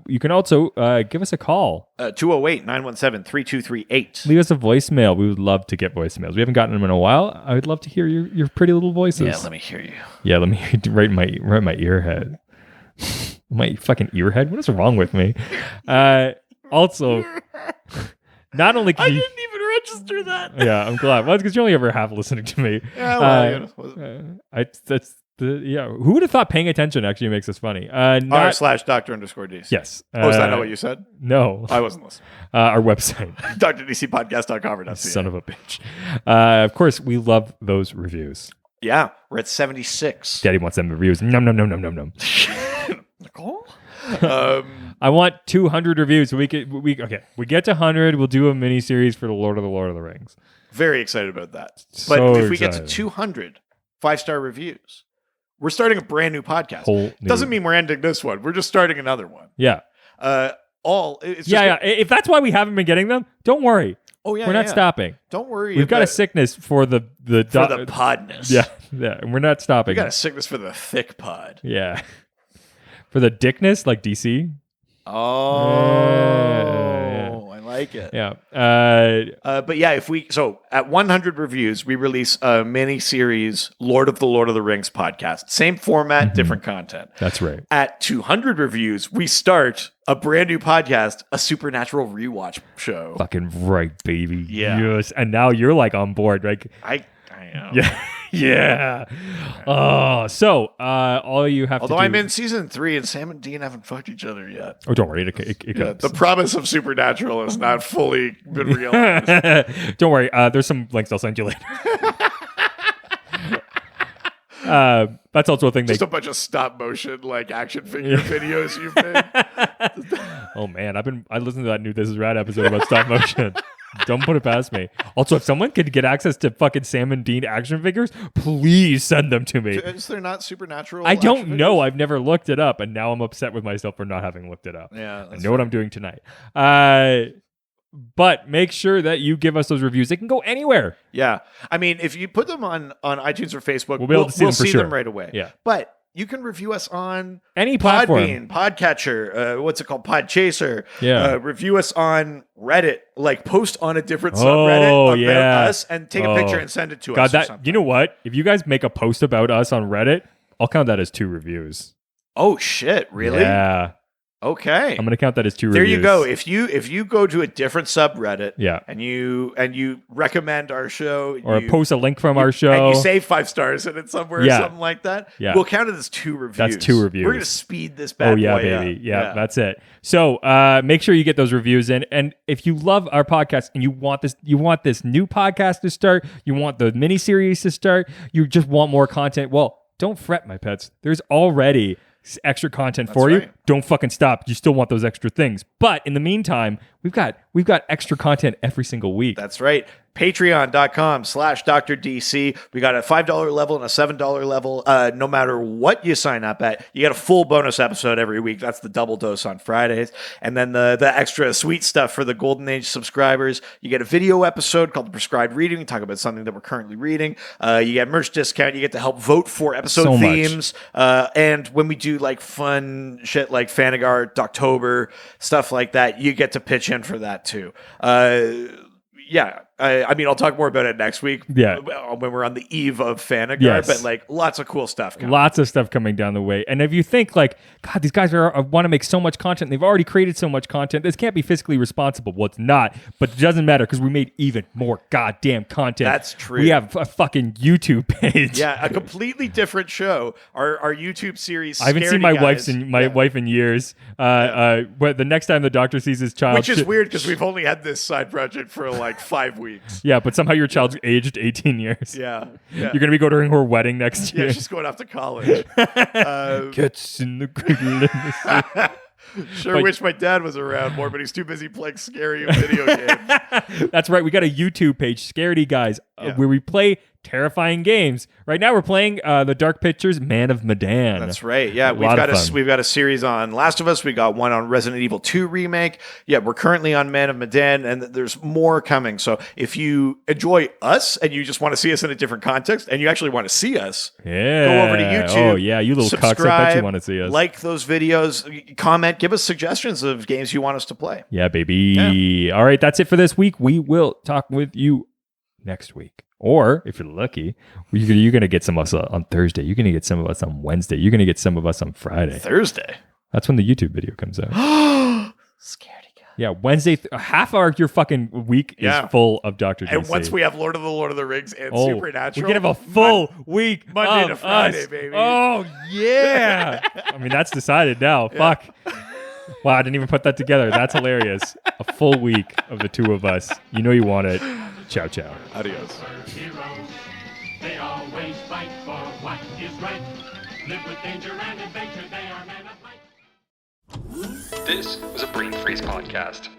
you can also give us a call. 208-917-3238. Leave us a voicemail. We would love to get voicemails. We haven't gotten them in a while. I would love to hear your pretty little voices. Yeah, let me hear you. Yeah, let me right in my earhead. My fucking earhead? What is wrong with me? Also, not only can you... didn't even register that. Yeah, I'm glad. Well, it's because you're only ever half listening to me. Yeah, who would have thought paying attention actually makes us funny? r/Dr_DC. Yes. Is that not what you said? No. I wasn't listening. Our website. drdcpodcast.com. Son of a bitch. Of course, we love those reviews. Yeah, we're at 76. Daddy wants them reviews. Nom. Nicole? I want 200 reviews. So we get to 100. We'll do a mini series for the Lord of the Rings. Very excited about that. But if we get to 200 5-star reviews, we're starting a brand new podcast. Doesn't mean we're ending this one. We're just starting another one. Yeah. If that's why we haven't been getting them, don't worry. Oh yeah, we're not stopping. Don't worry. We've got a sickness for the podness. Yeah, and we're not stopping. We got a sickness for the thick pod. Yeah. For the dickness, like DC. Oh, I like like it. Yeah. But yeah, at 100 reviews, we release a mini series, Lord of the Rings podcast. Same format, different content. That's right. At 200 reviews, we start a brand new podcast, a Supernatural rewatch show. Fucking right, baby. Yeah. Yes. And now you're like on board. Like, I am. yeah. Yeah. Oh, so all you have Although to do. I'm in season 3 and Sam and Dean haven't fucked each other yet. Oh, don't worry. It Yeah, comes. the promise of Supernatural has not fully been realized. Don't worry. There's some links I'll send you later. That's also a thing. Just a bunch of stop motion like action figure videos you've made. Oh man, I listened to that new This Is Rad episode about stop motion. Don't put it past me. Also, if someone could get access to fucking Sam and Dean action figures, please send them to me. Is there not Supernatural? I don't action know. figures? I've never looked it up, and now I'm upset with myself for not having looked it up. Yeah, I know what I'm doing tonight. But make sure that you give us those reviews. They can go anywhere. Yeah, I mean, if you put them on iTunes or Facebook, We'll be able to see them for sure. them right away. Yeah. But you can review us on Any platform. Podbean, Podcatcher, what's it called, Podchaser. Yeah. Review us on Reddit. Like post on a different subreddit about us and take a picture and send it to us. Or something. You know what? If you guys make a post about us on Reddit, I'll count that as 2 reviews. Oh shit! Really? Yeah. Okay. I'm gonna count that as 2 There reviews. you go. If you go to a different subreddit, Yeah. and you recommend our show, Or you post a link from our show. and you say 5 stars in it somewhere Yeah. or something like that, Yeah. we'll count it as 2 reviews. That's 2 reviews. We're gonna speed this bad yeah, boy baby. up. Yeah, that's it. So make sure you get those reviews in. And if you love our podcast and you want this new podcast to start, you want the mini series to start, you just want more content. Well, don't fret, my pets. There's already extra content for you. right. Don't fucking stop. You still want those extra things. But in the meantime, we've got extra content every single week. That's right. Patreon.com/DrDC. We got a $5 level and a $7 level. No matter what you sign up at, you get a full bonus episode every week. That's the double dose on Fridays. And then the extra sweet stuff for the Golden Age subscribers. You get a video episode called The Prescribed Reading. We talk about something that we're currently reading. You get merch discount. You get to help vote for episode So much. themes. And when we do like fun shit like Fanagard, October, stuff like that, you get to pitch in for that too. Yeah. I mean, I'll talk more about it next week. Yeah. When we're on the eve of Fanagard, Yes. but like lots of cool stuff coming. Lots of stuff coming down the way. And if you think like, God, these guys want to make so much content. They've already created so much content. This can't be fiscally responsible. Well, it's not, but it doesn't matter because we made even more goddamn content. That's true. We have a fucking YouTube page. Yeah, a completely different show. Our YouTube series. I haven't seen my wife in years. But the next time the doctor sees his child, Which is weird because we've only had this side project for like 5 weeks. Yeah, but somehow your child's aged 18 years. Yeah. You're gonna be going to her wedding next year. Yeah, she's going off to college. Gets in the cradle. Sure But- wish my dad was around more, but he's too busy playing scary video games. That's right. We got a YouTube page, Scaredy Guys, Yeah. where we play terrifying games. Right now, we're playing the Dark Pictures Man of Medan. That's right. Yeah, lot of fun. we've got a series on Last of Us. We got one on Resident Evil 2 remake. Yeah, we're currently on Man of Medan, and there's more coming. So if you enjoy us and you just want to see us in a different context, and you actually want to see us, Yeah. go over to YouTube. Oh yeah, you little cucks! I bet you subscribe, want to see us. like those videos, comment, give us suggestions of games you want us to play. Yeah, baby. All right, that's it for this week. We will talk with you next week. Or if you're lucky, you're going to get some of us on Thursday. You're going to get some of us on Wednesday. You're going to get some of us on Friday. Thursday. That's when the YouTube video comes out. Scaredy guy. Yeah, Wednesday. Half your fucking week Yeah. is full of Dr. And DC. once we have Lord of the Rings and Supernatural, we can have a full week Monday of to Friday, us. baby. Oh, yeah. I mean, that's decided now. Fuck. Wow, I didn't even put that together. That's hilarious. A full week of the two of us. You know you want it. Ciao, ciao. Adios. Heroes, they always fight for what is right. Live with danger and adventure, they are men of might. This was a Brain Freeze podcast.